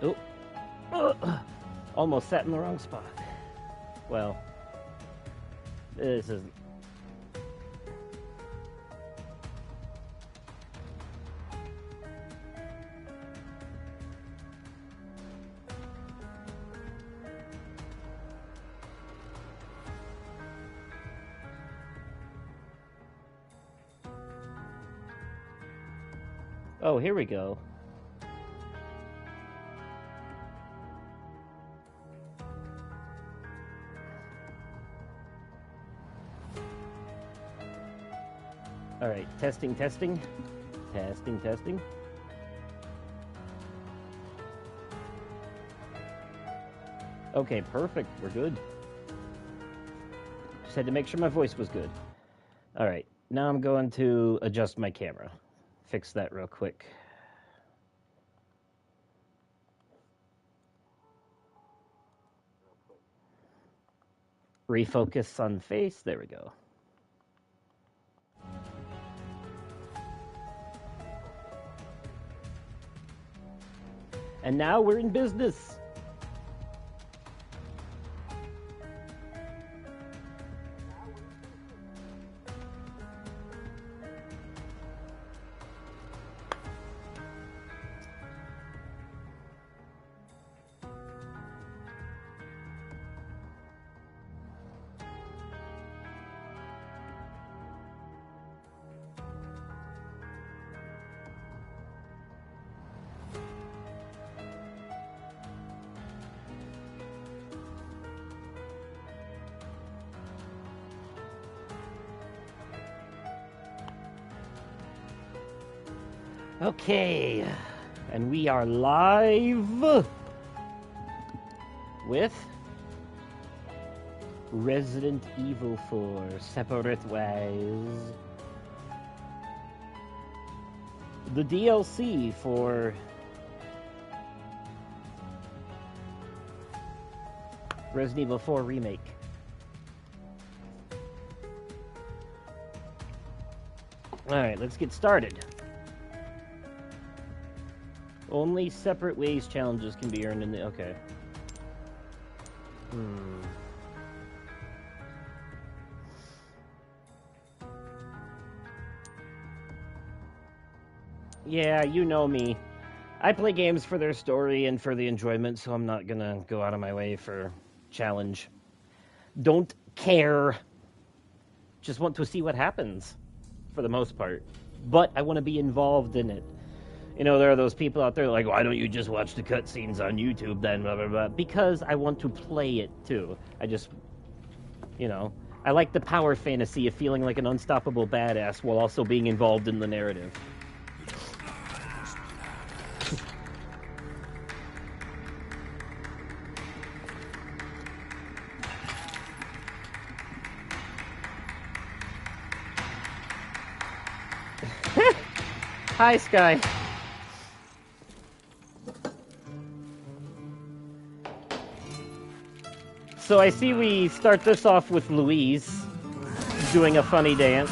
Oh. Almost sat in the wrong spot. Well, this isn't. Oh, here we go. All right, testing. Testing. Okay, perfect. We're good. Just had to make sure my voice was good. All right, now I'm going to adjust my camera. Fix that real quick. Refocus on face. There we go. And now we're in business. Okay, and we are live with Resident Evil 4 Separate Ways. The DLC for Resident Evil 4 Remake. Alright, let's get started. Only separate ways challenges can be earned in the... Okay. Yeah, you know me. I play games for their story and for the enjoyment, so I'm not gonna go out of my way for challenge. Don't care. Just want to see what happens, for the most part. But I want to be involved in it. You know, there are those people out there like, why don't you just watch the cutscenes on YouTube then, blah, blah, blah. Because I want to play it, too. I just, you know, I like the power fantasy of feeling like an unstoppable badass while also being involved in the narrative. Hi, Sky. So I see we start this off with Louise doing a funny dance.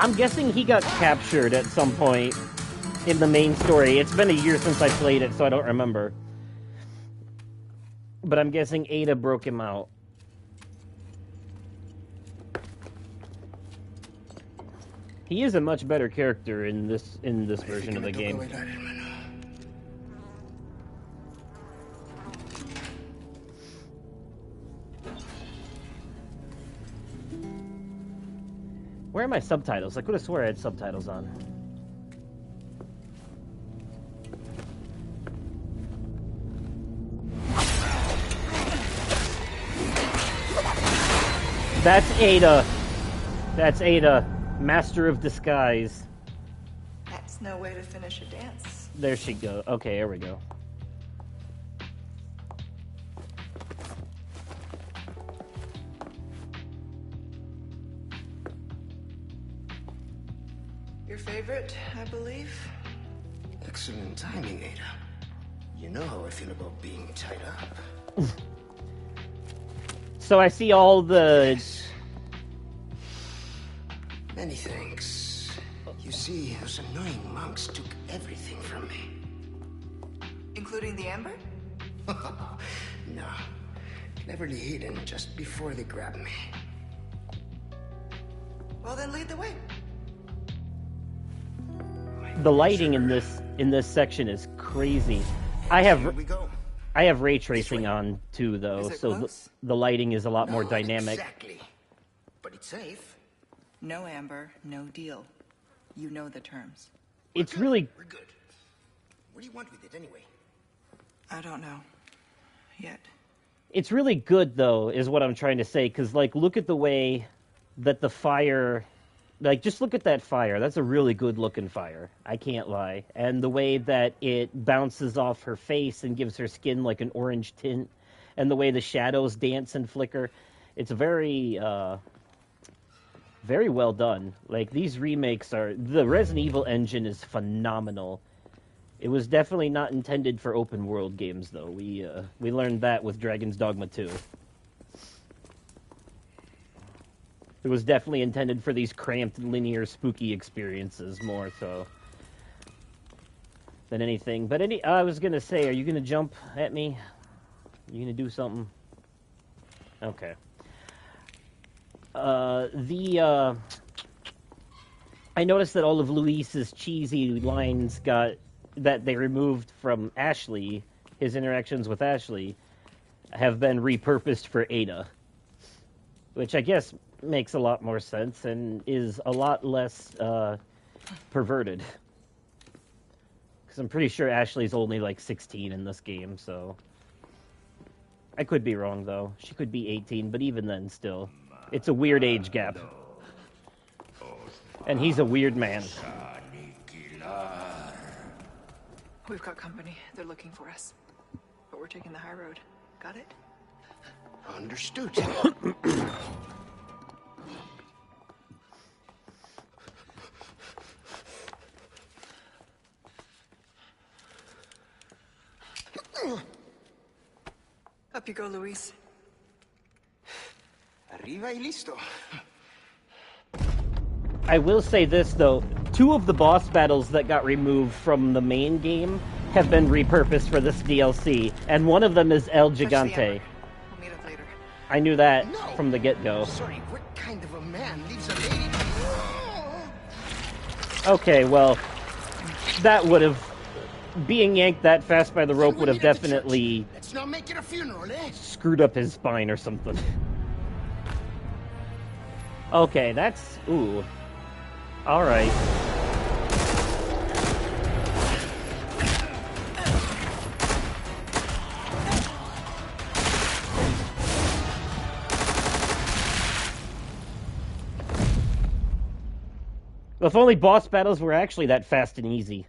I'm guessing he got captured at some point in the main story. It's been a year since I played it, so I don't remember. But I'm guessing Ada broke him out. He is a much better character in this version of the game. Where are my subtitles? I could have swore I had subtitles on. That's Ada. That's Ada. Master of disguise. That's no way to finish a dance. There she goes. Okay, here we go. Your favorite, I believe? Excellent timing, Ada. You know how I feel about being tied up. So I see all the... Yes. Many thanks. You see, those annoying monks took everything from me. Including the amber? No. Cleverly hidden just before they grabbed me. Well, then lead the way. The lighting in this section is crazy. I Here have we go. ray tracing on too, though, Is it so close? the lighting is a lot more Not dynamic. Exactly. But it's safe. No amber, no deal. You know the terms. It's really We're good. What do you want with it anyway? I don't know. Yet. It's really good, though, is what I'm trying to say, because, like, look at the way that the fire... Like, just look at that fire. That's a really good-looking fire. I can't lie. And the way that it bounces off her face and gives her skin, like, an orange tint, and the way the shadows dance and flicker, it's very, very well done. Like, these remakes are... The Resident Evil engine is phenomenal. It was definitely not intended for open-world games, though. We learned that with Dragon's Dogma 2. It was definitely intended for these cramped, linear, spooky experiences more so than anything. But I was gonna say, are you gonna jump at me? You gonna do something? Okay. I noticed that all of Luis's cheesy lines that they removed from Ashley, his interactions with Ashley, have been repurposed for Ada, which I guess makes a lot more sense and is a lot less perverted. Because I'm pretty sure Ashley's only like 16 in this game, so... I could be wrong, though. She could be 18, but even then, still. It's a weird age gap. And he's a weird man. We've got company. They're looking for us. But we're taking the high road. Got it? Understood. Up you go, Luis. Arriba y listo. I will say this, though. 2 of the boss battles that got removed from the main game have been repurposed for this DLC, and one of them is El Fetch the Gigante. amber. We'll meet up later. I knew that No. from the get-go. Sorry, what kind of a man leaves a lady? Okay, well, that would have... Being yanked that fast by the rope would have We'll meet at the definitely church. Let's not make it a funeral, eh? screwed up his spine or something. Okay, that's... Ooh. Alright. If only boss battles were actually that fast and easy.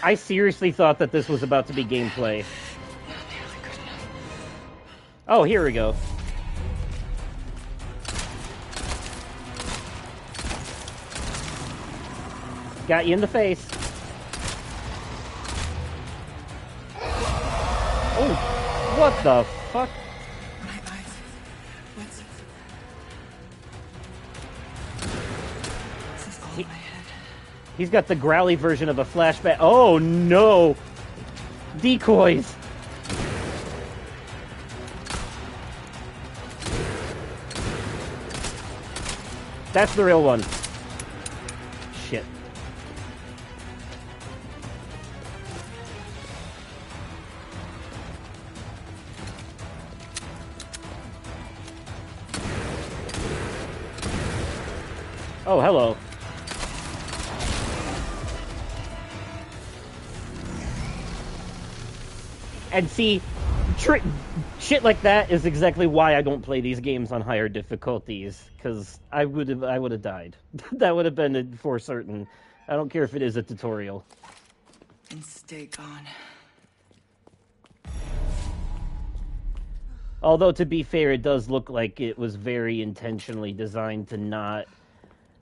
I seriously thought that this was about to be gameplay. Oh, here we go. Got you in the face. Oh, what the fuck? My eyes. What's... This is all in my head. He's got the growly version of a flashback. Oh, no. Decoys. That's the real one. Shit. Oh, hello. And see, shit like that is exactly why I don't play these games on higher difficulties, because I would have died. That would have been for certain. I don't care if it is a tutorial. And stay gone. Although, to be fair, it does look like it was very intentionally designed to not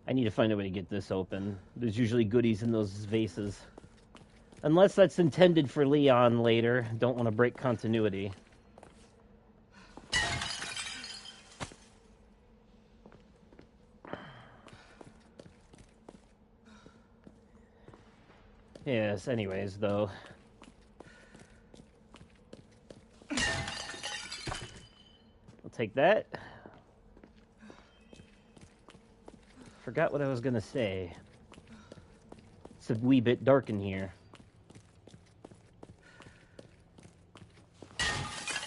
I need to find a way to get this open. There's usually goodies in those vases. Unless that's intended for Leon later. Don't want to break continuity. Yes, anyways, though. I'll take that. Forgot what I was gonna say. It's a wee bit dark in here.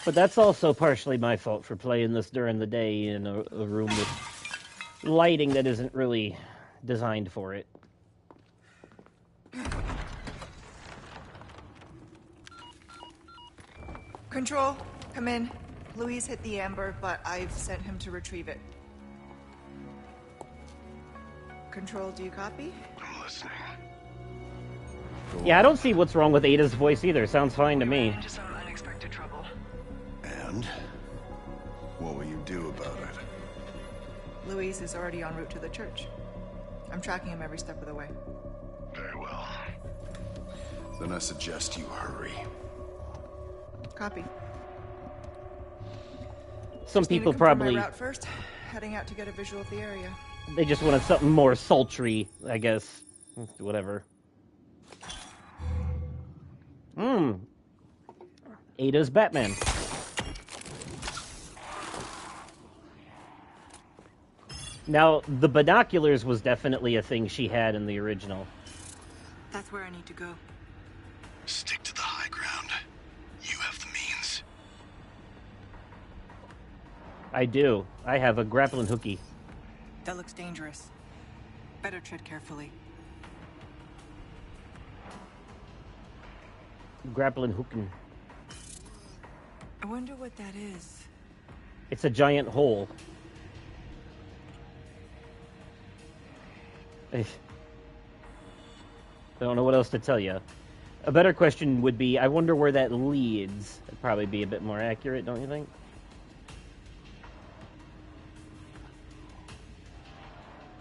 But that's also partially my fault for playing this during the day in a room with lighting that isn't really designed for it. Control, come in. Louise hit the amber, but I've sent him to retrieve it. Control, do you copy? I'm listening. Yeah, I don't see what's wrong with Ada's voice either. Sounds fine to me. Into some unexpected trouble. And? What will you do about it? Louise is already en route to the church. I'm tracking him every step of the way. Very well. Then I suggest you hurry. Copy. Some Just need to people confirm probably... my route first. Heading out to get a visual of the area. They just wanted something more sultry, I guess. Whatever. Ada's Batman. Now, the binoculars was definitely a thing she had in the original. That's where I need to go. Stick to the high ground. You have the means. I do. I have a grappling hooky. That looks dangerous. Better tread carefully. Grappling hooking. I wonder what that is. It's a giant hole. I don't know what else to tell you. A better question would be, I wonder where that leads. It'd probably be a bit more accurate, don't you think?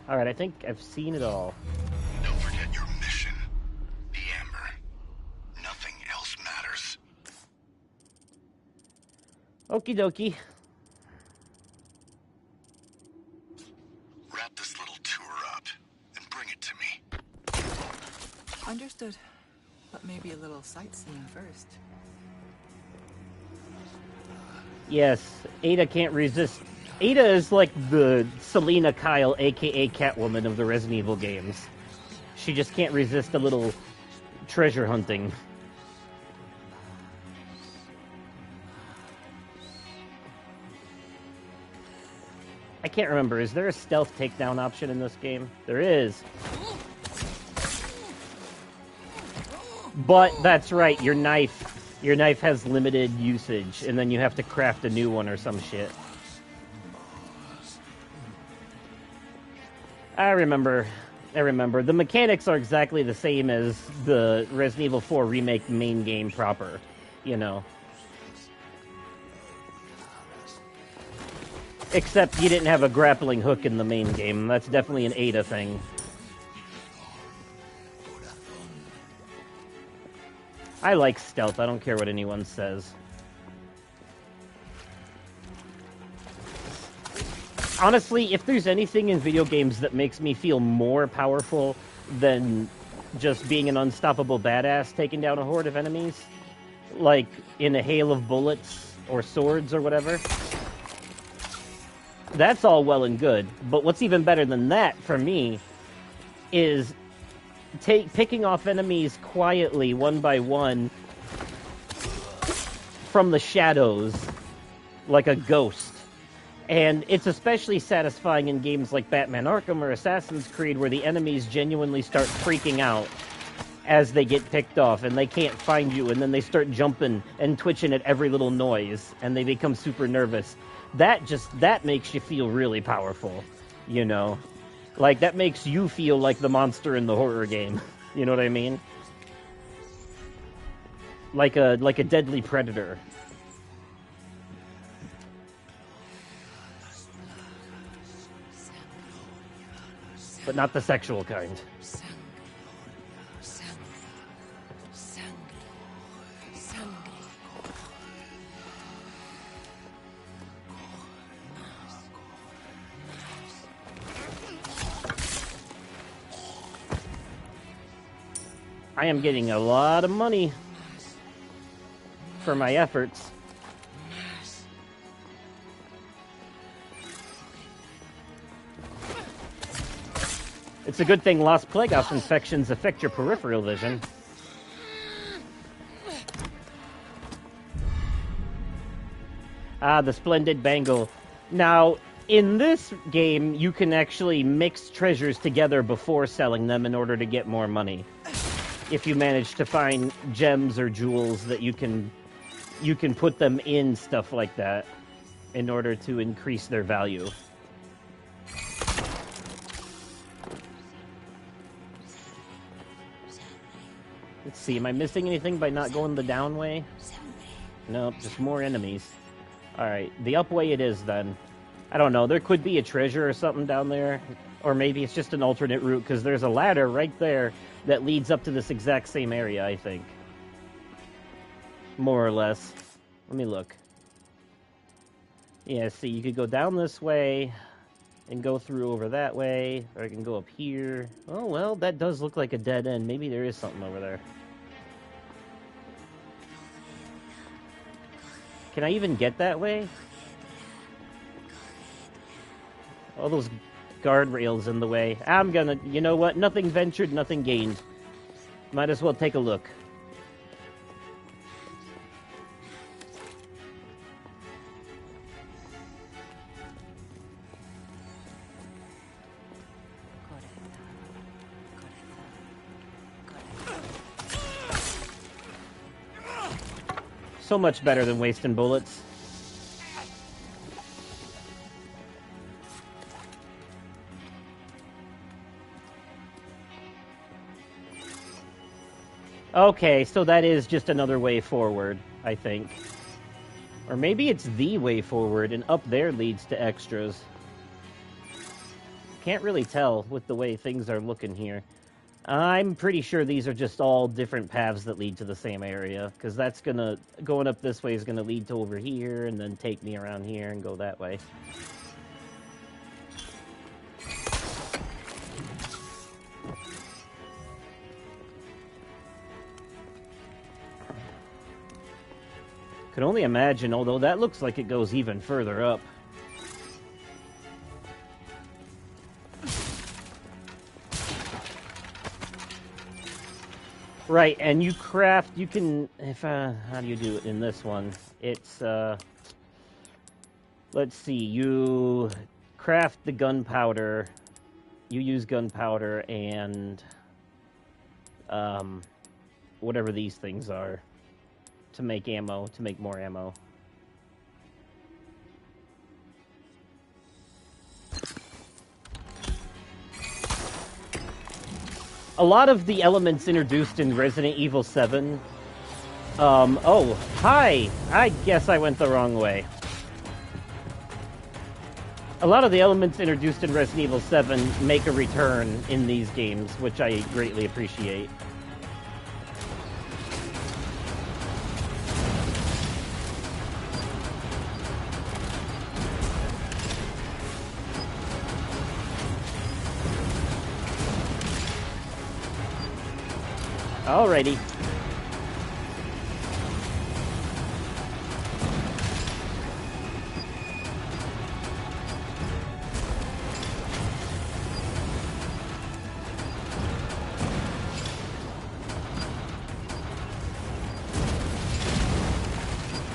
Alright, I think I've seen it all. Don't forget your mission. The Amber. Nothing else matters. Okie dokie. Wrap this little tour up and bring it to me. Understood. But maybe a little sightseeing first. Yes, Ada can't resist. Ada is like the Selena Kyle, aka Catwoman of the Resident Evil games. She just can't resist a little treasure hunting. I can't remember, is there a stealth takedown option in this game? There is. But that's right, your knife has limited usage, and then you have to craft a new one or some shit. I remember. The mechanics are exactly the same as the Resident Evil 4 Remake main game proper, you know. Except you didn't have a grappling hook in the main game. That's definitely an Ada thing. I like stealth. I don't care what anyone says. Honestly, if there's anything in video games that makes me feel more powerful than just being an unstoppable badass taking down a horde of enemies, like in a hail of bullets or swords or whatever, that's all well and good. But what's even better than that, for me, is picking off enemies quietly, one by one, from the shadows, like a ghost. And it's especially satisfying in games like Batman Arkham or Assassin's Creed, where the enemies genuinely start freaking out as they get picked off, and they can't find you, and then they start jumping and twitching at every little noise, and they become super nervous. That makes you feel really powerful, you know? Like, that makes you feel like the monster in the horror game. You know what I mean? Like a deadly predator. but not the sexual kind. I am getting a lot of money for my efforts. It's a good thing Las Plagas infections affect your peripheral vision. Ah, the Splendid Bangle. Now, in this game, you can actually mix treasures together before selling them in order to get more money. If you manage to find gems or jewels that you can put them in stuff like that in order to increase their value. Let's see, am I missing anything by not going the down way? Nope, just more enemies. Alright, the up way it is then. I don't know, there could be a treasure or something down there. Or maybe it's just an alternate route, because there's a ladder right there that leads up to this exact same area, I think. More or less. Let me look. Yeah, see, you could go down this way and go through over that way, or I can go up here. Oh, well, that does look like a dead end. Maybe there is something over there. Can I even get that way? All those guardrails in the way. I'm gonna, you know what? Nothing ventured, nothing gained. Might as well take a look. So much better than wasting bullets. Okay, so that is just another way forward, I think. Or maybe it's the way forward, and up there leads to extras. Can't really tell with the way things are looking here. I'm pretty sure these are just all different paths that lead to the same area, because that's gonna... going up this way is gonna lead to over here, and then take me around here and go that way. Can only imagine, although that looks like it goes even further up. Right, and you craft, you can, if, how do you do it in this one? It's, let's see, you craft the gunpowder, you use gunpowder and, whatever these things are, to make ammo, to make more ammo. A lot of the elements introduced in Resident Evil 7... oh, hi! I guess I went the wrong way. A lot of the elements introduced in Resident Evil 7 make a return in these games, which I greatly appreciate. Alrighty.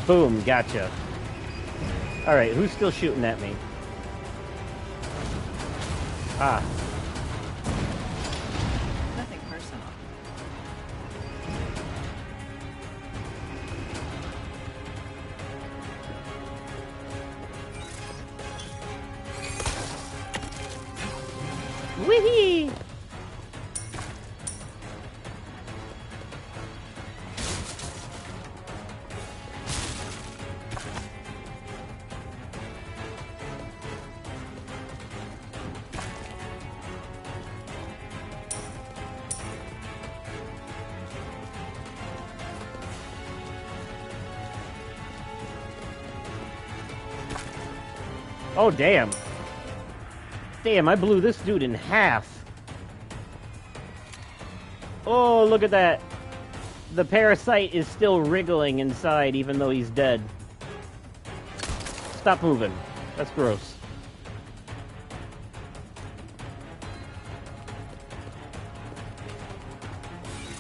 Boom, gotcha. Alright, who's still shooting at me? Ah. Nothing personal. Whee! Oh, damn. Damn, I blew this dude in half. Oh, look at that. The parasite is still wriggling inside even though he's dead. Stop moving. That's gross.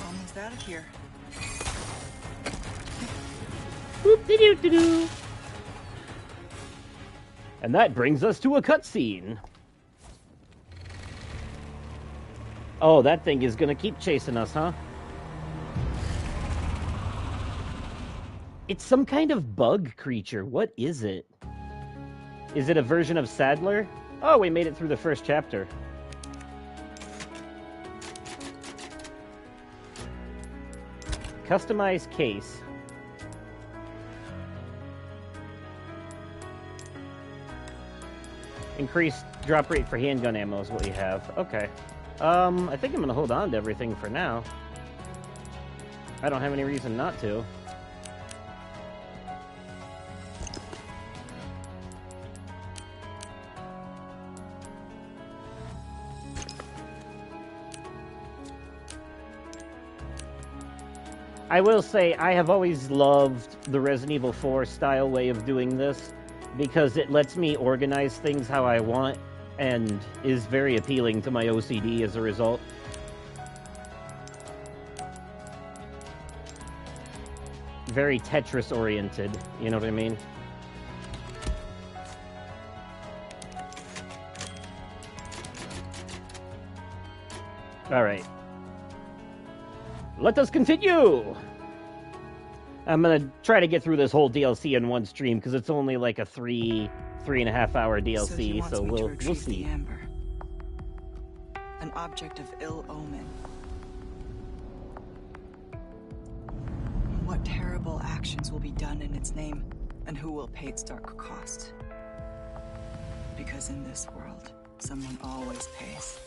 Almost out of here. Whoop-de-doo-de-doo. And that brings us to a cutscene. Oh, that thing is gonna keep chasing us, huh? It's some kind of bug creature. What is it? Is it a version of Sadler? Oh, we made it through the first chapter. Customize case. Increased drop rate for handgun ammo is what we have. Okay. I think I'm gonna hold on to everything for now. I don't have any reason not to. I will say, I have always loved the Resident Evil 4 style way of doing this, because it lets me organize things how I want, and is very appealing to my OCD as a result. Very Tetris-oriented, you know what I mean? Alright. Let us continue! I'm gonna try to get through this whole DLC in one stream, because it's only like a 3.5 hour DLC, so we'll see. The amber. An object of ill omen. What terrible actions will be done in its name, and who will pay its dark cost? Because in this world, someone always pays.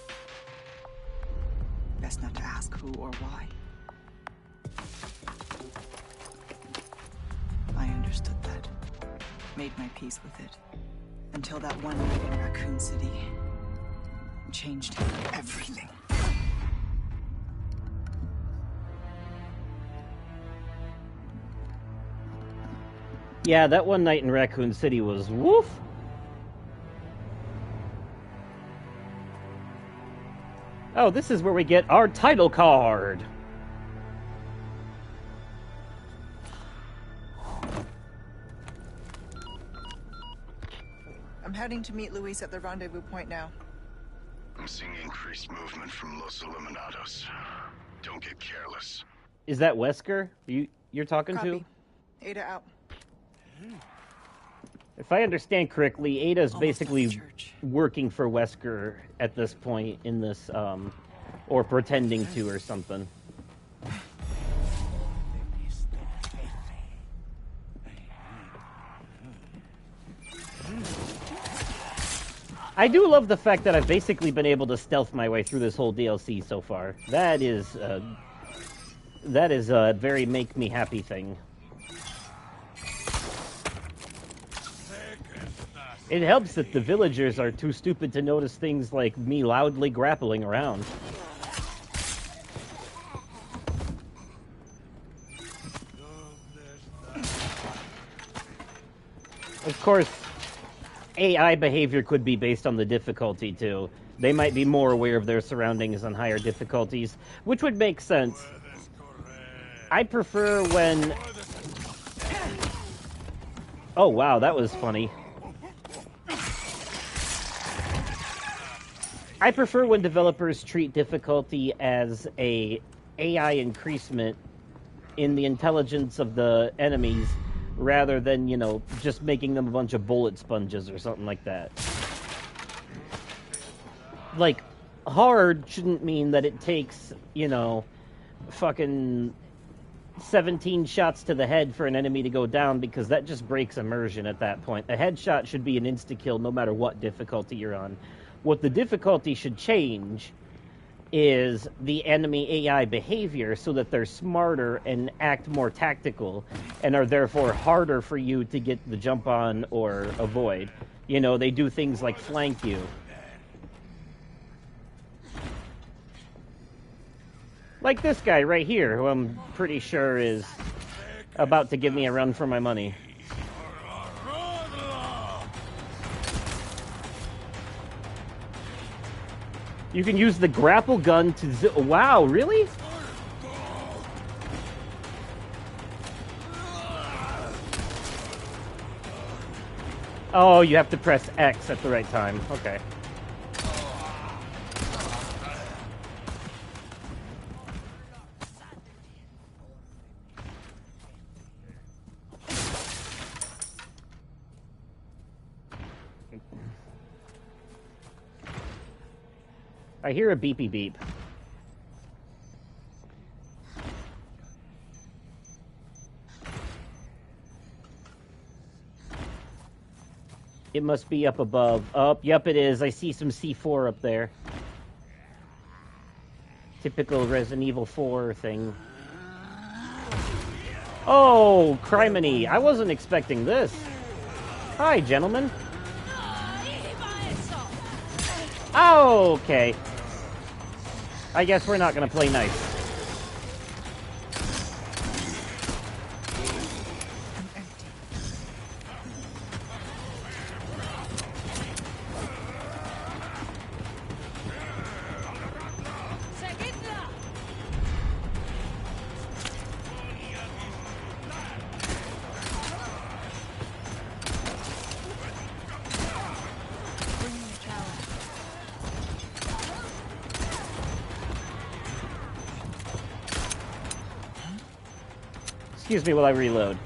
Best not to ask who or why. I understood that. Made my peace with it. Until that one night in Raccoon City changed everything. Yeah, that one night in Raccoon City was woof. Oh, this is where we get our title card. I'm heading to meet Luis at the rendezvous point now. I'm seeing increased movement from Los Eliminados. Don't get careless. Is that Wesker you're talking Copy. to? Ada out. If I understand correctly, Ada's Almost basically at the church. working for Wesker at this point in this, or pretending to or something. I do love the fact that I've basically been able to stealth my way through this whole DLC so far. That is a very make me happy thing. It helps that the villagers are too stupid to notice things like me loudly grappling around. Of course, AI behavior could be based on the difficulty, too. They might be more aware of their surroundings on higher difficulties, which would make sense. I prefer when... Oh, wow, that was funny. I prefer when developers treat difficulty as a AI increasement in the intelligence of the enemies, rather than, you know, just making them a bunch of bullet sponges or something like that. Like, hard shouldn't mean that it takes, you know, fucking 17 shots to the head for an enemy to go down, because that just breaks immersion at that point. A headshot should be an insta-kill no matter what difficulty you're on. What the difficulty should change is the enemy AI behavior, so that they're smarter and act more tactical, and are therefore harder for you to get the jump on or avoid. You know, they do things like flank you. Like this guy right here, who I'm pretty sure is about to give me a run for my money. You can use the grapple gun to... Wow, really? Oh, you have to press X at the right time. Okay. I hear a beepy beep. It must be up above. Oh, yep, it is. I see some C4 up there. Typical Resident Evil 4 thing. Oh, criminy. I wasn't expecting this. Hi, gentlemen. Oh, okay. I guess we're not gonna play nice. Excuse me while I reload.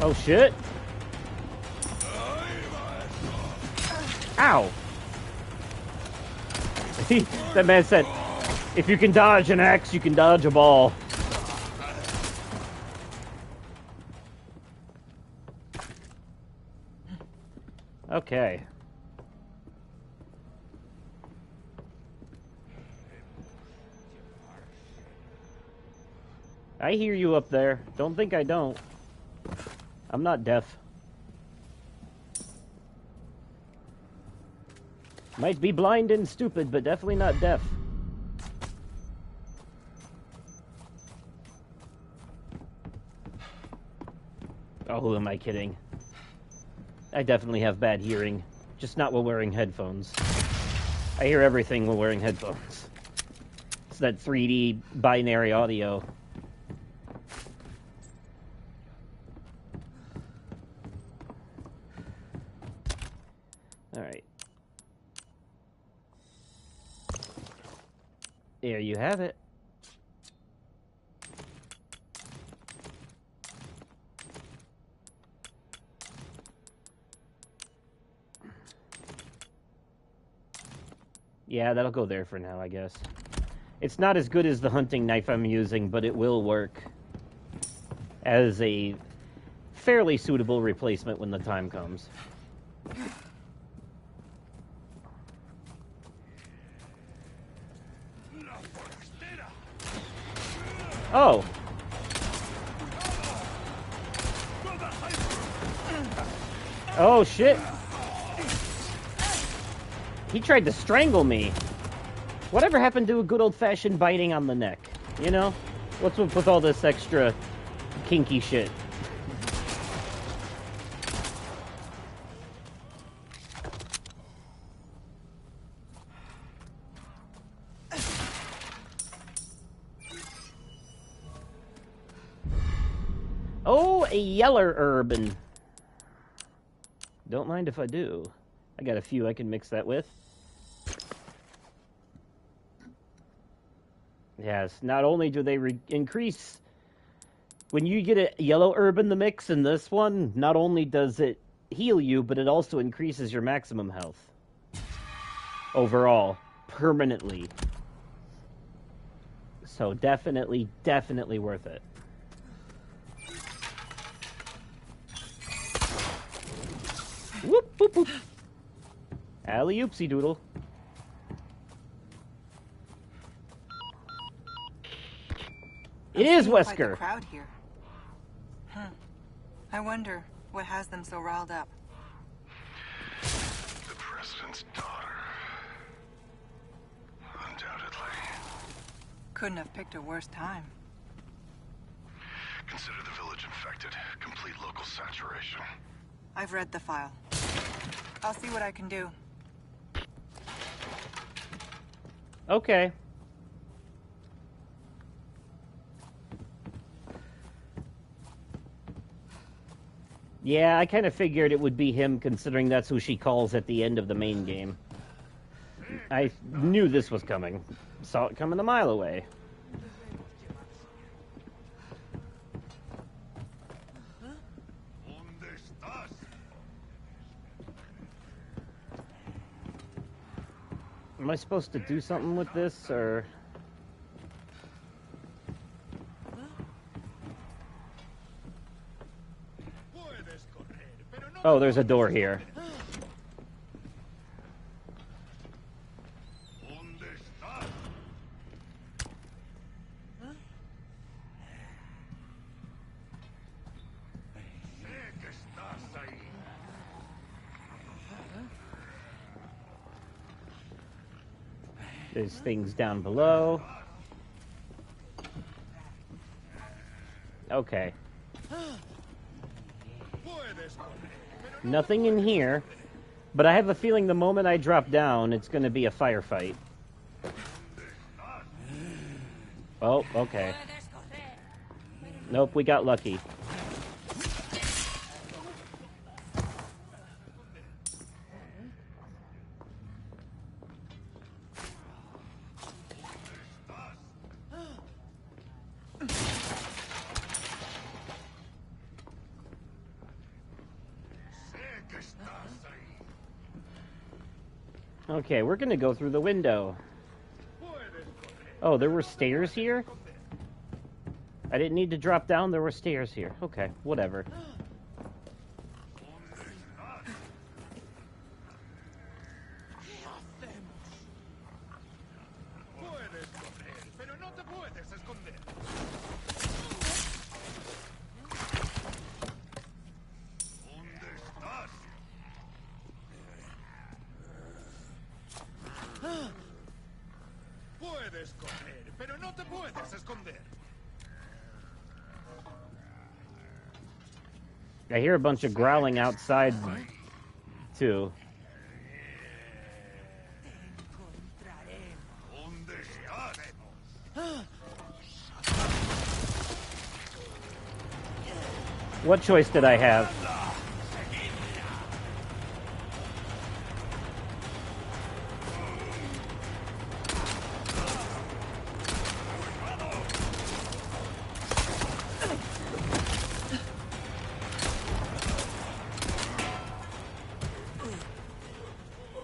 Oh shit. Ow. That man said, if you can dodge an axe, you can dodge a ball. Okay. I hear you up there. Don't think I don't. I'm not deaf. Might be blind and stupid, but definitely not deaf. Oh, who am I kidding? I definitely have bad hearing, just not while wearing headphones. I hear everything while wearing headphones. It's that 3D binary audio. Alright. There you have it. Yeah, that'll go there for now, I guess. It's not as good as the hunting knife I'm using, but it will work as a fairly suitable replacement when the time comes. Oh! Oh, shit! He tried to strangle me. Whatever happened to a good old-fashioned biting on the neck? You know? What's up with all this extra kinky shit? Oh, a yeller urban. Don't mind if I do. I got a few I can mix that with. Yes, not only do they increase... When you get a yellow herb in the mix in this one, not only does it heal you, but it also increases your maximum health. Overall. Permanently. So definitely, definitely worth it. Whoop, whoop, whoop. Alley-oopsie doodle. It is Quite the Wesker. crowd here. I wonder what has them so riled up. The president's daughter. Undoubtedly. Couldn't have picked a worse time. Consider the village infected. Complete local saturation. I've read the file. I'll see what I can do. Okay. Yeah, I kind of figured it would be him, considering that's who she calls at the end of the main game. I knew this was coming. Saw it coming a mile away. Am I supposed to do something with this, or... Oh, there's a door here. There's things down below. Okay. Nothing in here, but I have a feeling the moment I drop down, it's going to be a firefight. Oh, okay. Nope, we got lucky. Okay, we're gonna go through the window. Oh, there were stairs here? I didn't need to drop down, there were stairs here. Okay, whatever. I hear a bunch of growling outside, too. What choice did I have?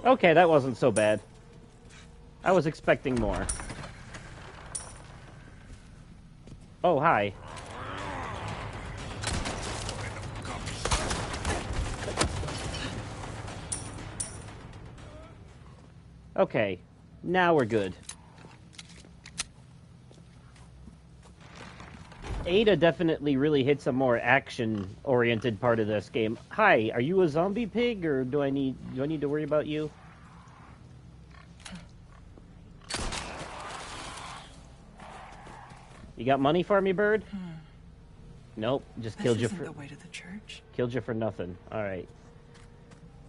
Okay, that wasn't so bad. I was expecting more. Oh, hi. Okay, now we're good. Ada definitely really hits a more action-oriented part of this game. Hi, are you a zombie pig, or do I need to worry about you? You got money for me, bird? Nope, just killed you for the way to the church. Killed you for nothing. All right.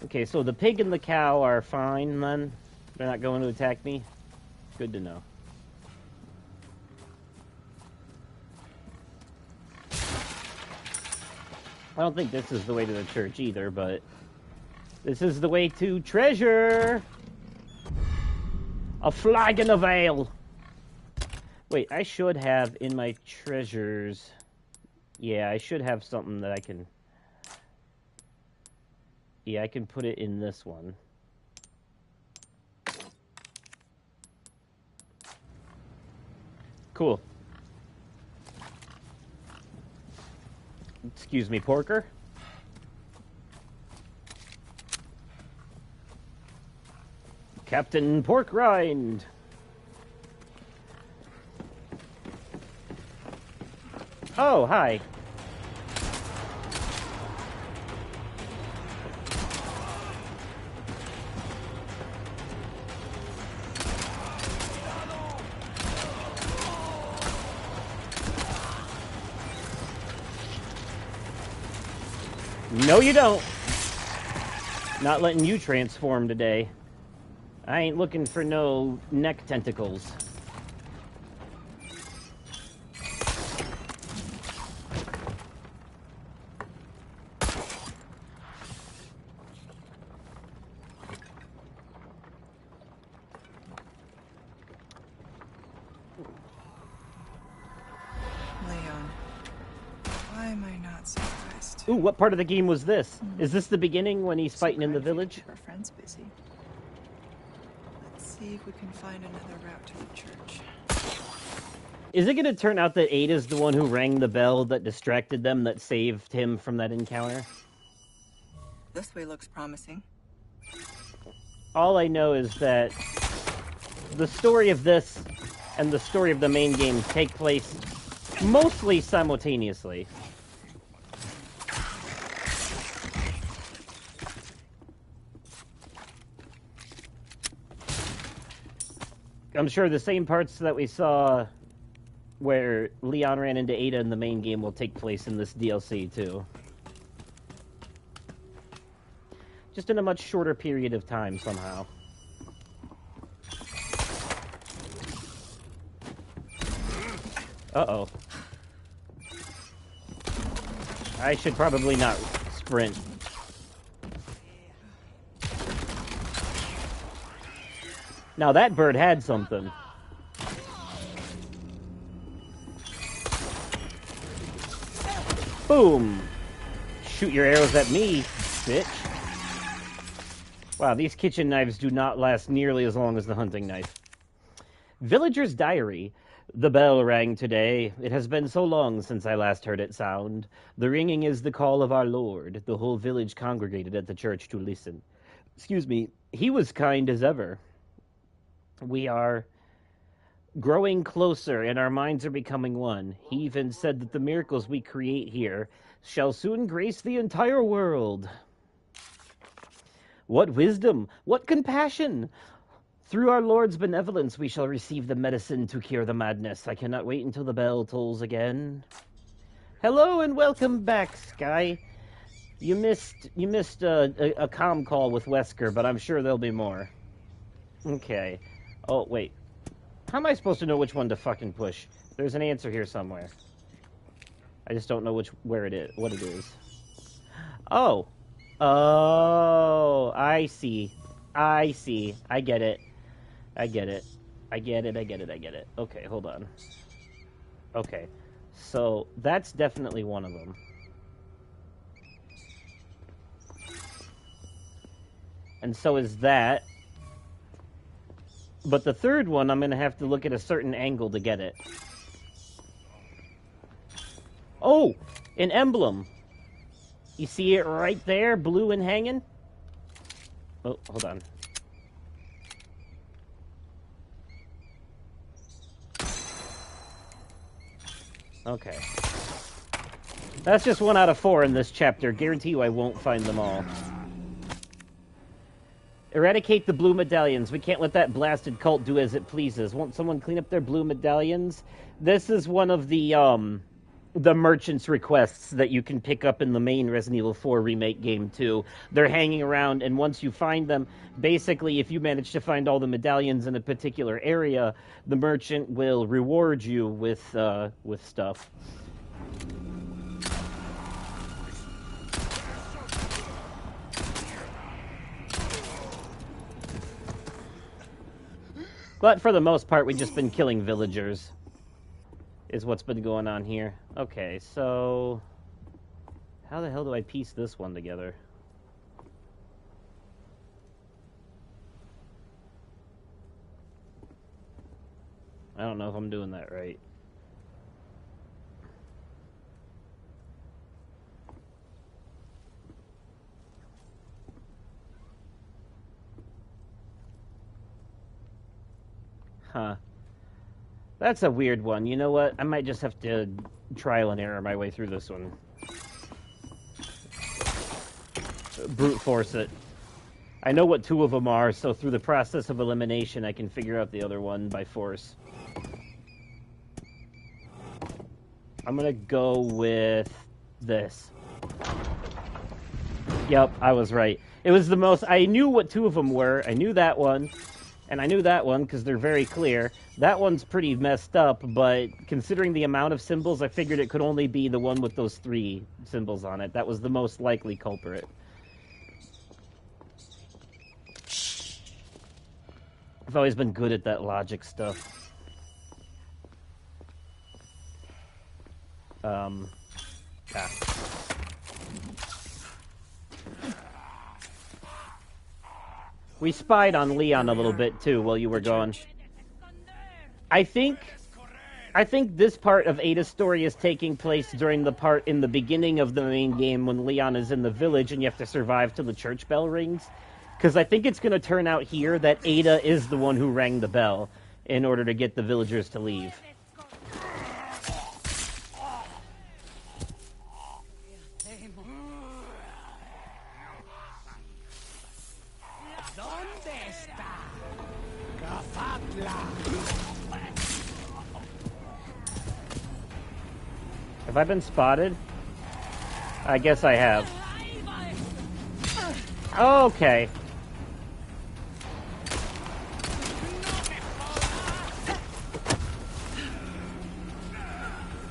Okay, so the pig and the cow are fine, then. They're not going to attack me. Good to know. I don't think this is the way to the church either, but this is the way to treasure. A flagon of ale. Wait, I should have in my treasures. Yeah, I should have something that I can. Yeah, I can put it in this one. Cool. Excuse me, Porker. Captain Pork Rind. Oh, hi. No, you don't. Not letting you transform today. I ain't looking for no neck tentacles. Leon, why am I not surprised? Ooh, what part of the game was this? Is this the beginning when he's fighting in the village? Keep our friends busy. Let's see if we can find another route to the church. Is it going to turn out that Ada's the one who rang the bell that distracted them, that saved him from that encounter? This way looks promising. All I know is that the story of this and the story of the main game take place mostly simultaneously. I'm sure the same parts that we saw where Leon ran into Ada in the main game will take place in this DLC too. Just in a much shorter period of time somehow. Uh-oh. I should probably not sprint. Now that bird had something. Boom! Shoot your arrows at me, bitch. Wow, these kitchen knives do not last nearly as long as the hunting knife. Villager's Diary. The bell rang today. It has been so long since I last heard it sound. The ringing is the call of our Lord. The whole village congregated at the church to listen. Excuse me. He was kind as ever. We are growing closer, and our minds are becoming one. He even said that the miracles we create here shall soon grace the entire world. What wisdom! What compassion! Through our Lord's benevolence, we shall receive the medicine to cure the madness. I cannot wait until the bell tolls again. Hello and welcome back, Sky. You missed a comm call with Wesker, but I'm sure there'll be more. Okay. Oh, wait. How am I supposed to know which one to fucking push? There's an answer here somewhere. I just don't know what it is. Oh. Oh, I see. I get it. I get it. Okay, hold on. Okay. So, that's definitely one of them. And so is that. But the third one, I'm going to have to look at a certain angle to get it. Oh! An emblem! You see it right there, blue and hanging? Oh, hold on. Okay. That's just 1 out of 4 in this chapter. Guarantee you I won't find them all. Eradicate the blue medallions. We can't let that blasted cult do as it pleases. Won't someone clean up their blue medallions? This is one of the merchant's requests that you can pick up in the main Resident Evil 4 Remake game too. They're hanging around, and once you find them, basically if you manage to find all the medallions in a particular area, the merchant will reward you with stuff. But for the most part, we've just been killing villagers, is what's been going on here. Okay, so how the hell do I piece this one together? I don't know if I'm doing that right. That's a weird one. You know what? I might just have to trial and error my way through this one. Brute force it. I know what two of them are, so through the process of elimination, I can figure out the other one by force. I'm gonna go with this. Yep, I was right. It was the most... I knew what two of them were. I knew that one, and I knew that one because they're very clear. That one's pretty messed up, but considering the amount of symbols, I figured it could only be the one with those 3 symbols on it. That was the most likely culprit. I've always been good at that logic stuff. Yeah. We spied on Leon a little bit too while you were gone. I think this part of Ada's story is taking place during the part in the beginning of the main game when Leon is in the village and you have to survive till the church bell rings. Because I think it's going to turn out here that Ada is the one who rang the bell in order to get the villagers to leave. Have I been spotted? I guess I have. Okay.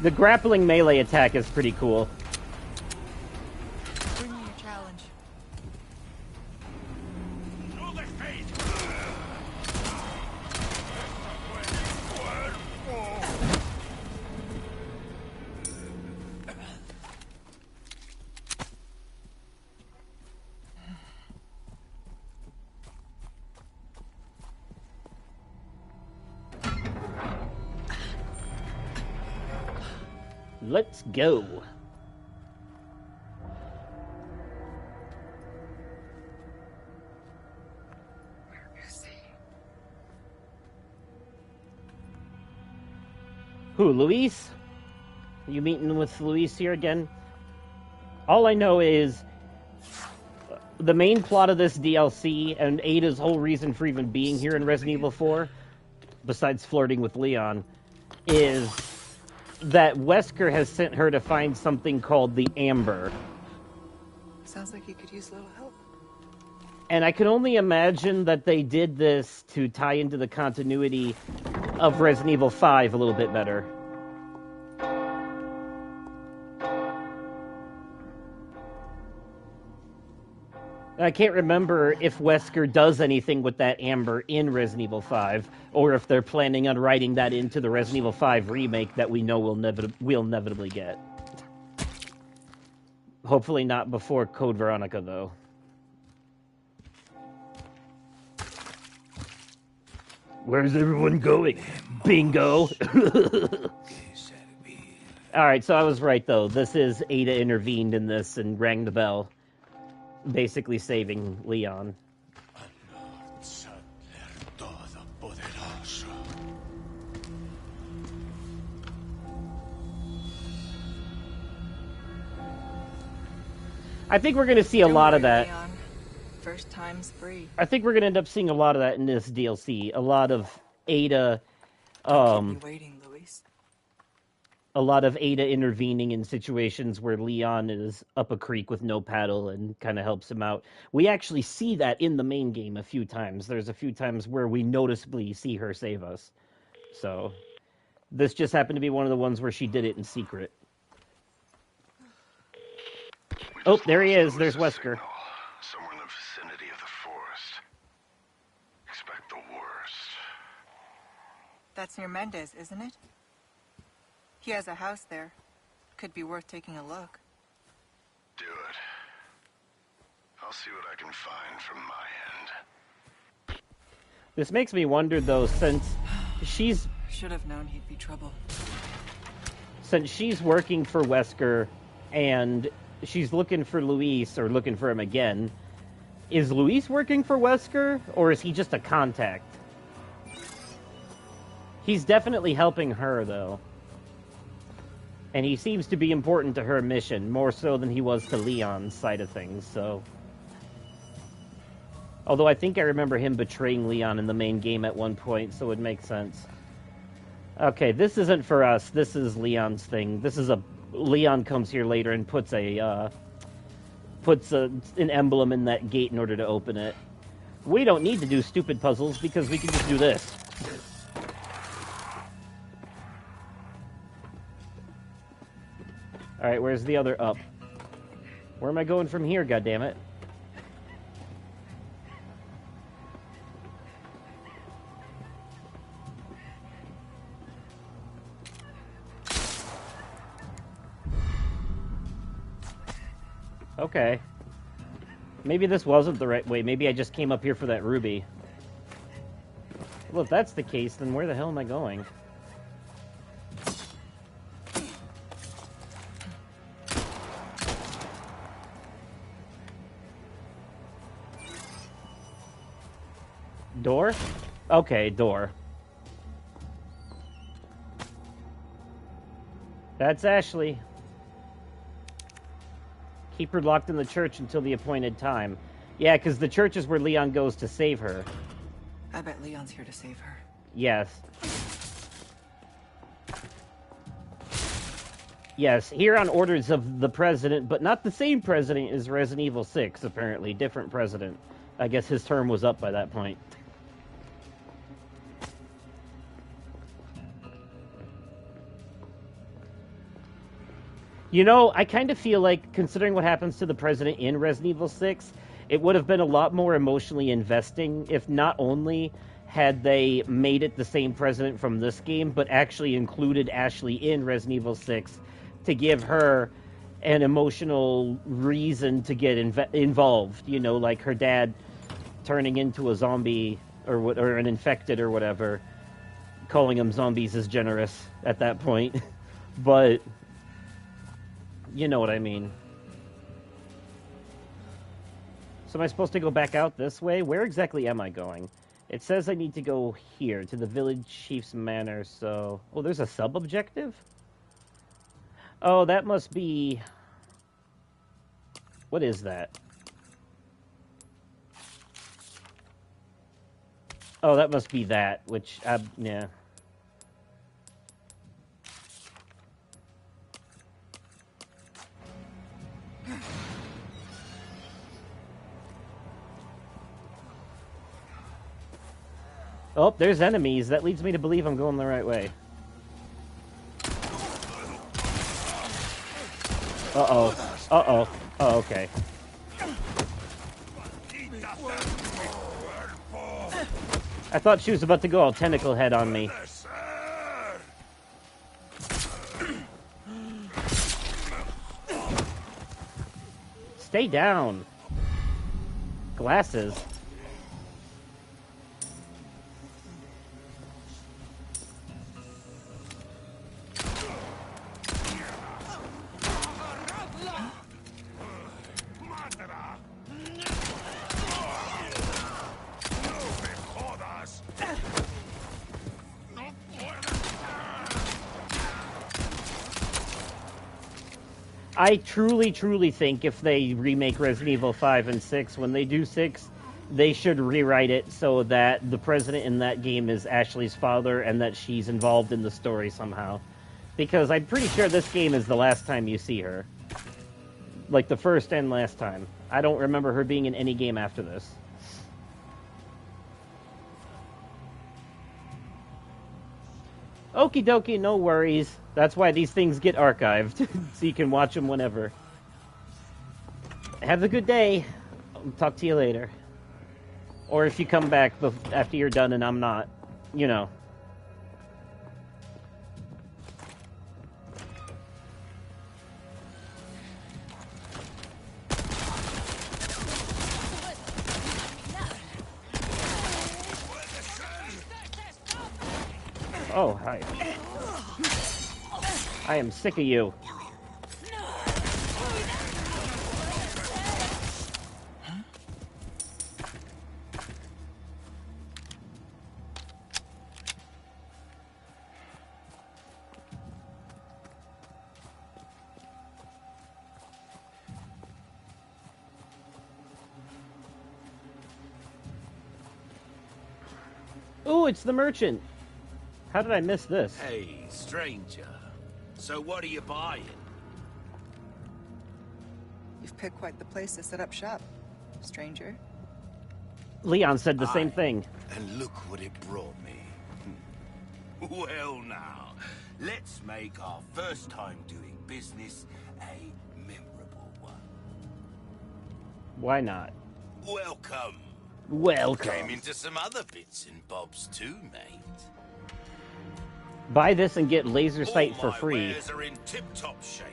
The grappling melee attack is pretty cool. Bring me your challenge. Let's go. Where is he? Who, Luis? Are you meeting with Luis here again? All I know is the main plot of this DLC and Ada's whole reason for even being here in Resident Evil 4, besides flirting with Leon, is that Wesker has sent her to find something called the Amber. Sounds like you could use a little help. And I can only imagine that they did this to tie into the continuity of Resident Evil 5 a little bit better. I can't remember if Wesker does anything with that Amber in Resident Evil 5, or if they're planning on writing that into the Resident Evil 5 remake that we know we'll inevitably get. Hopefully not before Code Veronica, though. Where's everyone going? Bingo! Alright, so I was right, though. This is Ada intervened in this and rang the bell. Basically saving Leon. I think we're going to see a lot of that. Leon. First time's free. I think we're going to end up seeing a lot of that in this DLC. A lot of Ada, Keep me waiting, Luis. a lot of Ada intervening in situations where Leon is up a creek with no paddle and kind of helps him out. We actually see that in the main game a few times. There's a few times where we noticeably see her save us. So, this just happened to be one of the ones where she did it in secret. Oh, there he is. There's Wesker. Somewhere in the vicinity of the forest. Expect the worst. That's near Mendez, isn't it? He has a house there. Could be worth taking a look. Do it. I'll see what I can find from my end. This makes me wonder, though, since she's Should have known he'd be trouble. working for Wesker and she's looking for Luis, or looking for him again, is Luis working for Wesker, or is he just a contact? He's definitely helping her, though. And he seems to be important to her mission, more so than he was to Leon's side of things, so... Although I think I remember him betraying Leon in the main game at one point, so it makes sense. Okay, this isn't for us. This is Leon's thing. This is a... Leon comes here later and puts an emblem in that gate in order to open it. We don't need to do stupid puzzles because we can just do this. Alright, where's the other up? Where am I going from here, goddammit? Okay. Maybe this wasn't the right way. Maybe I just came up here for that ruby. Well, if that's the case, then where the hell am I going? Door? Okay, door. That's Ashley. Keep her locked in the church until the appointed time. Yeah, because the church is where Leon goes to save her. I bet Leon's here to save her. Yes. Yes, here on orders of the president, but not the same president as Resident Evil 6, apparently. Different president. I guess his term was up by that point. You know, I kind of feel like, considering what happens to the president in Resident Evil 6, it would have been a lot more emotionally investing if not only had they made it the same president from this game, but actually included Ashley in Resident Evil 6 to give her an emotional reason to get involved. You know, like her dad turning into a zombie or an infected or whatever. Calling them zombies is generous at that point. But... you know what I mean. So am I supposed to go back out this way? Where exactly am I going? It says I need to go here, to the village chief's manor, so... oh, there's a sub-objective? Oh, that must be... what is that? Oh, that must be that, which, yeah. Oh, there's enemies. That leads me to believe I'm going the right way. Uh-oh. Uh-oh. Oh, okay. I thought she was about to go all tentacle head on me. Stay down. Glasses. I truly, truly think if they remake Resident Evil 5 and 6, when they do 6, they should rewrite it so that the president in that game is Ashley's father and that she's involved in the story somehow. Because I'm pretty sure this game is the last time you see her. Like, the first and last time. I don't remember her being in any game after this. Okie dokie, no worries. That's why these things get archived, so you can watch them whenever. Have a good day. I'll talk to you later. Or if you come back after you're done and I'm not, you know. Oh, hi. I am sick of you. Ooh, it's the merchant. How did I miss this? Hey, stranger. So what are you buying? You've picked quite the place to set up shop, stranger. Leon said the same Aye, thing. and look what it brought me. Well now, let's make our first time doing business a memorable one. Why not? Welcome. Welcome. Came into some other bits and bobs too, mate. Buy this and get laser sight All for my free. wares are in tip-top shape,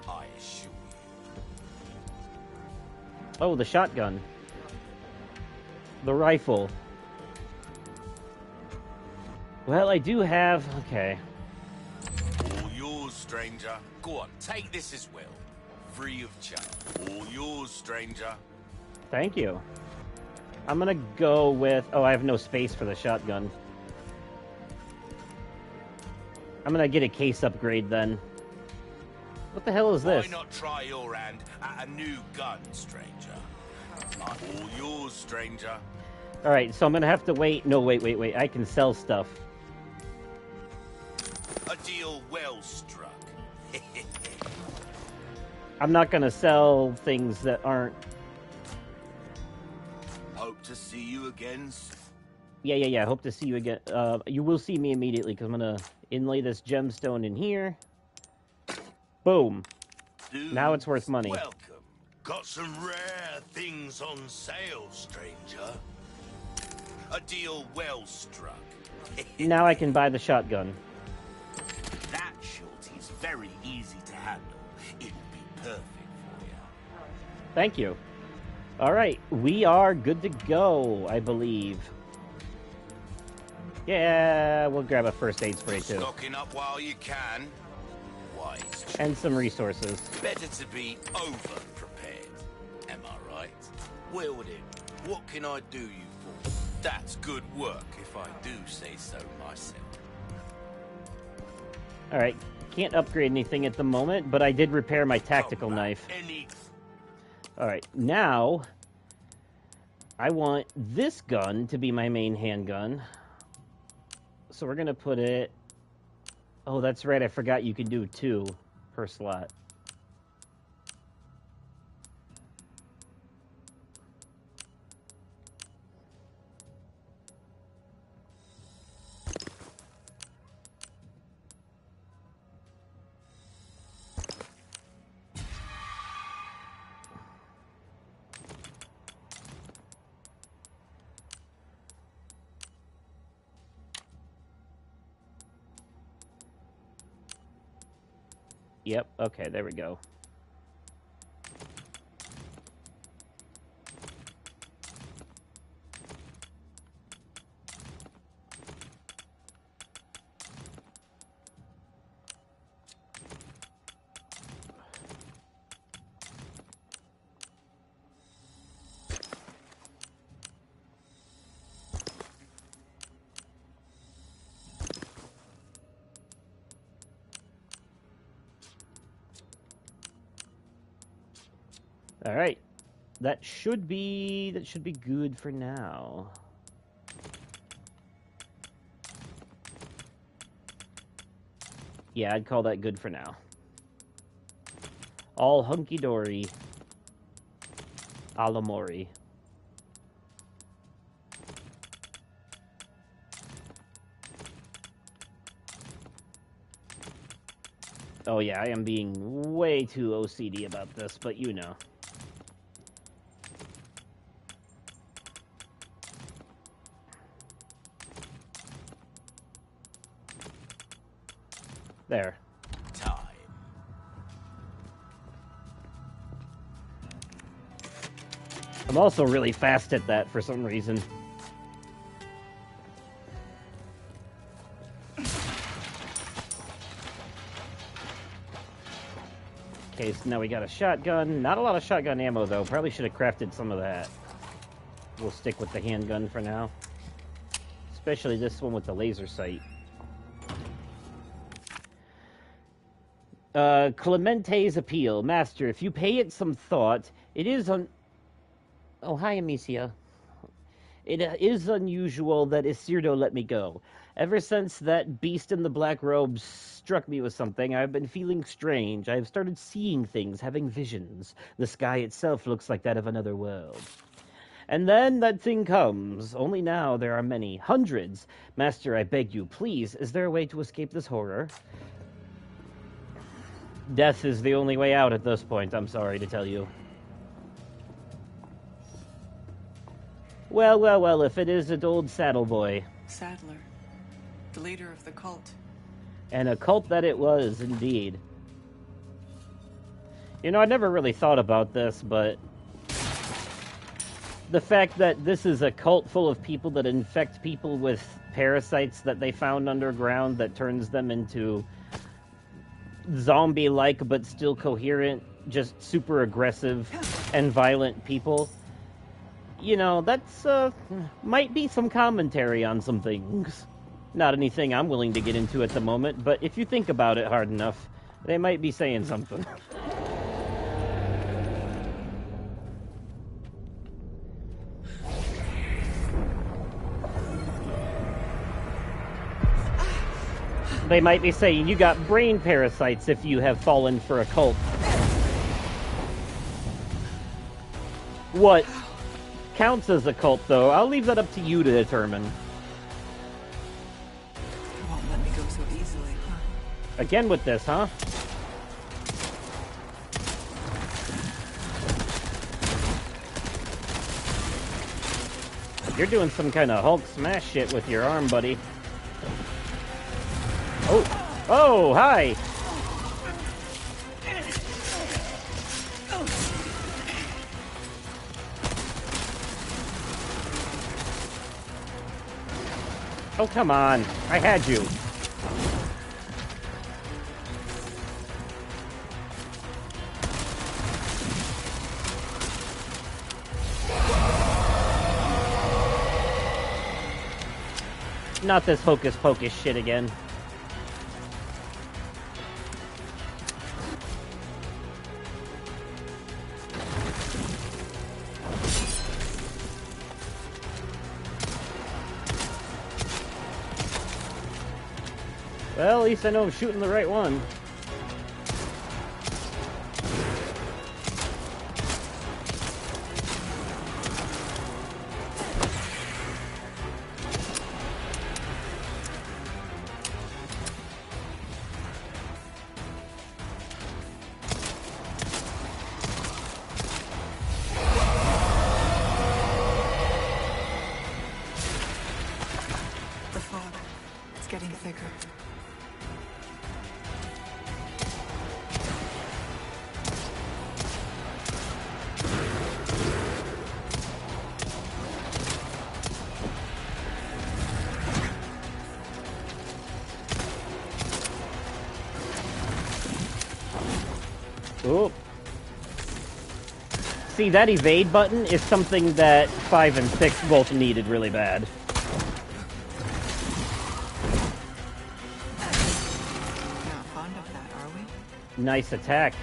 I assure you. Oh, the shotgun. The rifle. Well, I do have... Okay. All yours, stranger. Go on, take this as well. Free of charge. All yours, stranger. Thank you. I'm gonna go with... Oh, I have no space for the shotgun. I'm gonna get a case upgrade then. What the hell is this? Why not try your hand at a new gun, stranger? All yours, stranger. Alright, so I'm gonna have to wait... No, wait. I can sell stuff. A deal well struck. I'm not gonna sell things that aren't... Hope to see you again. Yeah. Hope to see you again. You will see me immediately, because I'm gonna inlay this gemstone in here. Boom. Dudes, Now it's worth money. Welcome. Got some rare things on sale, stranger. A deal well struck. Now I can buy the shotgun. That shorty is very easy to handle. It will be perfect for you. Thank you. Alright, we are good to go, I believe. Yeah, we'll grab a first aid spray too. Stocking up while you can. Wise. And some resources. Better to be over-prepared. Am I right? Well then, what can I do you for? That's good work, if I do say so myself. Alright, can't upgrade anything at the moment, but I did repair my tactical Come back knife. any Alright, now... I want this gun to be my main handgun. So we're gonna put it... Oh, that's right, I forgot you can do 2 per slot. Yep, okay, there we go. All right, that should be good for now. Yeah, I'd call that good for now. All hunky-dory. Alamori. Oh yeah, I am being way too OCD about this, but you know. There. time. I'm also really fast at that for some reason. Okay, so now we got a shotgun. Not a lot of shotgun ammo, though. Probably should have crafted some of that. We'll stick with the handgun for now. Especially this one with the laser sight. Clemente's appeal. Master, if you pay it some thought, it is on... Oh, hi, Amicia. It is unusual that Isildo let me go. Ever since that beast in the black robes struck me with something, I've been feeling strange. I've started seeing things, having visions. The sky itself looks like that of another world. And then that thing comes. Only now there are many, hundreds. Master, I beg you, please, is there a way to escape this horror? Death is the only way out at this point, I'm sorry to tell you. Well, well, well, if it isn't old Saddle Boy. Sadler, the leader of the cult. And a cult that it was, indeed. You know, I never really thought about this, but the fact that this is a cult full of people that infect people with parasites that they found underground that turns them into zombie-like but still coherent, just super aggressive and violent people. You know, that's, might be some commentary on some things. Not anything I'm willing to get into at the moment, but if you think about it hard enough, they might be saying something. They might be saying you got brain parasites if you have fallen for a cult. What counts as a cult, though, I'll leave that up to you to determine. You won't let me go so easily, huh? Again with this, huh? You're doing some kind of Hulk smash shit with your arm, buddy. Oh! Oh, hi! Oh, come on. I had you. Not this hocus pocus shit again. Well, at least I know I'm shooting the right one. The fog, it's getting thicker. Ooh. See, that evade button is something that 5 and 6 both needed really bad. Not fond of that, are we? Nice attack.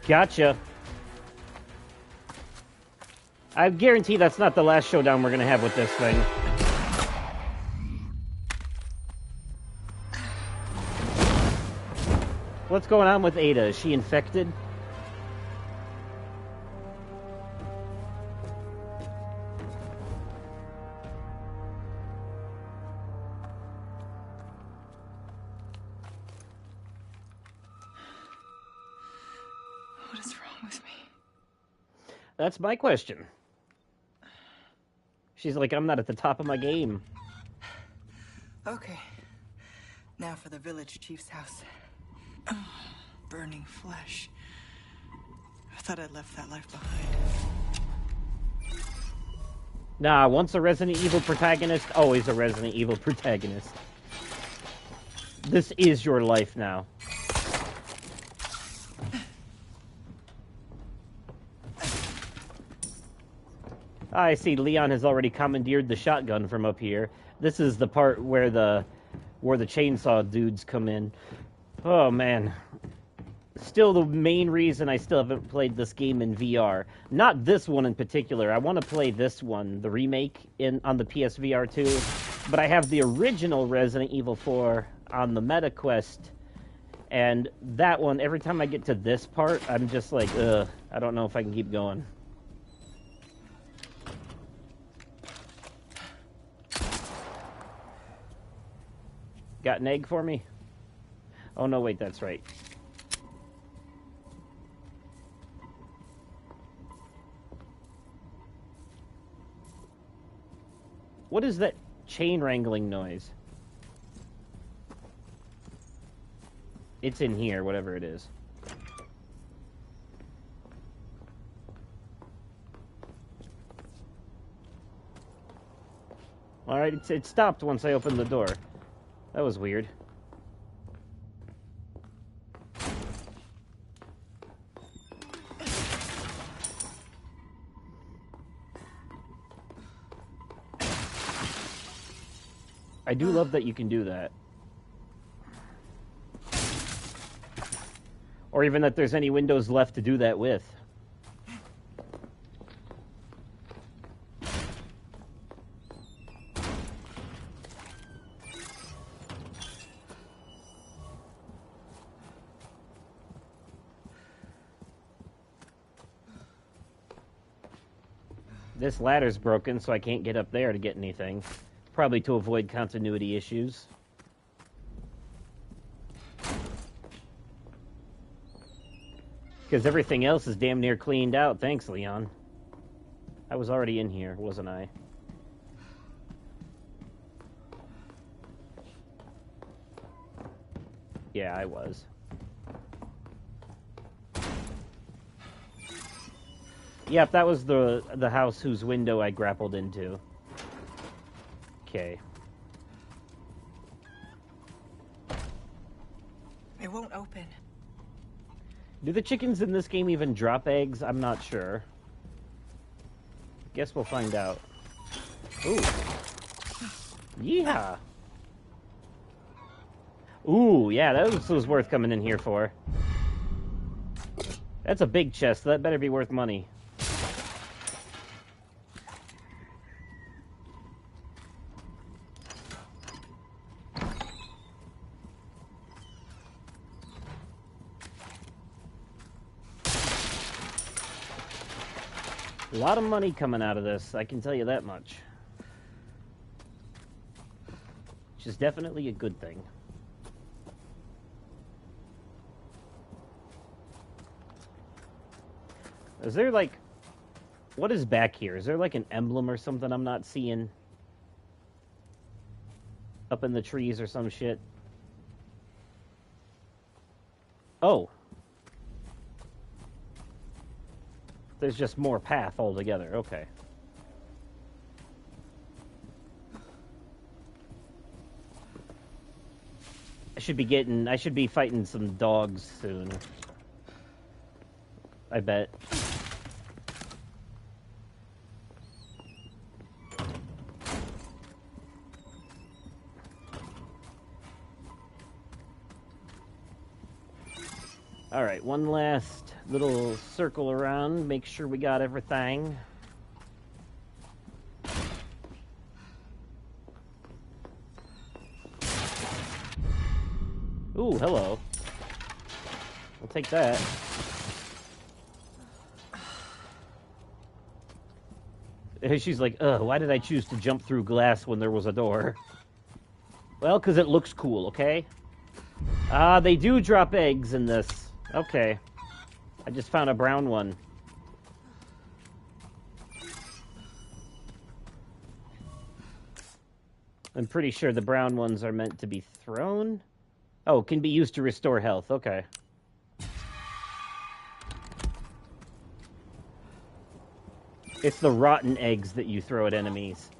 Gotcha. I guarantee that's not the last showdown we're gonna have with this thing. What's going on with Ada? Is she infected? What is wrong with me? That's my question. She's like, I'm not at the top of my game. Okay. Now for the village chief's house. Burning flesh. I thought I'd left that life behind. Nah, once a Resident Evil protagonist, always a Resident Evil protagonist. This is your life now. I see Leon has already commandeered the shotgun from up here. This is the part where the chainsaw dudes come in. Oh, man. Still the main reason I still haven't played this game in VR. Not this one in particular. I want to play this one, the remake, on the PSVR 2. But I have the original Resident Evil 4 on the MetaQuest. And that one, every time I get to this part, I'm just like, ugh, I don't know if I can keep going. Got an egg for me? Oh, no, wait, that's right. What is that chain wrangling noise? It's in here, whatever it is. Alright, it stopped once I opened the door. That was weird. I do love that you can do that. Or even that there's any windows left to do that with. This ladder's broken, so I can't get up there to get anything. Probably to avoid continuity issues. Because everything else is damn near cleaned out. Thanks, Leon. I was already in here, wasn't I? Yeah, I was. Yep, that was the house whose window I grappled into. Okay. It won't open. Do the chickens in this game even drop eggs? I'm not sure. Guess we'll find out. Ooh. Yeah. Ooh, yeah, that was worth coming in here for. That's a big chest, so that better be worth money. A lot of money coming out of this, I can tell you that much. Which is definitely a good thing. Is there like... What is back here? Is there like an emblem or something I'm not seeing? Up in the trees or some shit? Oh. There's just more path altogether. Okay. I should be fighting some dogs soon. I bet. Alright, one last little circle around, make sure we got everything. Ooh, hello. I'll take that. She's like, ugh, why did I choose to jump through glass when there was a door? Well, because it looks cool, okay? Ah, they do drop eggs in this. Okay. I just found a brown one. I'm pretty sure the brown ones are meant to be thrown. Oh, can be used to restore health. Okay. It's the rotten eggs that you throw at enemies.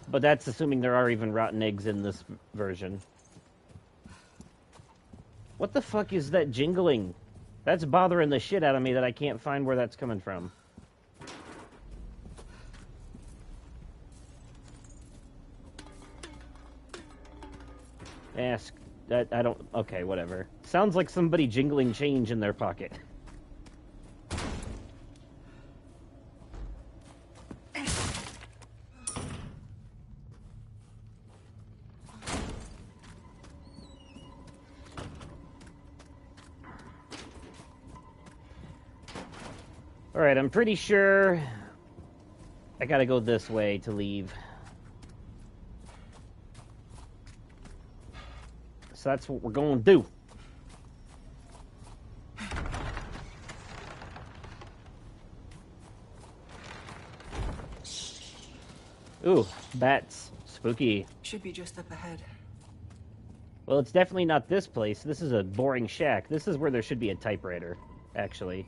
But that's assuming there are even rotten eggs in this version. What the fuck is that jingling? That's bothering the shit out of me that I can't find where that's coming from. Ask. I don't... Okay, whatever. Sounds like somebody jingling change in their pocket. Alright, I'm pretty sure I gotta go this way to leave. So that's what we're going to do. Ooh, bats. Spooky. Should be just up ahead. Well, it's definitely not this place. This is a boring shack. This is where there should be a typewriter, actually.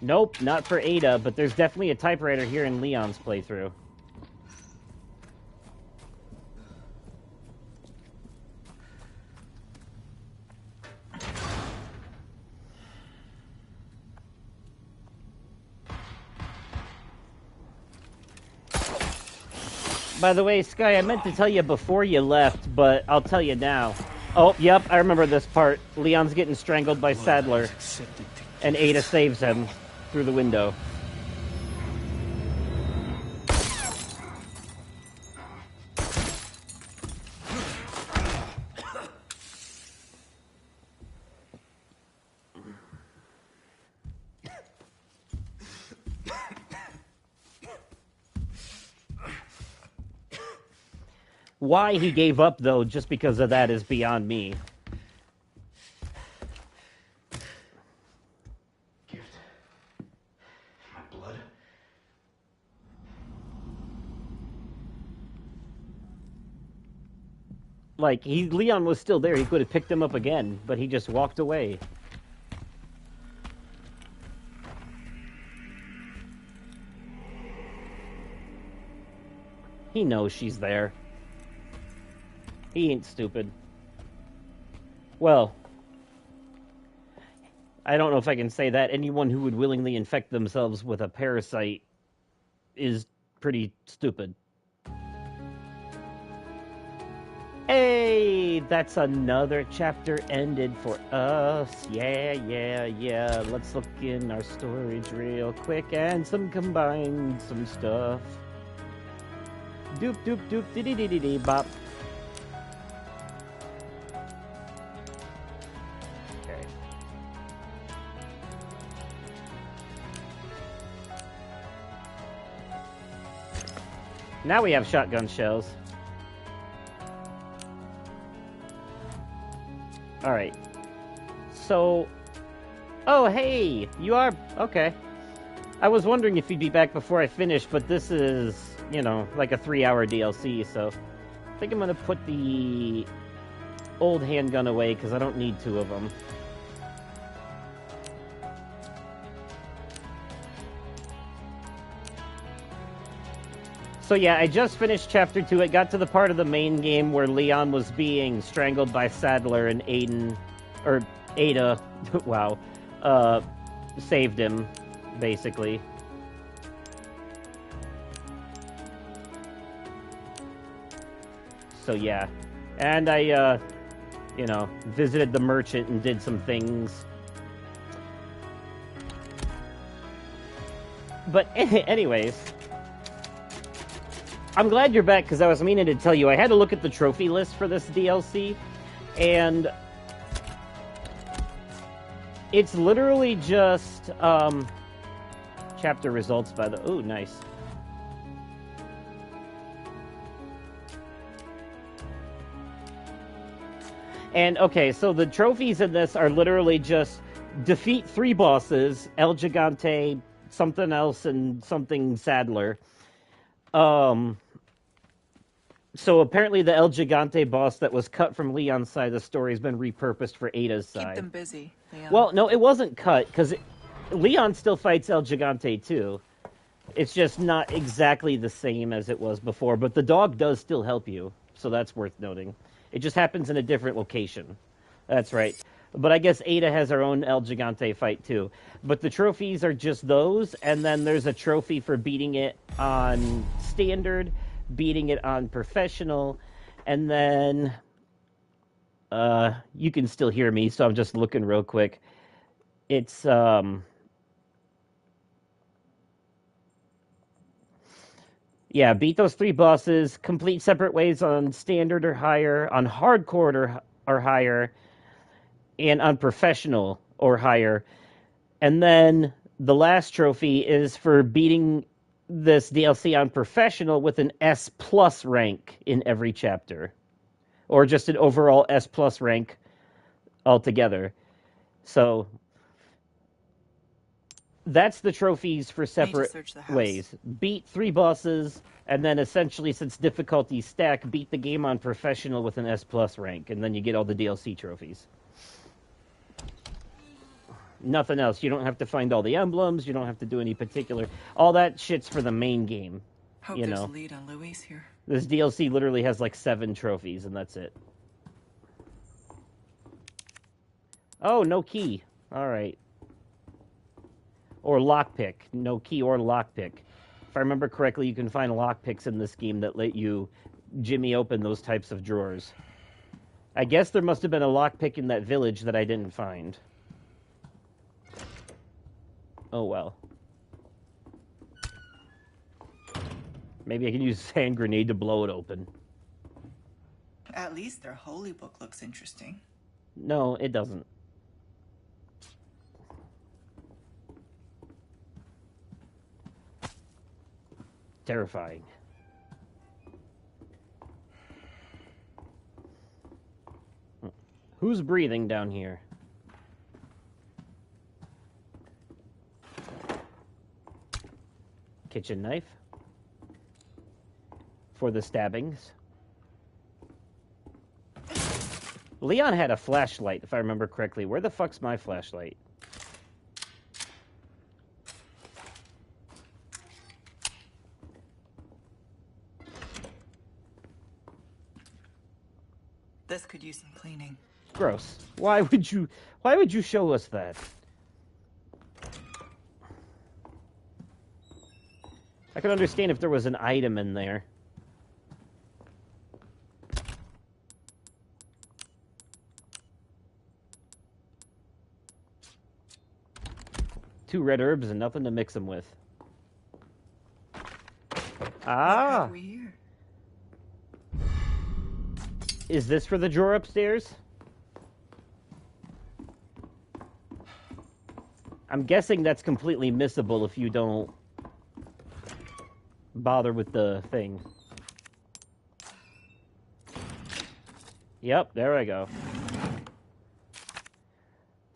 Nope, not for Ada, but there's definitely a typewriter here in Leon's playthrough. By the way, Sky, I meant to tell you before you left, but I'll tell you now. Oh, yep, I remember this part. Leon's getting strangled by Sadler, and Ada saves him through the window. Why he gave up, though, just because of that is beyond me. Gift. My blood. Like, Leon was still there. He could have picked him up again, but he just walked away. He knows she's there. He ain't stupid. Well, I don't know if I can say that. Anyone who would willingly infect themselves with a parasite is pretty stupid. Hey, that's another chapter ended for us. Yeah. Let's look in our storage real quick and combine some stuff. Doop, doop, doop, dee-dee-dee-dee-dee, bop. Okay. Now we have shotgun shells. Alright. So... Oh, hey! You are... Okay. I was wondering if you'd be back before I finish, but this is... You know, like a 3-hour DLC, so I think I'm gonna put the old handgun away because I don't need 2 of them. So yeah, I just finished Chapter 2. It got to the part of the main game where Leon was being strangled by Sadler and Ada, wow, saved him, basically. So yeah, and I, you know, visited the merchant and did some things. But anyways, I'm glad you're back because I was meaning to tell you, I had to look at the trophy list for this DLC, and it's literally just, chapter results by the, ooh, nice. And, okay, so the trophies in this are literally just defeat 3 bosses, El Gigante, something else, and something Sadler. So apparently the El Gigante boss that was cut from Leon's side of the story has been repurposed for Ada's side. Keep them busy, Leon. Well, no, it wasn't cut, because Leon still fights El Gigante, too. It's just not exactly the same as it was before, but the dog does still help you, so that's worth noting. It just happens in a different location. That's right. But I guess Ada has her own El Gigante fight, too. But the trophies are just those, and then there's a trophy for beating it on standard, beating it on professional, And then you can still hear me, so I'm just looking real quick. It's yeah, beat those 3 bosses, complete separate ways on standard or higher, on hardcore or higher, and on professional or higher. And then the last trophy is for beating this DLC on professional with an S plus rank in every chapter, or just an overall S plus rank altogether. So that's the trophies for Need to separate search the house. ways. Beat 3 bosses, and then essentially, since difficulties stack, beat the game on professional with an S plus rank, and then you get all the DLC trophies. Nothing else. You don't have to find all the emblems. You don't have to do any particular. All that shit's for the main game. Hope You there's know. a lead on Louise here. This DLC literally has like 7 trophies, and that's it. Oh, no key. All right. Or lockpick. No key or lockpick. If I remember correctly, you can find lockpicks in this game that let you jimmy open those types of drawers. I guess there must have been a lockpick in that village that I didn't find. Oh well. Maybe I can use a hand grenade to blow it open. At least their holy book looks interesting. No, it doesn't. Terrifying. Who's breathing down here? Kitchen knife. For the stabbings. Leon had a flashlight, if I remember correctly. Where the fuck's my flashlight? This could use some cleaning. Gross. Why would you show us that? I could understand if there was an item in there. Two red herbs and nothing to mix them with. Ah! What have we here? Is this for the drawer upstairs? I'm guessing that's completely missable if you don't bother with the thing. Yep, there I go.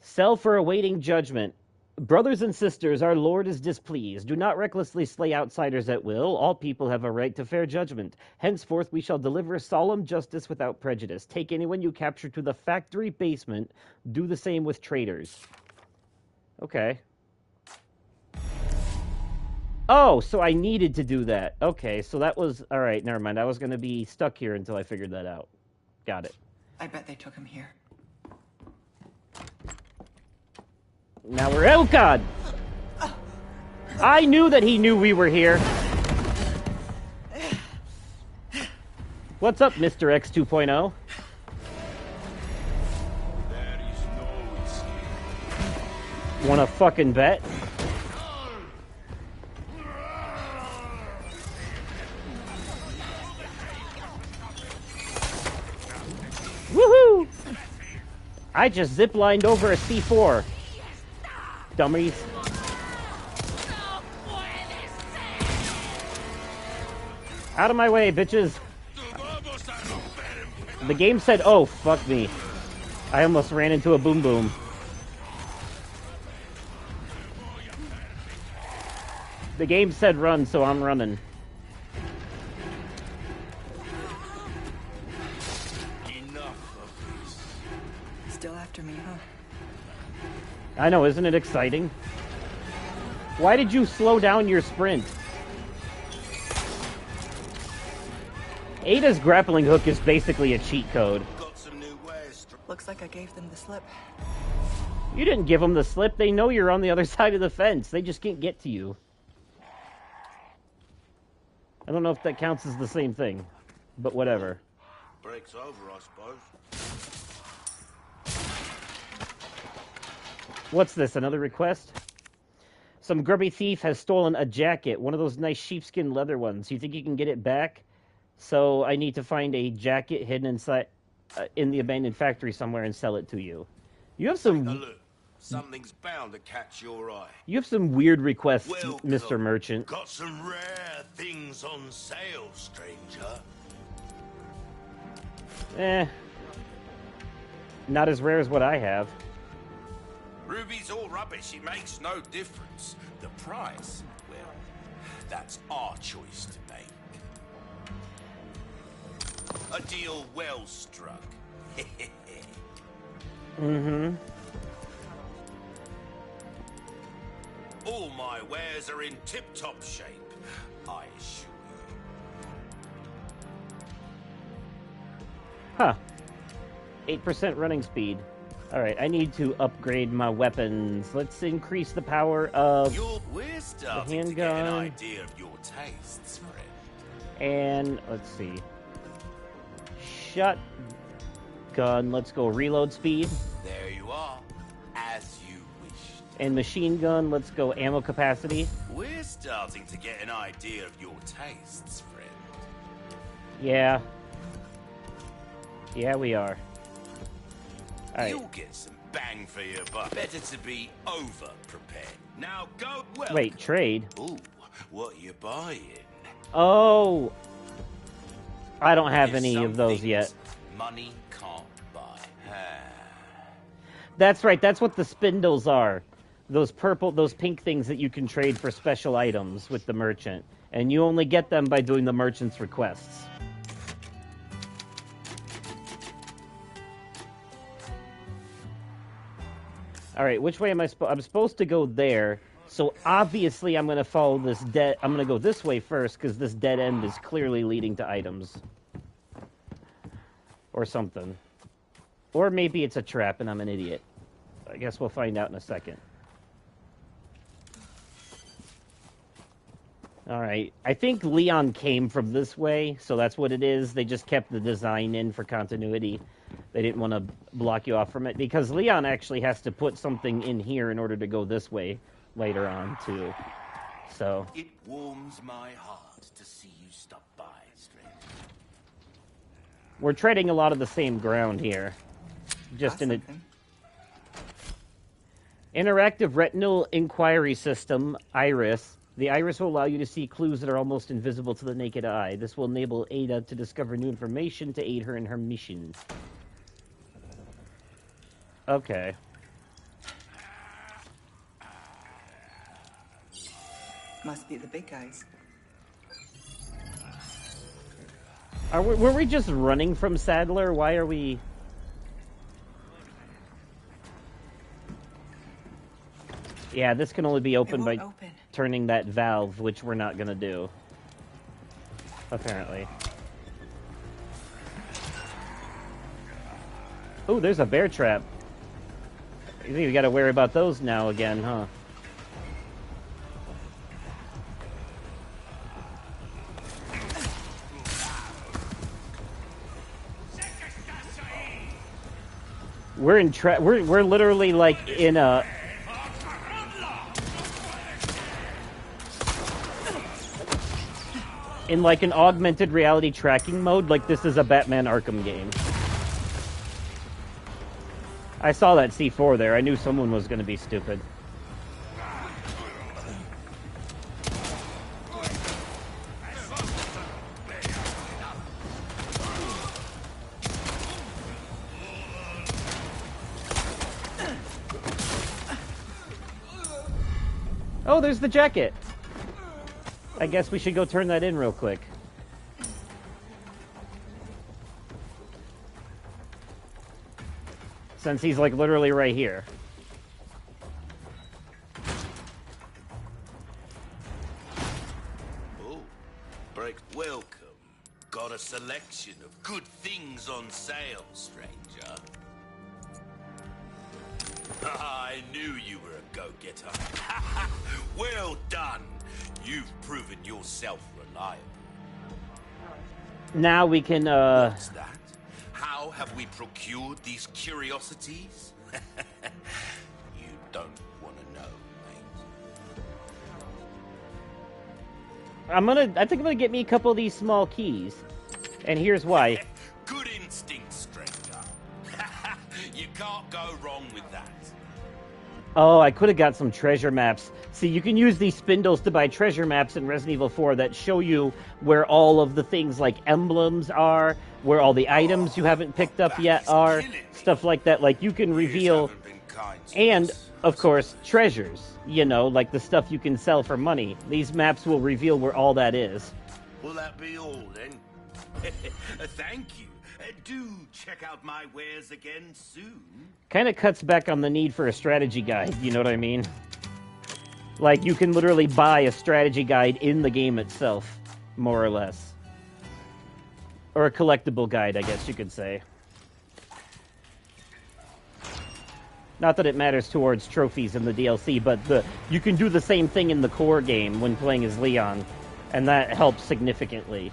Cell for awaiting judgment. Brothers and sisters, our Lord is displeased. Do not recklessly slay outsiders at will. All people have a right to fair judgment. Henceforth we shall deliver solemn justice without prejudice. Take anyone you capture to the factory basement. Do the same with traitors. Okay. Oh, so I needed to do that. Okay, so that was... Alright, never mind. I was going to be stuck here until I figured that out. Got it. I bet they took him here. Now we're... Oh, God! I knew that he knew we were here. What's up, Mr. X 2.0? There is no escape. Wanna fucking bet? Woohoo! I just ziplined over a C4. Dummies. Out of my way, bitches. The game said, oh, fuck me. I almost ran into a boom boom. The game said run, so I'm running. Enough of this. Still after me, huh? I know, isn't it exciting? Why did you slow down your sprint? Ada's grappling hook is basically a cheat code. Got some new ways to... Looks like I gave them the slip. You didn't give them the slip. They know you're on the other side of the fence. They just can't get to you. I don't know if that counts as the same thing, but whatever. Break's over, I suppose. What's this? Another request? Some grubby thief has stolen a jacket, one of those nice sheepskin leather ones. You think you can get it back? So I need to find a jacket hidden inside in the abandoned factory somewhere and sell it to you. You have Take a some. look. Something's bound to catch your eye. You have some weird requests, Welcome. Mr. Merchant. Got some rare things on sale, stranger. Not as rare as what I have. Ruby's all rubbish. It makes no difference. The price, well, that's our choice to make. A deal well struck. Mm-hmm. All my wares are in tip-top shape, I assure you. Huh. 8% running speed. Alright, I need to upgrade my weapons. Let's increase the power of We're starting to get an handgun. idea of your tastes, friend. And let's see. Shotgun, let's go reload speed. There you are, as you wished. And machine gun, let's go ammo capacity. We're starting to get an idea of your tastes, friend. Yeah. Yeah, we are. Alright. You'll get some bang for your buck. Better to be over-prepared. Now go well. Wait, trade? Ooh, what are you buying? Oh! I don't have There's any some of those things yet. Money can't buy. That's right, that's what the spindles are. Those pink things that you can trade for special items with the merchant. And you only get them by doing the merchant's requests. Alright, which way am I I'm supposed to go there. So obviously I'm going to follow this I'm going to go this way first, because this dead end is clearly leading to items. Or something. Or maybe it's a trap and I'm an idiot. I guess we'll find out in a second. Alright, I think Leon came from this way, so that's what it is. They just kept the design in for continuity. They didn't want to block you off from it, because Leon actually has to put something in here in order to go this way later on, too. So... It warms my heart to see you stop by, stranger. We're treading a lot of the same ground here. Just in a... Interactive Retinal Inquiry System, IRIS. The iris will allow you to see clues that are almost invisible to the naked eye. This will enable Ada to discover new information to aid her in her mission. Okay. Must be the big guys. Were we just running from Sadler? Why are we... Yeah, this can only be opened by turning that valve, which we're not gonna do. Apparently. Oh, there's a bear trap. You think we gotta worry about those now again, huh? We're in we're literally like in a... in like an augmented reality tracking mode, like this is a Batman Arkham game. I saw that C4 there. I knew someone was going to be stupid. Oh, there's the jacket. I guess we should go turn that in real quick. Since he's like literally right here. Oh, break. Welcome. Got a selection of good things on sale, stranger. I knew you were a go-getter. Well done. You've proven yourself reliable. Now we can, What's that? How have we procured these curiosities? You don't want to know, mate. I think I'm gonna get me a couple of these small keys. And here's why. Good instinct, stranger. You can't go wrong with that. Oh, I could have got some treasure maps. See, you can use these spindles to buy treasure maps in Resident Evil 4 that show you where all of the things like emblems are, where all the items you haven't picked up yet are, stuff like that. Like, you can reveal, and, of course, treasures, you know, like the stuff you can sell for money. These maps will reveal where all that is. Will that be all, then? Thank you. Do check out my wares again soon. Kind of cuts back on the need for a strategy guide, you know what I mean? Like, you can literally buy a strategy guide in the game itself, more or less. Or a collectible guide, I guess you could say. Not that it matters towards trophies in the DLC, but you can do the same thing in the core game when playing as Leon, and that helps significantly.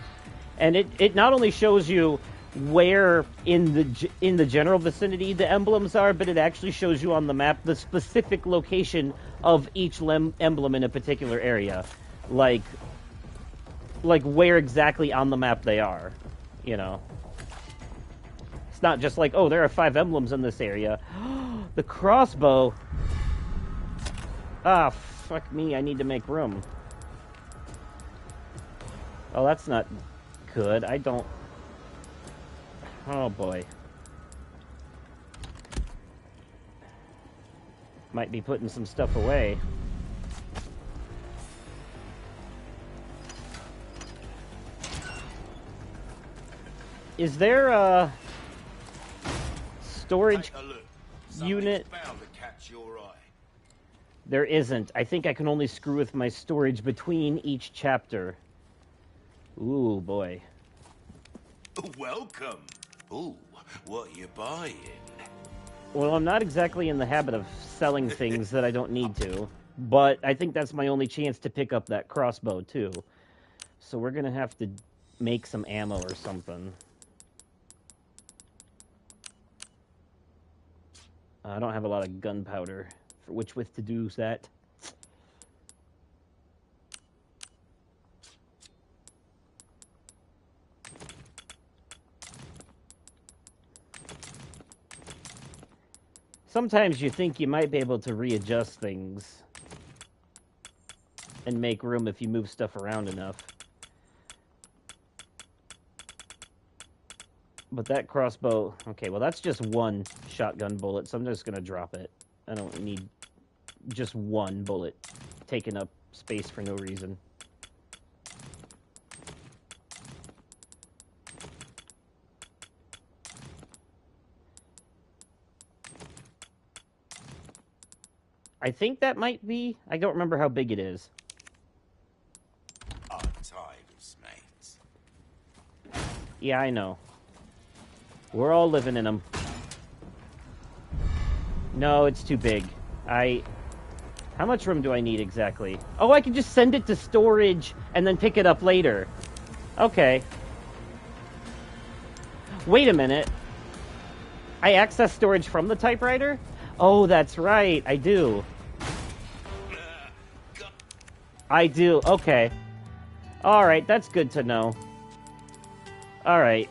And it not only shows you where in the general vicinity the emblems are, but it actually shows you on the map the specific location of each emblem in a particular area, like where exactly on the map they are, you know. It's not just like, oh, there are 5 emblems in this area. The crossbow. Ah, fuck me, I need to make room. Oh, that's not good. I don't... Oh, boy. Might be putting some stuff away. Is there a storage unit? There isn't. I think I can only screw with my storage between each chapter. Ooh, boy. Welcome. Ooh, what are you buying? Well, I'm not exactly in the habit of selling things that I don't need to, but I think that's my only chance to pick up that crossbow, too. So we're gonna have to make some ammo or something. I don't have a lot of gunpowder for which with to do that. Sometimes you think you might be able to readjust things and make room if you move stuff around enough. But that crossbow... Okay, well that's just one shotgun bullet, so I'm just gonna drop it. I don't need just one bullet taking up space for no reason. I think that might be... I don't remember how big it is. Titus, mate. Yeah, I know. We're all living in them. No, it's too big. How much room do I need exactly? Oh, I can just send it to storage and then pick it up later. Okay. Wait a minute. I access storage from the typewriter? Oh, that's right. I do. I do. Okay. Alright, that's good to know. Alright.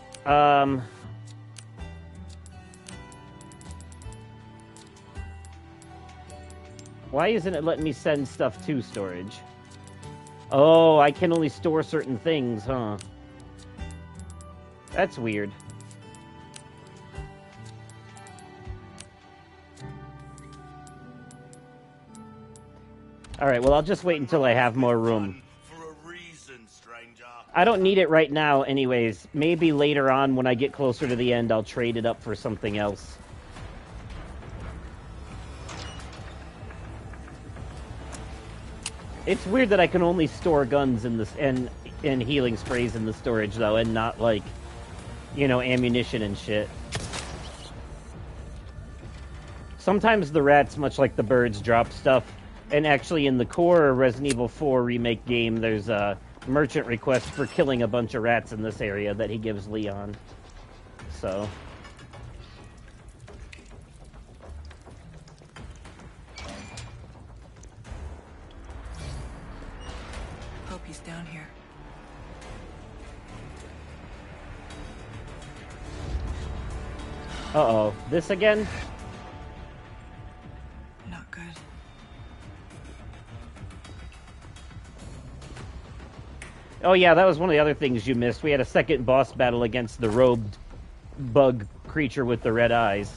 Why isn't it letting me send stuff to storage? Oh, I can only store certain things, huh? That's weird. Alright, well, I'll just wait until I have more room. For a reason, stranger. I don't need it right now anyways. Maybe later on when I get closer to the end, I'll trade it up for something else. It's weird that I can only store guns in this and healing sprays in the storage though, and not like, you know, ammunition and shit. Sometimes the rats, much like the birds, drop stuff. And actually in the core Resident Evil 4 remake game, there's a merchant request for killing a bunch of rats in this area that he gives Leon. so. Hope he's down here. Uh-oh. This again? Not good. Oh yeah, that was one of the other things you missed. We had a second boss battle against the robed bug creature with the red eyes.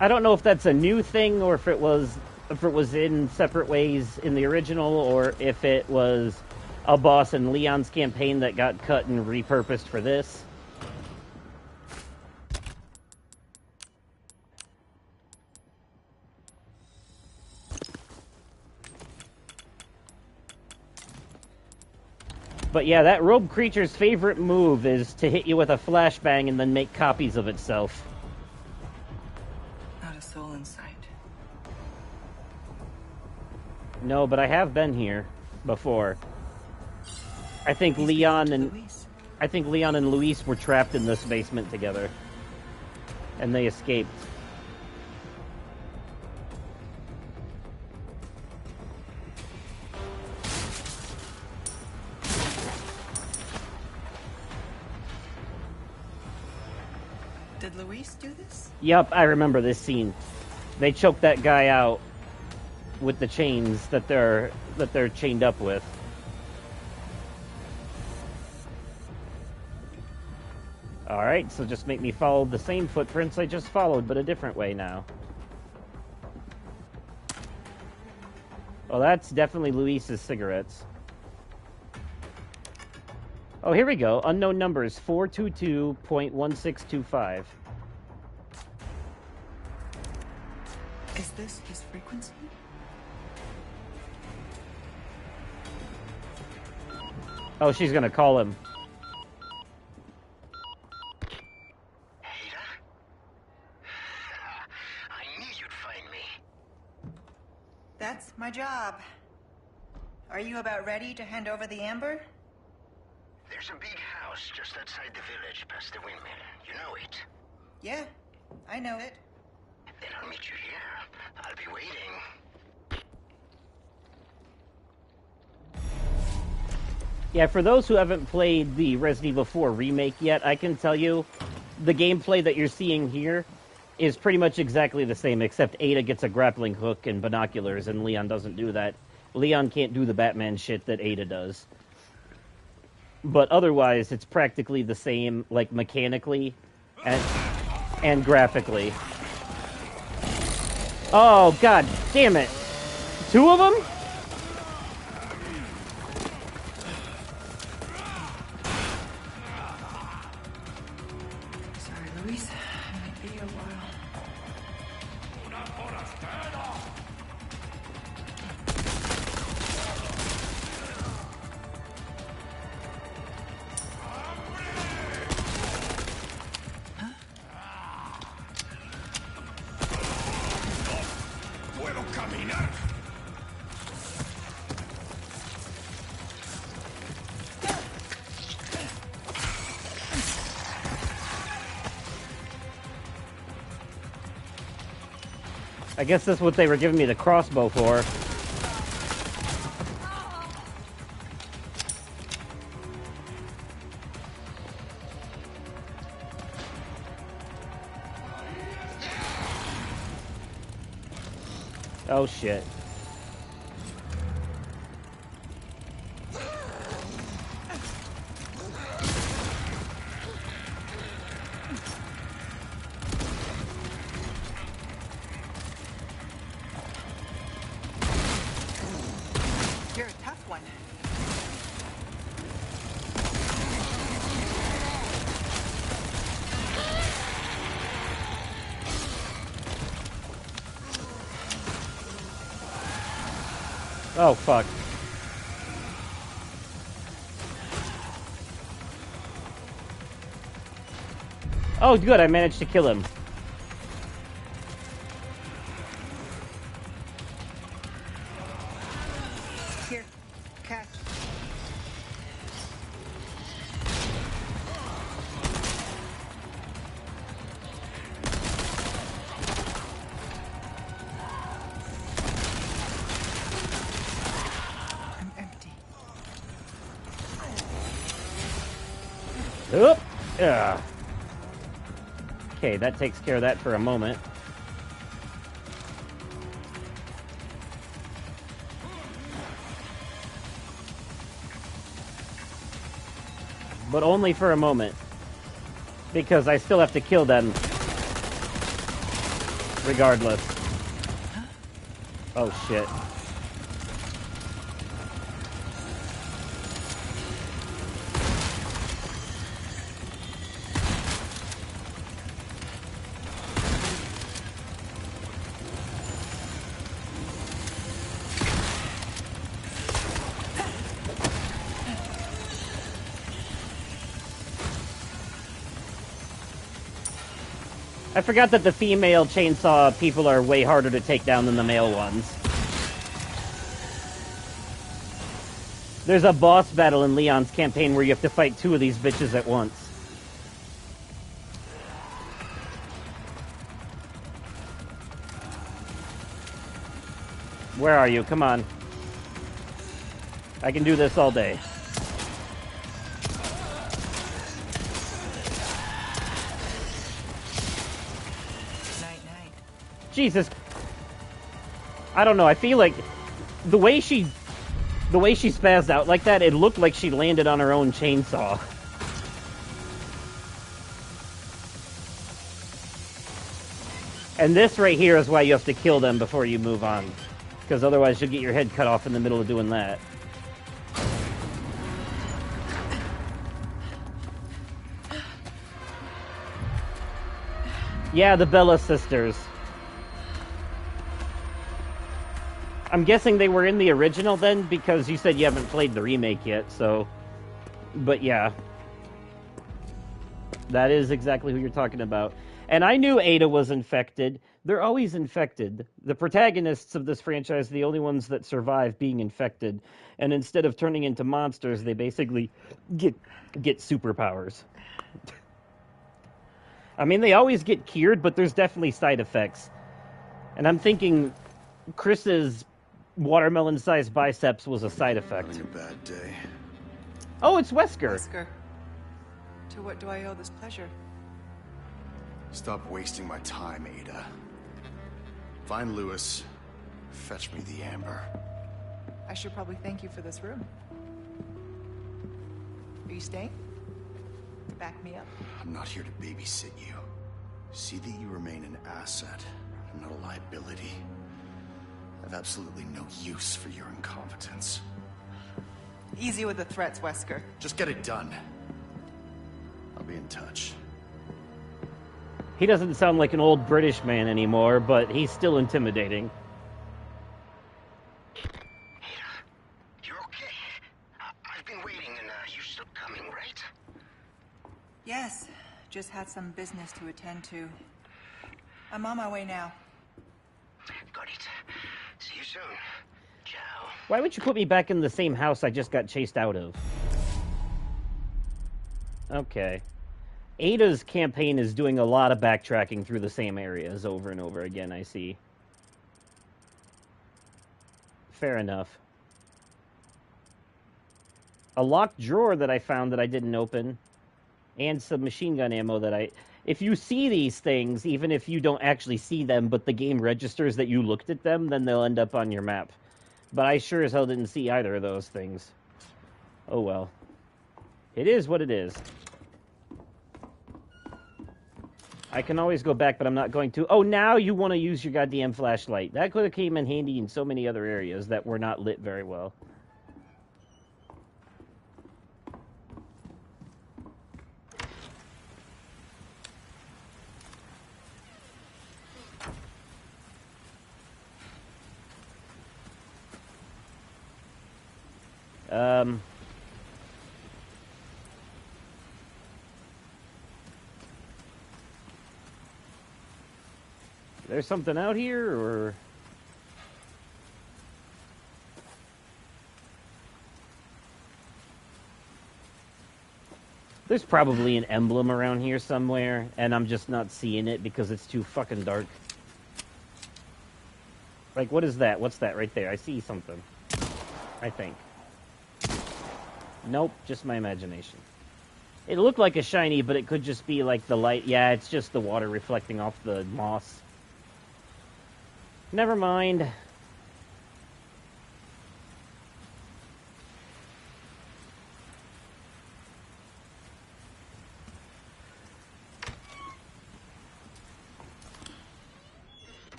I don't know if that's a new thing or if it was in separate ways in the original, or if it was a boss in Leon's campaign that got cut and repurposed for this. But yeah, that rogue creature's favorite move is to hit you with a flashbang and then make copies of itself. Not a soul in sight. No, but I have been here before. I think He's Leon been to and Luis. I think Leon and Luis were trapped in this basement together, and they escaped. Did Luis do this? Yup, I remember this scene. They choked that guy out with the chains that they're chained up with. Alright, so just make me follow the same footprints I just followed, but a different way now. Oh, that's definitely Luis's cigarettes. Oh, here we go. Unknown numbers, 422.1625. Is this his frequency? Oh, she's gonna call him. Ada? I knew you'd find me. That's my job. Are you about ready to hand over the amber? There's a big house just outside the village past the windmill. You know it. Yeah, I know it. Then I'll meet you here. I'll be waiting. Yeah, for those who haven't played the Resident Evil 4 remake yet, I can tell you the gameplay that you're seeing here is pretty much exactly the same, except Ada gets a grappling hook and binoculars, and Leon doesn't do that. Leon can't do the Batman shit that Ada does. But otherwise, it's practically the same, like, mechanically and graphically. Oh, god damn it. Two of them? Sorry, Luis. It might be a while. Puedo caminar. I guess that's what they were giving me the crossbow for. Oh shit. You're a tough one. Oh fuck. Oh good, I managed to kill him. Oop! Ugh. Okay, that takes care of that for a moment. But only for a moment. Because I still have to kill them. Regardless. Oh shit. I forgot that the female chainsaw people are way harder to take down than the male ones. There's a boss battle in Leon's campaign where you have to fight 2 of these bitches at once. Where are you? Come on. I can do this all day. Jesus. I don't know. I feel like the way she spazzed out like that, it looked like she landed on her own chainsaw. And this right here is why you have to kill them before you move on. Because otherwise you'll get your head cut off in the middle of doing that. Yeah, the Bella sisters. I'm guessing they were in the original then, because you said you haven't played the remake yet, so... But yeah. That is exactly who you're talking about. And I knew Ada was infected. They're always infected. The protagonists of this franchise are the only ones that survive being infected. And instead of turning into monsters, they basically get superpowers. I mean, they always get cured, but there's definitely side effects. And I'm thinking Chris's watermelon-sized biceps was a side effect. Having a bad day. Oh, it's Wesker. Wesker, to what do I owe this pleasure? Stop wasting my time, Ada. Find Lewis. Fetch me the amber. I should probably thank you for this room. Are you staying? To back me up? I'm not here to babysit you. See that you remain an asset, not a liability. I have absolutely no use for your incompetence. Easy with the threats, Wesker. Just get it done. I'll be in touch. He doesn't sound like an old British man anymore, but he's still intimidating. You're okay. I've been waiting and you're still coming, right? Yes, just had some business to attend to. I'm on my way now. Got it. See you soon. Ciao. Why would you put me back in the same house I just got chased out of? Okay. Ada's campaign is doing a lot of backtracking through the same areas over and over again, I see. Fair enough. A locked drawer that I found that I didn't open. And some machine gun ammo that I... If you see these things, even if you don't actually see them, but the game registers that you looked at them, then they'll end up on your map. But I sure as hell didn't see either of those things. Oh well. It is what it is. I can always go back, but I'm not going to. Oh, now you want to use your goddamn flashlight. That could have came in handy in so many other areas that were not lit very well. There's something out here, or... There's probably an emblem around here somewhere, and I'm just not seeing it because it's too fucking dark. Like, what is that? What's that right there? I see something. I think. Nope, just my imagination. It looked like a shiny, but it could just be like the light. Yeah, it's just the water reflecting off the moss. Never mind.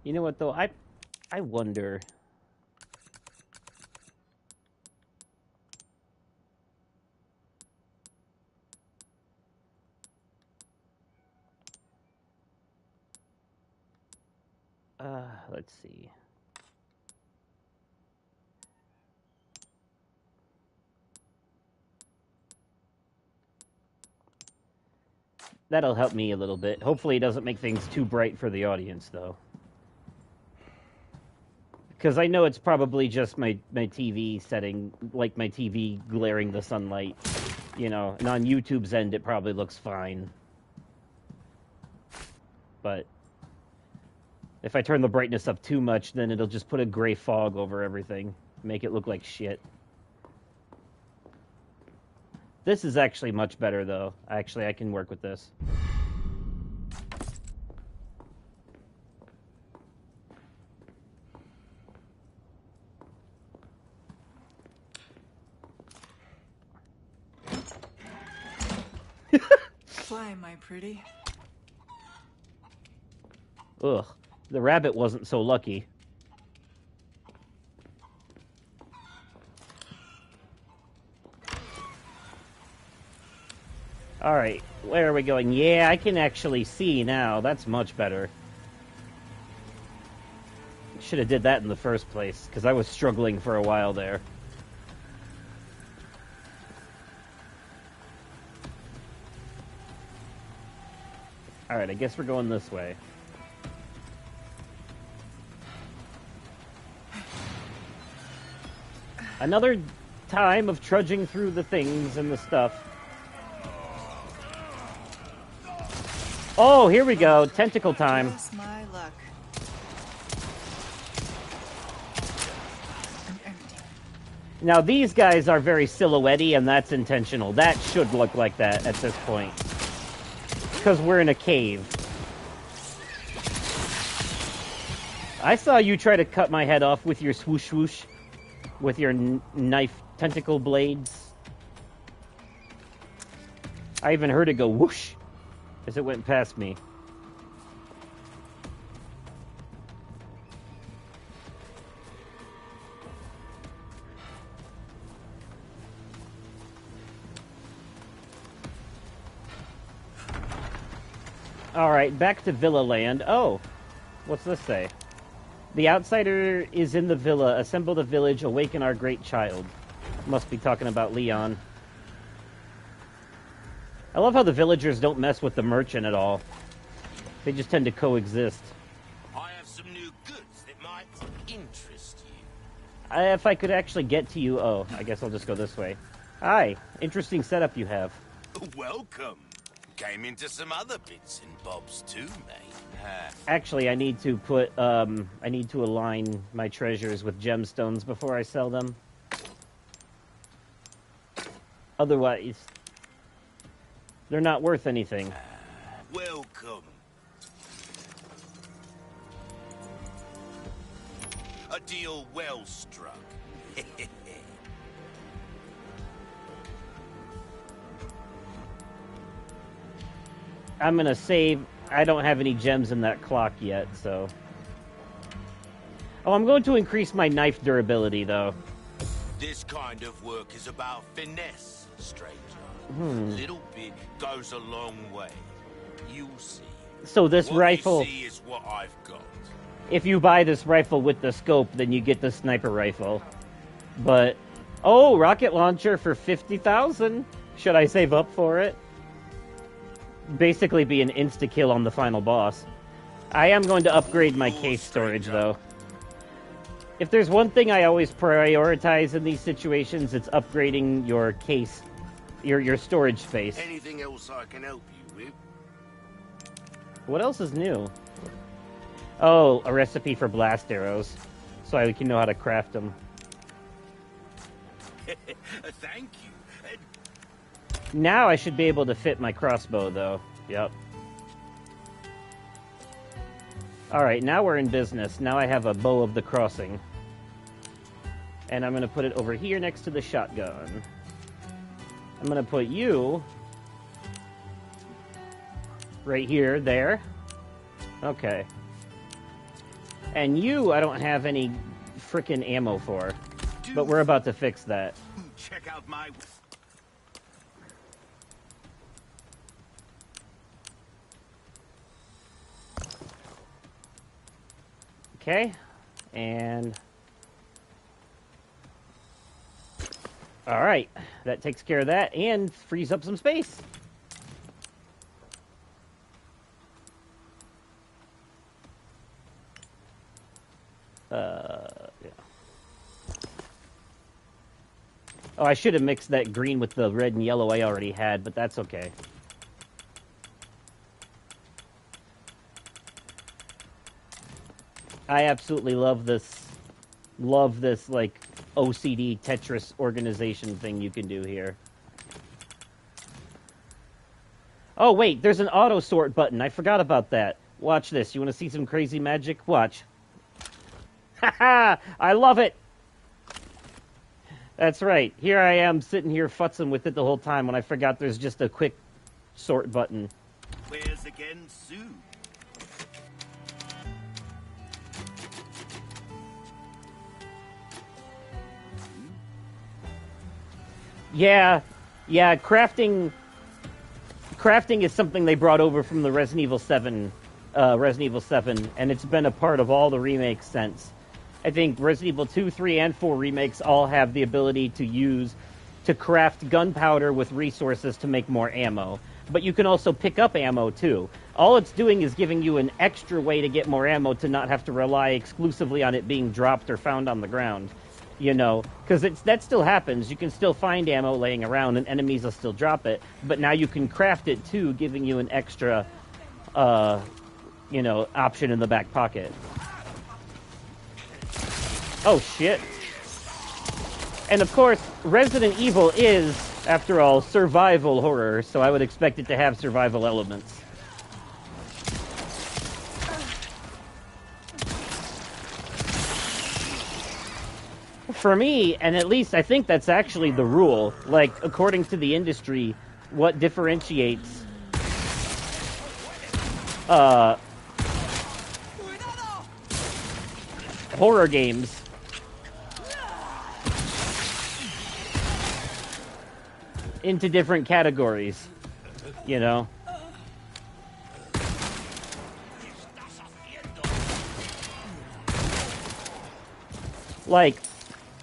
You know what, though? I wonder... let's see. That'll help me a little bit. Hopefully it doesn't make things too bright for the audience, though. Because I know it's probably just my TV setting, like my TV glaring the sunlight, you know. And on YouTube's end, it probably looks fine. But if I turn the brightness up too much, then it'll just put a gray fog over everything. Make it look like shit. This is actually much better, though. Actually, I can work with this. Fly, my pretty. Ugh. The rabbit wasn't so lucky. Alright, where are we going? Yeah, I can actually see now. That's much better. Should have did that in the first place, because I was struggling for a while there. Alright, I guess we're going this way. Another time of trudging through the things and the stuff. Oh, here we go. Tentacle time. Just my luck. I'm empty. Now, these guys are very silhouette-y, and that's intentional. That should look like that at this point. Because we're in a cave. I saw you try to cut my head off with your swoosh swoosh. With your knife tentacle blades. I even heard it go whoosh as it went past me. Alright, back to Villa Land. Oh, what's this say? The outsider is in the villa. Assemble the village. Awaken our great child. Must be talking about Leon. I love how the villagers don't mess with the merchant at all. They just tend to coexist. I have some new goods that might interest you. If I could actually get to you... Oh, I guess I'll just go this way. Hi. Interesting setup you have. Welcome. Came into some other bits and bobs too, mate. Actually, I need to put, I need to align my treasures with gemstones before I sell them. Otherwise, they're not worth anything. Welcome. A deal well struck. I'm gonna save... I don't have any gems in that clock yet, so... Oh, I'm going to increase my knife durability, though. This kind of work is about finesse, stranger. Little bit goes a long way. You'll see. So this what rifle... you see is what I've got. If you buy this rifle with the scope, then you get the sniper rifle. But... Oh, rocket launcher for 50,000. Should I save up for it? Basically be an insta-kill on the final boss. I am going to upgrade my case storage, though. If there's one thing I always prioritize in these situations, it's upgrading your case, your storage space. Anything else I can help you with? What else is new? Oh, a recipe for blast arrows, so I can know how to craft them. Thank you. Now I should be able to fit my crossbow, though. Yep. Alright, now we're in business. Now I have a bow of the crossing. And I'm going to put it over here next to the shotgun. I'm going to put you right here, there. Okay. And you, I don't have any frickin' ammo for. But we're about to fix that. Check out my... Okay. And... Alright. That takes care of that and frees up some space. Yeah. Oh, I should have mixed that green with the red and yellow I already had, but that's okay. I absolutely love this, like, OCD Tetris organization thing you can do here. Oh, wait, there's an auto sort button. I forgot about that. Watch this. You want to see some crazy magic? Watch. Haha! I love it! That's right. Here I am sitting here futzing with it the whole time when I forgot there's just a quick sort button. Where's again soon? Yeah, crafting is something they brought over from the Resident Evil 7, and it's been a part of all the remakes since. I think Resident Evil 2, 3, and 4 remakes all have the ability to craft gunpowder with resources to make more ammo. But you can also pick up ammo, too. All it's doing is giving you an extra way to get more ammo to not have to rely exclusively on it being dropped or found on the ground. You know, because that still happens. You can still find ammo laying around, and enemies will still drop it. But now you can craft it, too, giving you an extra, option in the back pocket. Oh, shit. And, of course, Resident Evil is, after all, survival horror, so I would expect it to have survival elements. For me, and at least I think that's actually the rule, like, according to the industry, what differentiates horror games into different categories, you know? Like,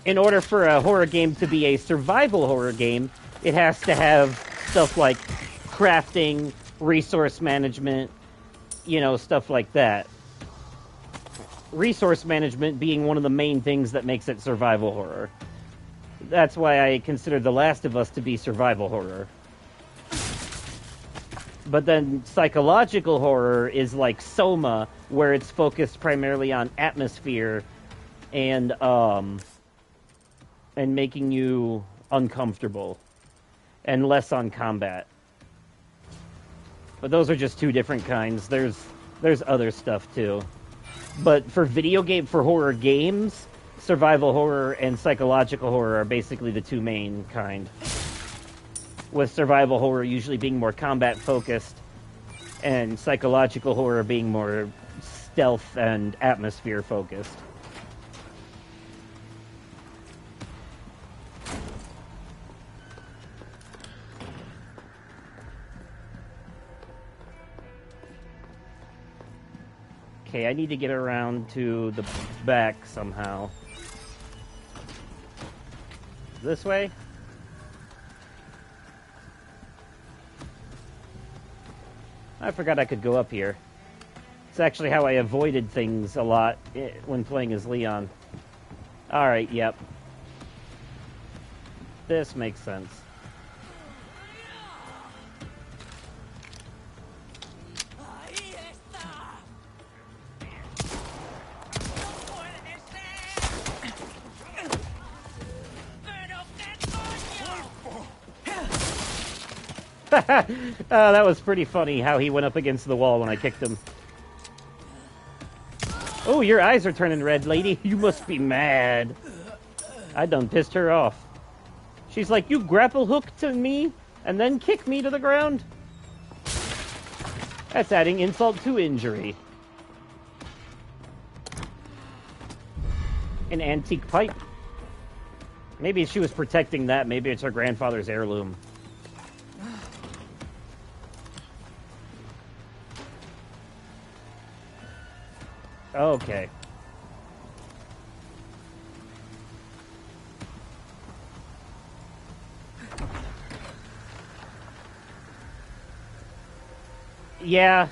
in order for a horror game to be a survival horror game, it has to have stuff like crafting, resource management, stuff like that. Resource management being one of the main things that makes it survival horror. That's why I consider The Last of Us to be survival horror. But then psychological horror is like Soma, where it's focused primarily on atmosphere and making you uncomfortable, and less on combat. But those are just two different kinds. There's other stuff too. But for horror games, survival horror and psychological horror are basically the two main kind. With survival horror usually being more combat focused, and psychological horror being more stealth and atmosphere focused. Okay, I need to get around to the back somehow. This way? I forgot I could go up here. It's actually how I avoided things a lot when playing as Leon. Alright, yep. This makes sense. That was pretty funny how he went up against the wall when I kicked him. Oh, your eyes are turning red, lady. You must be mad. I done pissed her off. She's like, you grapple hook to me and then kick me to the ground? That's adding insult to injury. An antique pipe. Maybe she was protecting that. Maybe it's her grandfather's heirloom. Okay. Yeah.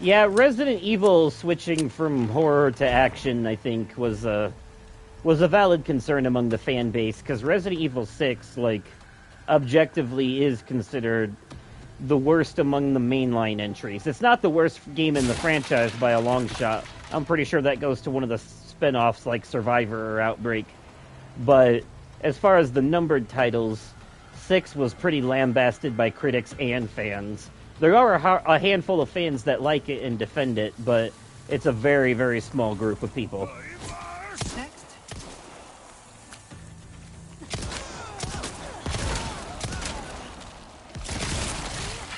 Yeah, Resident Evil switching from horror to action, I think, was a valid concern among the fan base, because Resident Evil 6, like, objectively is considered the worst among the mainline entries. It's not the worst game in the franchise by a long shot. I'm pretty sure that goes to one of the spin-offs like Survivor or Outbreak. But as far as the numbered titles, 6 was pretty lambasted by critics and fans. There are a handful of fans that like it and defend it, but it's a very, very small group of people. Next.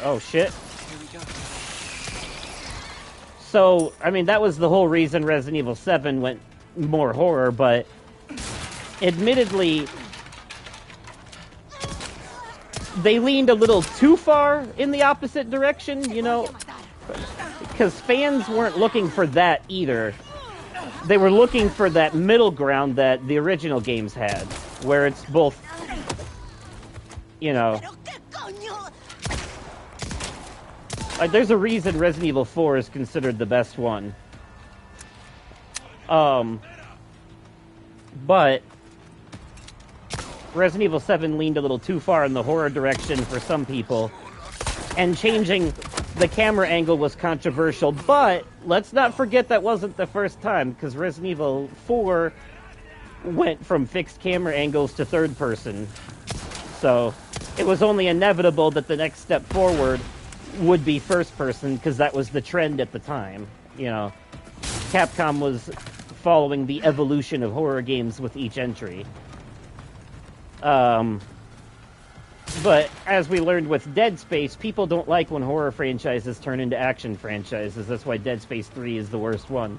Oh, shit. Here we go. So, I mean, that was the whole reason Resident Evil 7 went more horror, but admittedly, they leaned a little too far in the opposite direction, you know, because fans weren't looking for that either. They were looking for that middle ground that the original games had, where it's both, you know, like, there's a reason Resident Evil 4 is considered the best one. But Resident Evil 7 leaned a little too far in the horror direction for some people, and changing the camera angle was controversial, but let's not forget that wasn't the first time, because Resident Evil 4 went from fixed camera angles to third person. So it was only inevitable that the next step forward would be first person, because that was the trend at the time. You know, Capcom was following the evolution of horror games with each entry. But as we learned with Dead Space, people don't like when horror franchises turn into action franchises. That's why Dead Space 3 is the worst one.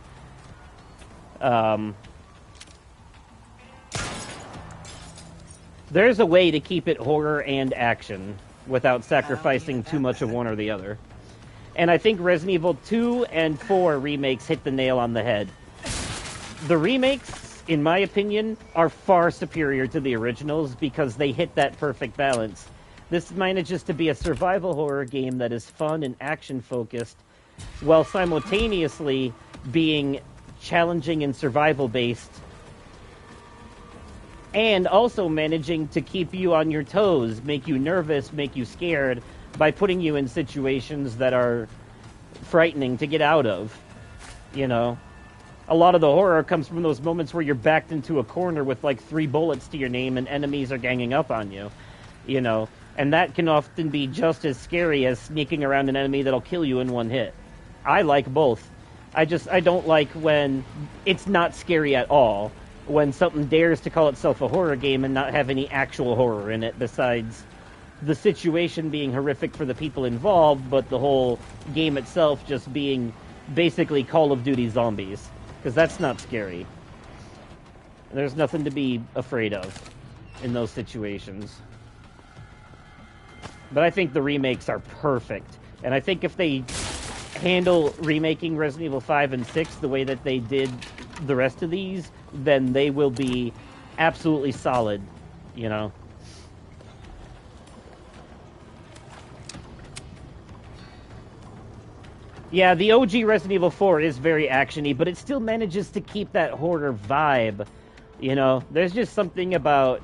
There's a way to keep it horror and action without sacrificing too much of one or the other. And I think Resident Evil 2 and 4 remakes hit the nail on the head. The remakes, in my opinion, are far superior to the originals because they hit that perfect balance. This manages to be a survival horror game that is fun and action-focused, while simultaneously being challenging and survival-based, and also managing to keep you on your toes, make you nervous, make you scared, by putting you in situations that are frightening to get out of. You know? A lot of the horror comes from those moments where you're backed into a corner with like 3 bullets to your name and enemies are ganging up on you. You know? And that can often be just as scary as sneaking around an enemy that'll kill you in one hit. I like both. I don't like when it's not scary at all. When something dares to call itself a horror game and not have any actual horror in it besides the situation being horrific for the people involved, but the whole game itself just being basically Call of Duty zombies. Because that's not scary. There's nothing to be afraid of in those situations. But I think the remakes are perfect. And I think if they handle remaking Resident Evil 5 and 6 the way that they did the rest of these, then they will be absolutely solid, you know? Yeah, the OG Resident Evil 4 is very action-y, but it still manages to keep that horror vibe, you know? There's just something about...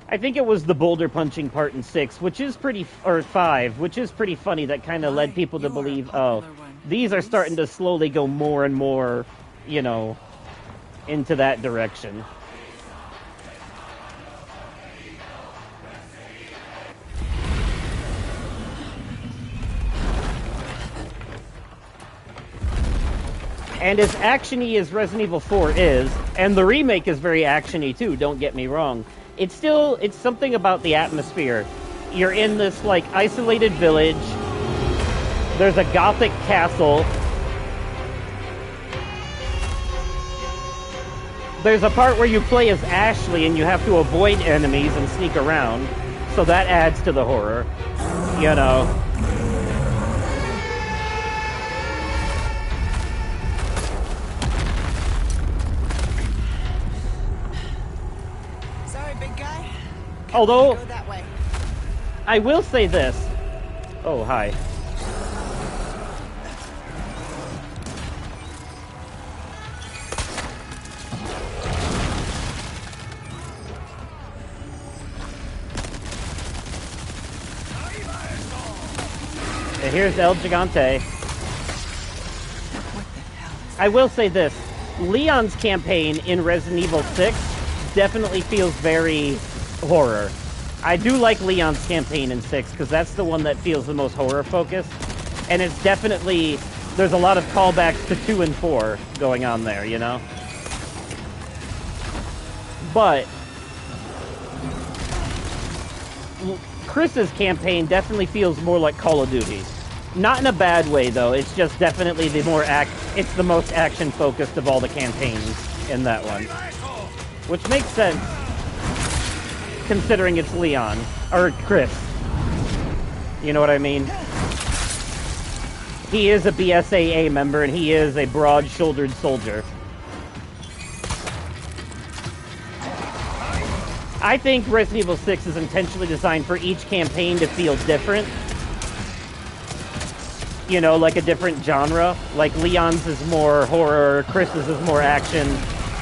I think it was the boulder punching part in 6, which is pretty... or 5, which is pretty funny, that kind of led people to believe, oh, these are starting to slowly go more and more, you know, into that direction. And as actiony as Resident Evil 4 is, and the remake is very actiony too, don't get me wrong, it's something about the atmosphere. You're in this, like, isolated village. There's a gothic castle. There's a part where you play as Ashley and you have to avoid enemies and sneak around. So that adds to the horror. You know. Sorry, big guy. Although, Go that way. I will say this. Oh, hi. And here's El Gigante. What the hell is I will say this. Leon's campaign in Resident Evil 6 definitely feels very horror. I do like Leon's campaign in 6 because that's the one that feels the most horror focused. And it's definitely, there's a lot of callbacks to 2 and 4 going on there, you know? But Chris's campaign definitely feels more like Call of Duty. Not in a bad way, though. It's just definitely the it's the most action-focused of all the campaigns in that one. Which makes sense, considering it's Leon. Or Chris. You know what I mean? He is a BSAA member, and he is a broad-shouldered soldier. I think Resident Evil 6 is intentionally designed for each campaign to feel different. You know, like a different genre. Like Leon's is more horror, Chris's is more action.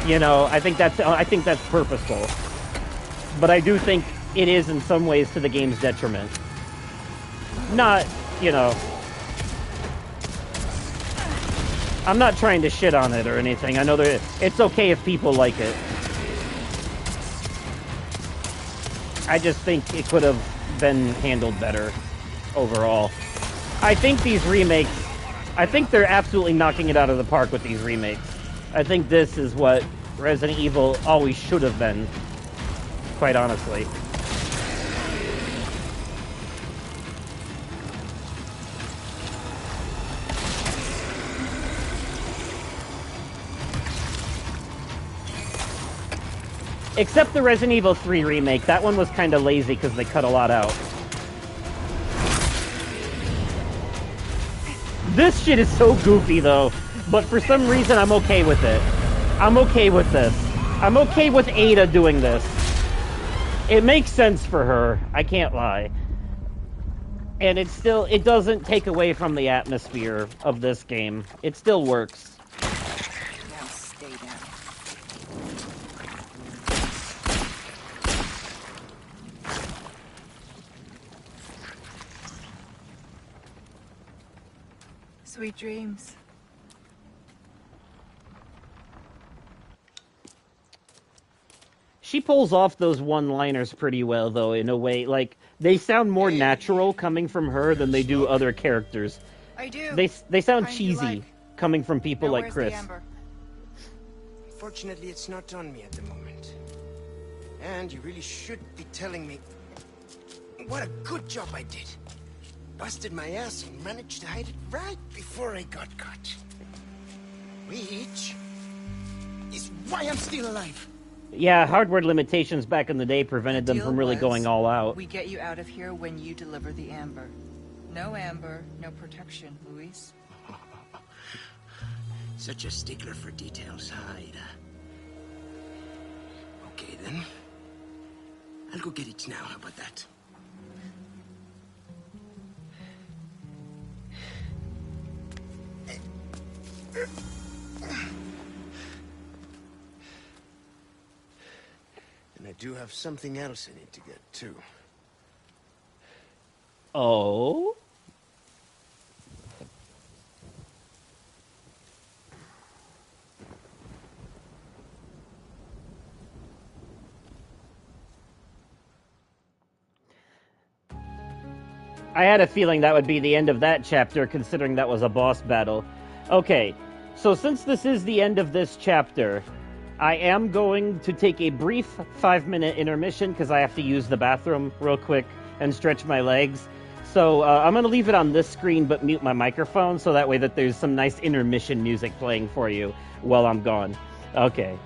You know, I think that's purposeful. But I do think it is in some ways to the game's detriment. Not, you know, I'm not trying to shit on it or anything. I know that it's okay if people like it. I just think it could have been handled better overall. I think these remakes, I think they're absolutely knocking it out of the park with these remakes. I think this is what Resident Evil always should have been, quite honestly. Except the Resident Evil 3 remake. That one was kind of lazy because they cut a lot out. This shit is so goofy, though. But for some reason, I'm okay with it. I'm okay with this. I'm okay with Ada doing this. It makes sense for her. I can't lie. And it doesn't take away from the atmosphere of this game. It still works. Now stay down. Sweet dreams. She pulls off those one-liners pretty well, though, in a way. Like, they sound more natural coming from her than they do other characters. I do. They sound Kind you cheesy like. coming from people Now, like where's Chris. the amber? Fortunately, it's not on me at the moment. And you really should be telling me what a good job I did. Busted my ass and managed to hide it right before I got caught. Which is why I'm still alive. Yeah, hardware limitations back in the day prevented them Deal from really was, going all out. We get you out of here when you deliver the amber. No amber, no protection, Luis. Such a stickler for details, Ida. Okay, then. I'll go get it now. How about that? And I do have something else I need to get, too. Oh? I had a feeling that would be the end of that chapter, considering that was a boss battle. Okay, So since this is the end of this chapter, I am going to take a brief 5-minute intermission because I have to use the bathroom real quick and stretch my legs. So I'm going to leave it on this screen but mute my microphone so that way that there's some nice intermission music playing for you while I'm gone. Okay.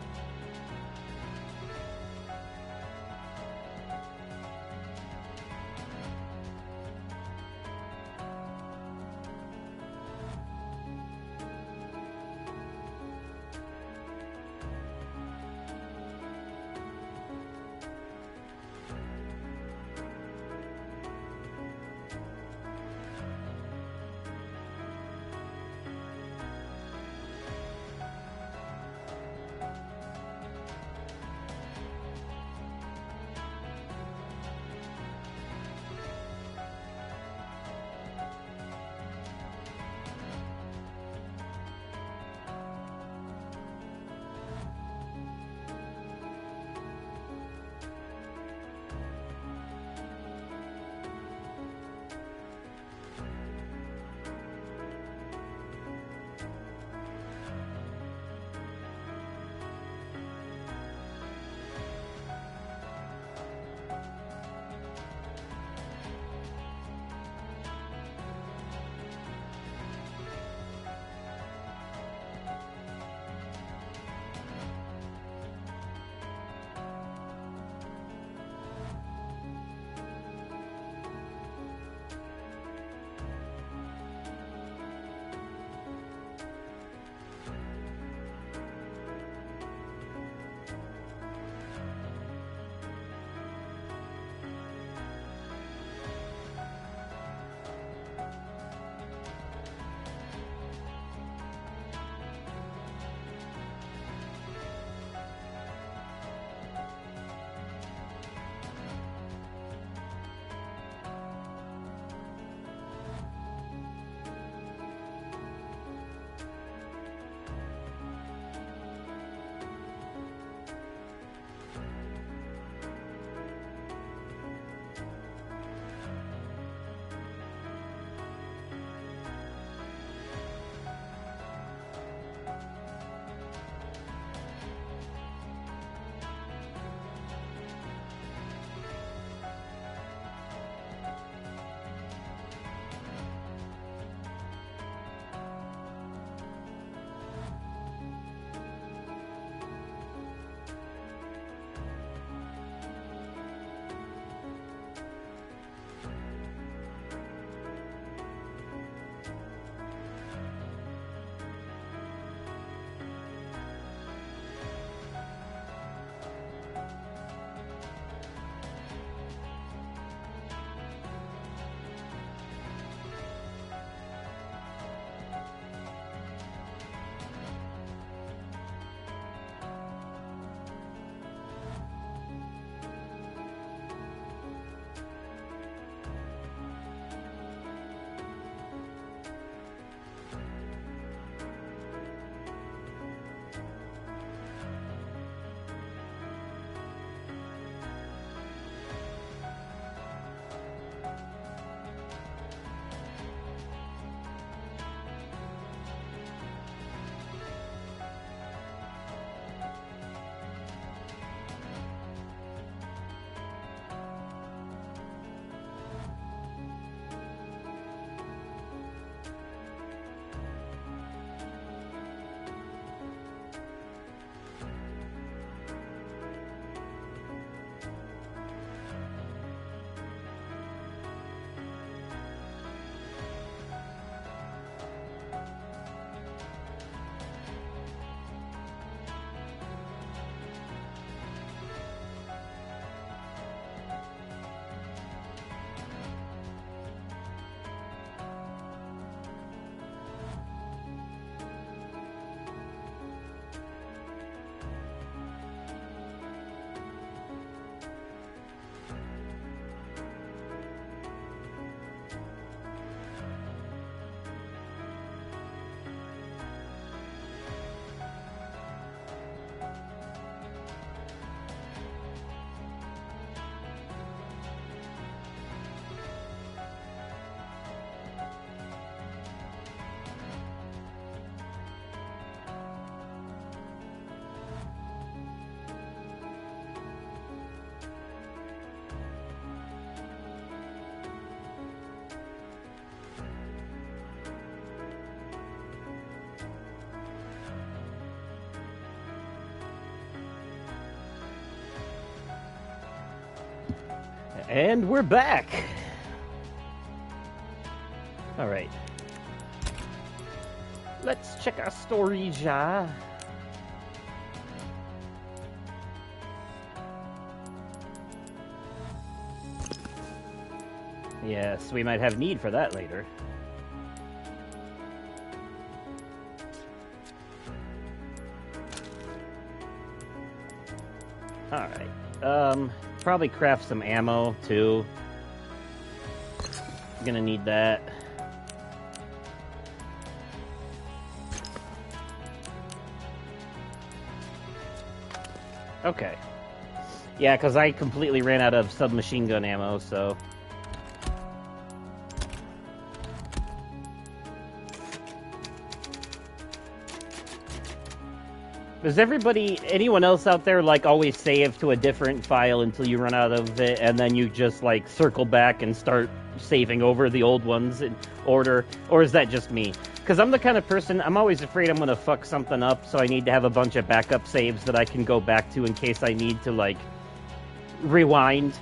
And we're back. All right. Let's check our storage. Yes, we might have need for that later. Alright. Probably craft some ammo, too. Gonna need that. Okay. Yeah, because I completely ran out of submachine gun ammo, so... Does anyone else out there, like, always save to a different file until you run out of it, and then you just, like, circle back and start saving over the old ones in order? Or is that just me? Because I'm the kind of person, I'm always afraid I'm going to fuck something up, so I need to have a bunch of backup saves that I can go back to in case I need to, like, rewind.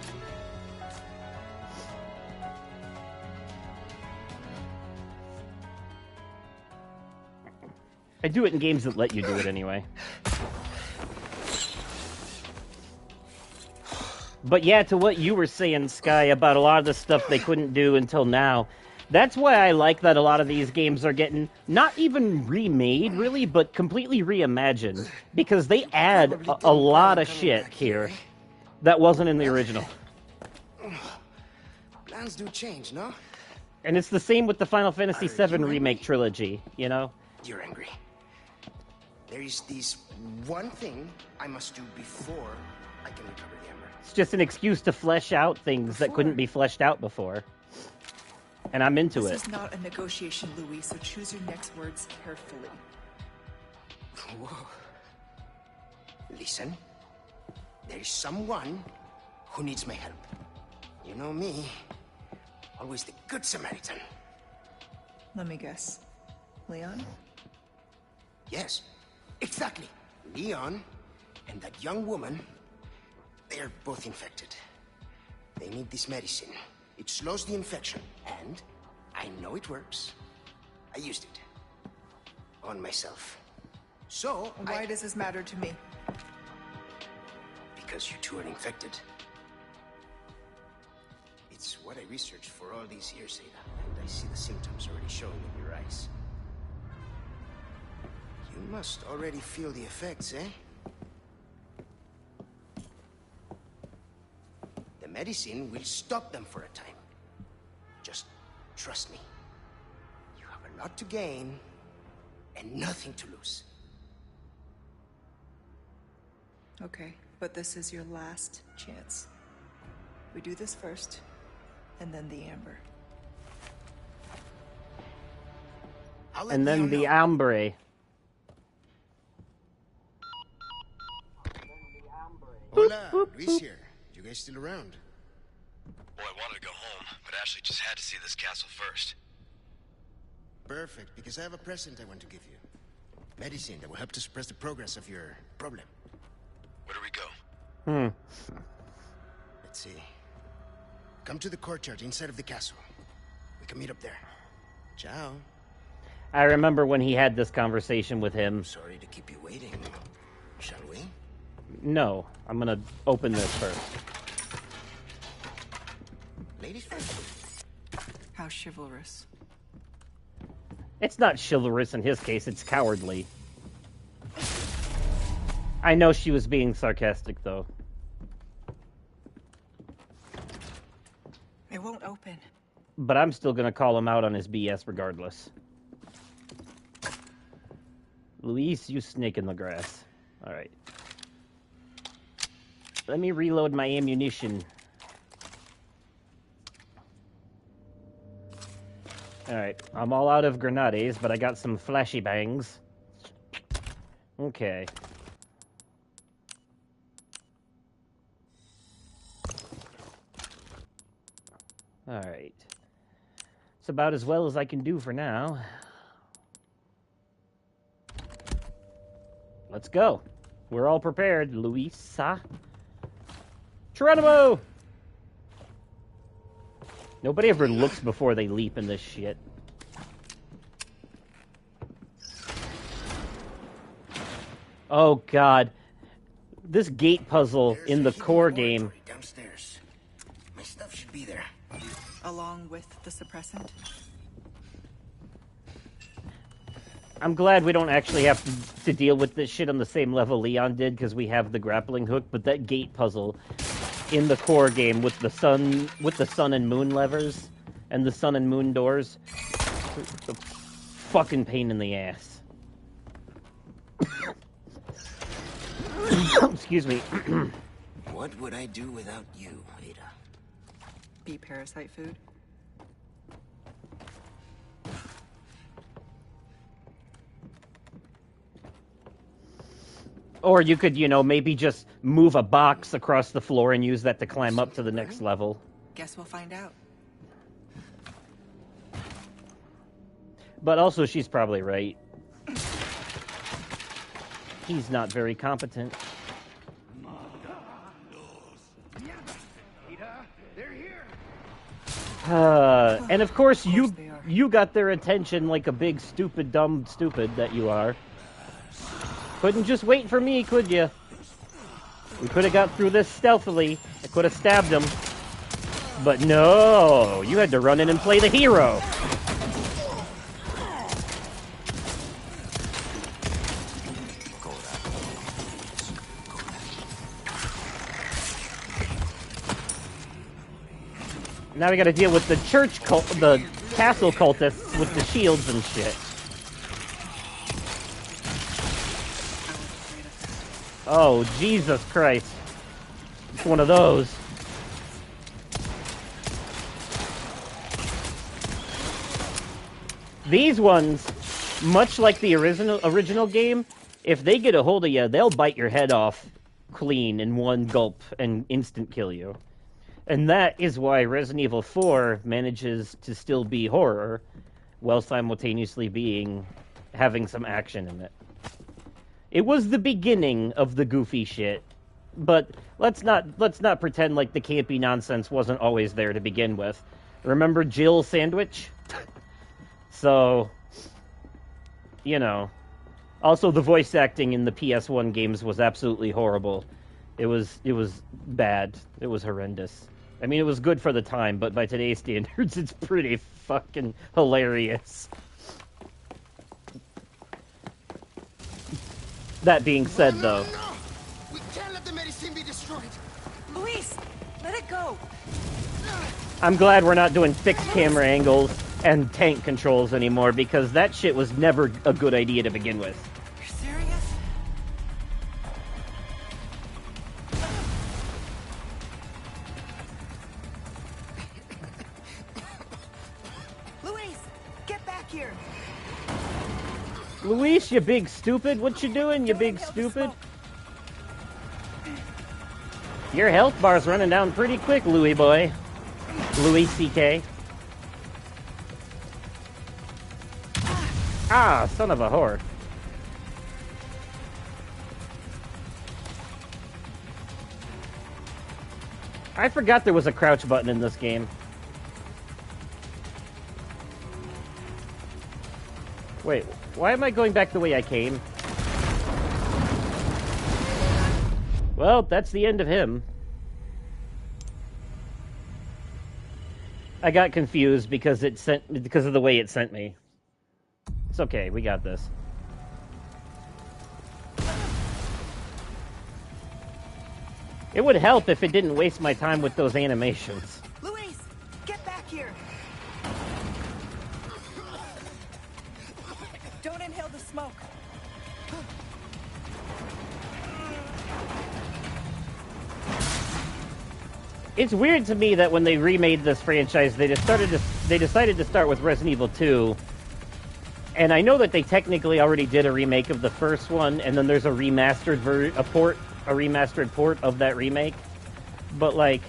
I do it in games that let you do it anyway. But yeah, to what you were saying, Sky, about a lot of the stuff they couldn't do until now, that's why I like that a lot of these games are getting not even remade, really, but completely reimagined. Because they add a lot of shit here that wasn't in the original. Plans do change, no? And it's the same with the Final Fantasy VII Remake trilogy, you know? You're angry. There is this one thing I must do before I can recover the Ember. It's just an excuse to flesh out things that couldn't be fleshed out before. And I'm into it. This is not a negotiation, Louis, so choose your next words carefully. Whoa. Listen, there is someone who needs my help. You know me, always the good Samaritan. Let me guess. Leon? Yes, exactly. Leon and that young woman, they're both infected. They need this medicine. It slows the infection, and I know it works. I used it on myself. So, why does this matter to me? Because you two are infected. It's what I researched for all these years, Ada, and I see the symptoms already showing in your eyes. You must already feel the effects, eh? The medicine will stop them for a time. Just trust me. You have a lot to gain and nothing to lose. Okay, but this is your last chance. We do this first, and then the Amber. And then the Ambre. Hola, Luis here. You guys still around? Well, I wanted to go home, but Ashley just had to see this castle first. Perfect, because I have a present I want to give you. Medicine that will help to suppress the progress of your problem. Where do we go? Let's see. Come to the courtyard inside of the castle. We can meet up there. Ciao. I remember when he had this conversation with him. Sorry to keep you waiting. Shall we? No, I'm gonna open this first. Ladies first. How chivalrous. It's not chivalrous in his case, it's cowardly. I know she was being sarcastic, though. It won't open. But I'm still gonna call him out on his BS regardless. Luis, you snake in the grass. Alright. Let me reload my ammunition. Alright, I'm all out of grenades, but I got some flashy bangs. Okay. Alright. It's about as well as I can do for now. Let's go. We're all prepared, Luisa. Geronimo! Nobody ever looks before they leap in this shit. Oh god. This gate puzzle There's in a the hidden core laboratory game. downstairs. My stuff should be there. Along with the suppressant? I'm glad we don't actually have to deal with this shit on the same level Leon did, because we have the grappling hook, but that gate puzzle in the core game with the sun and moon levers and the sun and moon doors, a fucking pain in the ass. Excuse me. What would I do without you, Ada? Be parasite food? Or you could, you know, maybe just move a box across the floor and use that to climb up to the next level. Guess we'll find out. But also, she's probably right. He's not very competent. And of course, you got their attention like a big, stupid, dumb stupid that you are. Couldn't just wait for me, could you? We could have got through this stealthily. I could have stabbed him. But no, you had to run in and play the hero. Now we gotta deal with the church cult, the castle cultists with the shields and shit. Oh, Jesus Christ. It's one of those. These ones, much like the original game, if they get a hold of you, they'll bite your head off clean in one gulp and instant kill you. And that is why Resident Evil 4 manages to still be horror while simultaneously having some action in it. It was the beginning of the goofy shit, but let's not pretend like the campy nonsense wasn't always there to begin with. Remember Jill Sandwich? So, you know. Also, the voice acting in the PS1 games was absolutely horrible. It was bad. It was horrendous. I mean, it was good for the time, but by today's standards, it's pretty fucking hilarious. That being said, though... No! We can't let the medicine be destroyed! Luis, let it go! I'm glad we're not doing fixed camera angles and tank controls anymore, because that shit was never a good idea to begin with. You're serious? Luis, get back here! Luis, you big stupid. What you doing, you big stupid? Your health bar's running down pretty quick, Louis boy. Louis C.K. Ah, son of a whore. I forgot there was a crouch button in this game. Wait, why am I going back the way I came? Well, that's the end of him. I got confused because of the way it sent me. It's okay, we got this. It would help if it didn't waste my time with those animations. Luis, get back here! Don't inhale the smoke. It's weird to me that when they remade this franchise, they decided to start with Resident Evil 2. And I know that they technically already did a remake of the first one, and then there's a remastered port of that remake. But like,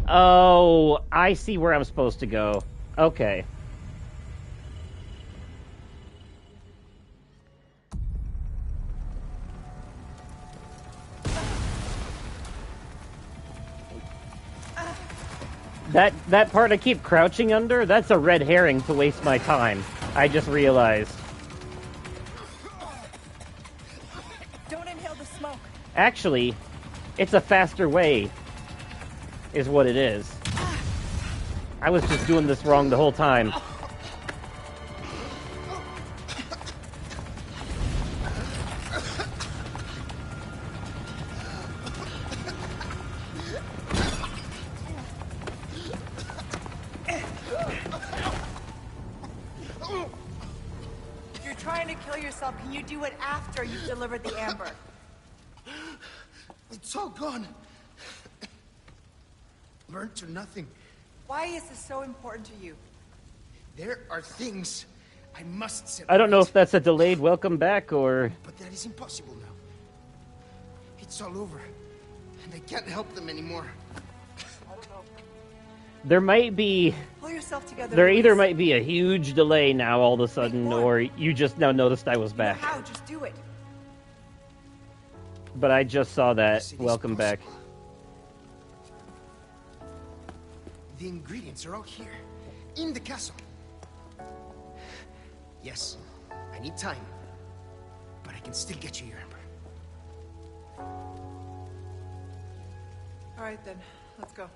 oh, I see where I'm supposed to go. Okay. That part I keep crouching under, that's a red herring to waste my time. I just realized. Don't inhale the smoke. Actually, it's a faster way, is what it is. I was just doing this wrong the whole time. If you're trying to kill yourself, can you do it after you've delivered the amber? It's all gone. Burnt to nothing. Why is this so important to you? There are things I must separate. I don't know if that's a delayed welcome back or... But that is impossible now. It's all over. And I can't help them anymore. There might be... Pull yourself together. There either Luis. might be a huge delay now all of a sudden, or you just now noticed I was You know back. how? Just do it. But I just saw that. Yes, it is Welcome back. possible. The ingredients are all here, in the castle. Yes, I need time, but I can still get you your amber. All right, then. Let's go.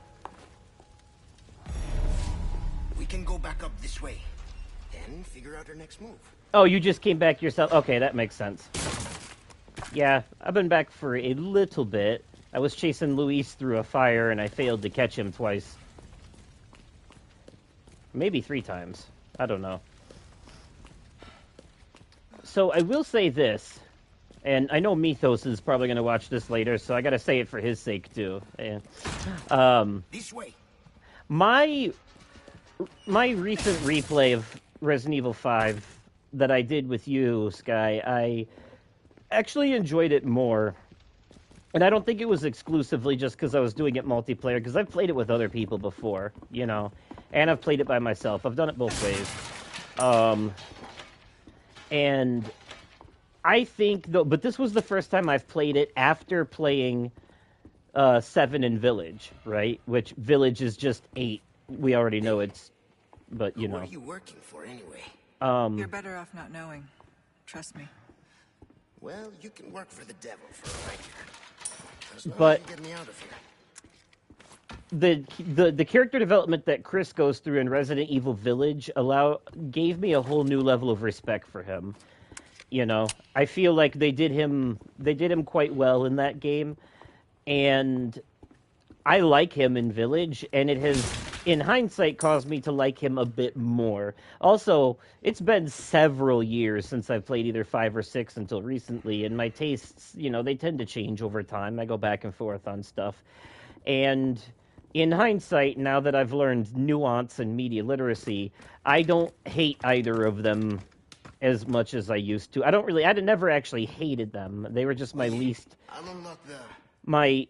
We can go back up this way, then figure out our next move. Oh, you just came back yourself? Okay, that makes sense. Yeah, I've been back for a little bit. I was chasing Luis through a fire, and I failed to catch him twice. Maybe 3 times. I don't know. So I will say this, and I know Mythos is probably going to watch this later, so I got to say it for his sake, too. And, This way. my recent replay of Resident Evil 5 that I did with you, Sky, I actually enjoyed it more. And I don't think it was exclusively just because I was doing it multiplayer, because I've played it with other people before, you know, and I've played it by myself. I've done it both ways. And I think, though, but this was the first time I've played it after playing 7 in Village, right? Which Village is just 8. We already know it's, but you know. Who are you working for anyway? You're better off not knowing. Trust me. Well, you can work for the devil for a right. As long But- as you get me out of here. The character development that Chris goes through in Resident Evil Village gave me a whole new level of respect for him. You know, I feel like they did him quite well in that game, and I like him in Village, and it has, in hindsight, caused me to like him a bit more. Also, it's been several years since I've played either 5 or 6 until recently, and my tastes, you know, they tend to change over time. I go back and forth on stuff. And in hindsight, now that I've learned nuance and media literacy, I don't hate either of them as much as I used to. I never actually hated them. They were just my least... I'll unlock the... My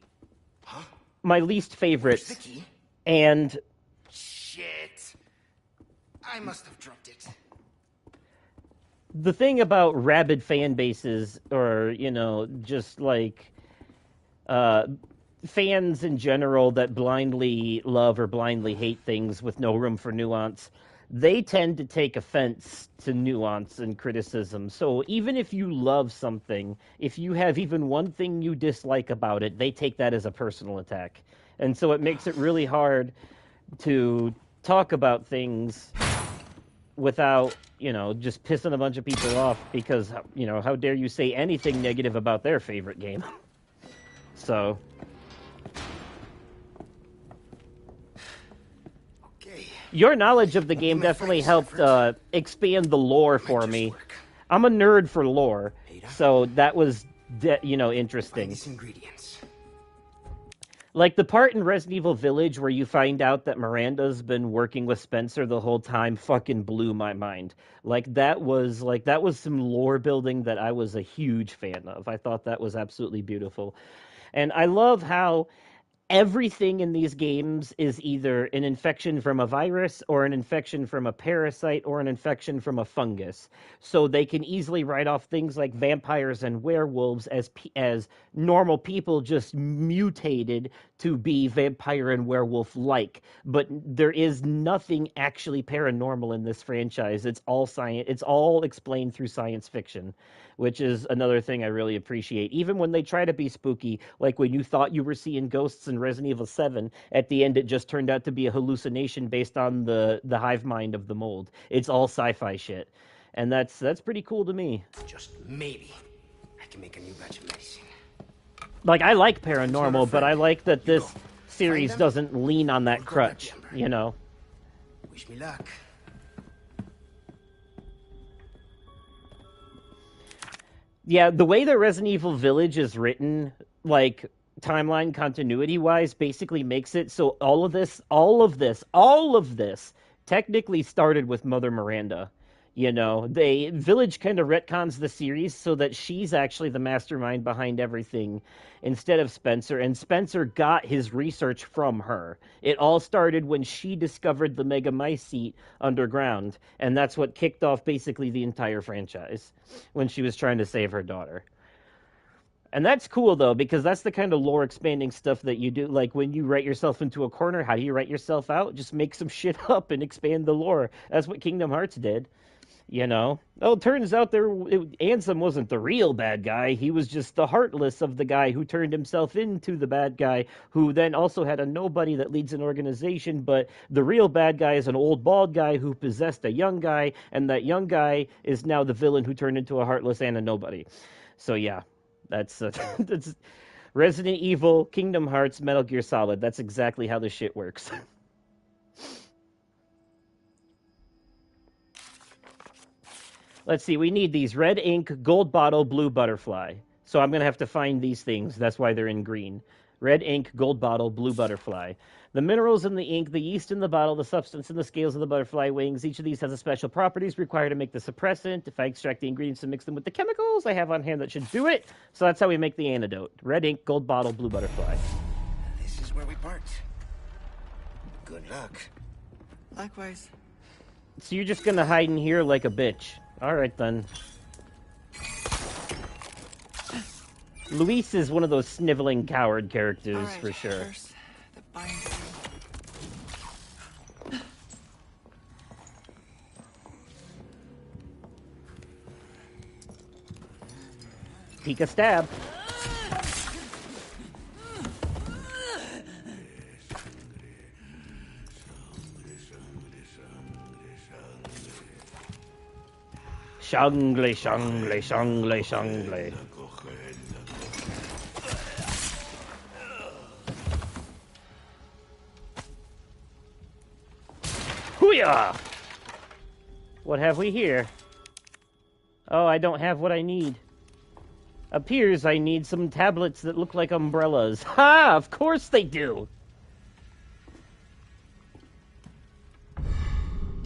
least Where's favorites. the key? And Shit. I must have dropped it. the thing about rabid fan bases, or, you know, just like fans in general that blindly love or blindly hate things with no room for nuance, they tend to take offense to nuance and criticism. So even if you love something, if you have even one thing you dislike about it, they take that as a personal attack. And so it makes it really hard to talk about things without, you know, just pissing a bunch of people off because, you know, how dare you say anything negative about their favorite game. So... Okay. your knowledge of the game definitely helped expand the lore for me. I'm a nerd for lore, so that was, you know, Find interesting. these ingredients. Like the part in Resident Evil Village where you find out that Miranda's been working with Spencer the whole time fucking blew my mind. That was some lore building that I was a huge fan of. I thought that was absolutely beautiful. And I love how everything in these games is either an infection from a virus or an infection from a parasite or an infection from a fungus. So they can easily write off things like vampires and werewolves as normal people just mutated to be vampire and werewolf like. But there is nothing actually paranormal in this franchise. It's all science. It's all explained through science fiction, which is another thing I really appreciate. Even when they try to be spooky, like when you thought you were seeing ghosts in Resident Evil 7, at the end it just turned out to be a hallucination based on the hive mind of the mold. It's all sci-fi shit. And that's pretty cool to me. Just maybe I can make a new batch of medicine. Like, I like It's not a paranormal, but friend. I like that You this go. series Find them. doesn't lean on that We'll go crutch, back to you know? Wish me luck. Yeah, the way that Resident Evil Village is written, like timeline continuity wise, basically makes it so all of this technically started with Mother Miranda. You know, they Village kind of retcons the series so that she's actually the mastermind behind everything instead of Spencer, and Spencer got his research from her. It all started when she discovered the Megamycete underground, and that's what kicked off basically the entire franchise when she was trying to save her daughter. And that's cool though, because that's the kind of lore expanding stuff that you do. Like when you write yourself into a corner, how do you write yourself out? Just make some shit up and expand the lore. That's what Kingdom Hearts did. You know? Oh, it turns out Ansem wasn't the real bad guy. He was just the heartless of the guy who turned himself into the bad guy, who then also had a nobody that leads an organization. But the real bad guy is an old bald guy who possessed a young guy, and that young guy is now the villain who turned into a heartless and a nobody. So yeah, that's that's Resident Evil, Kingdom Hearts, Metal Gear Solid. That's exactly how this shit works. Let's see, we need these red ink, gold bottle, blue butterfly. So I'm going to have to find these things. That's why they're in green. Red ink, gold bottle, blue butterfly. The minerals in the ink, the yeast in the bottle, the substance in the scales of the butterfly wings. Each of these has a special properties required to make the suppressant. If I extract the ingredients and mix them with the chemicals I have on hand, that should do it. So that's how we make the antidote. Red ink, gold bottle, blue butterfly. This is where we part. Good luck. Likewise. So you're just going to hide in here like a bitch. All right, then. Luis is one of those sniveling coward characters, All right, for sure. First, the binder. Pika stab. Shangle, shangle, shangle, shangle. Hooyah! What have we here? Oh, I don't have what I need. Appears I need some tablets that look like umbrellas. Ha! Of course they do!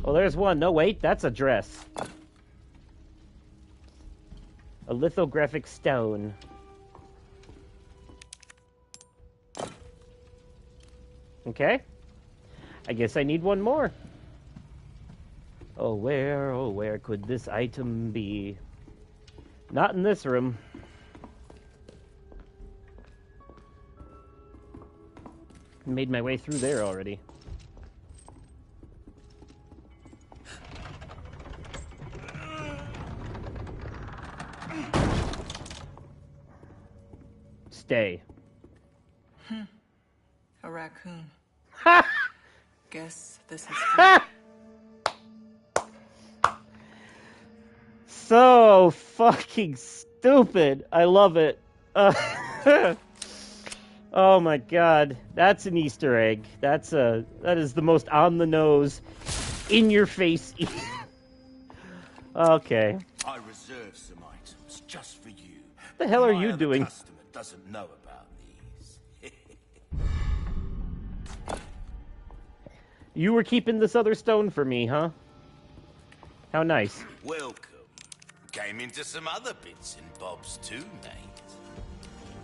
Oh, there's one. No, wait, that's a dress. A lithographic stone. Okay. I guess I need one more. Oh, where could this item be? Not in this room. Made my way through there already. Stay. A raccoon. Ha! Guess this is Ha! So fucking stupid. I love it. Oh my god. That's an Easter egg. That is the most on the nose, in your face. Okay. I reserve some items just for you. The hell are My you other doing? customer doesn't know about these. You were keeping this other stone for me, huh? How nice. Welcome. Came into some other bits and bobs too, mate.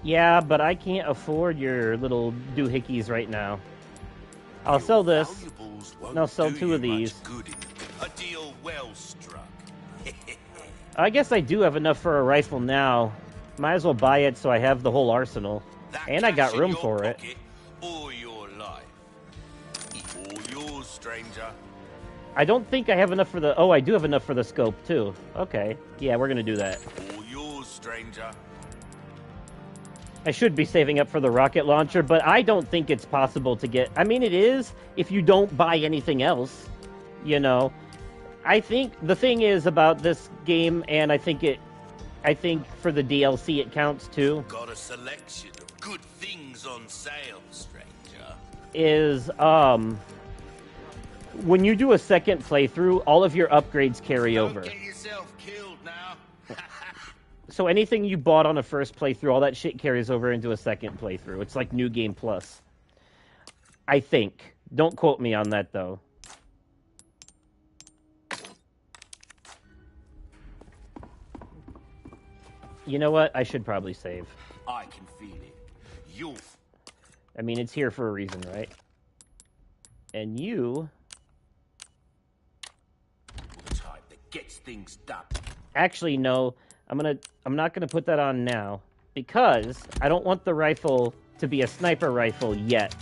Yeah, but I can't afford your little doohickeys right now. I'll sell this. Valuables And I'll sell won't do 2 you of these. much good in a deal well struck. I guess I do have enough for a rifle now. Might as well buy it so I have the whole arsenal. That And I got cash in room your for it. pocket or your life. All yours, stranger. I don't think I have enough for the... Oh, I do have enough for the scope, too. Okay. Yeah, we're gonna do that. All yours, stranger. I should be saving up for the rocket launcher, but I don't think it's possible to get... I mean, it is if you don't buy anything else, you know. I think the thing is about this game, and I think for the DLC it counts too, Got a selection of good things on sale, stranger. is when you do a second playthrough, all of your upgrades carry over. Don't get yourself killed now. So anything you bought on a first playthrough, all that shit carries over into a second playthrough. It's like New Game Plus. I think. Don't quote me on that, though. You know what? I should probably save. I can feel it. You'll... I mean, it's here for a reason, right? And you... the type that gets things done. Actually, no. I'm not gonna put that on now. Because I don't want the rifle to be a sniper rifle yet.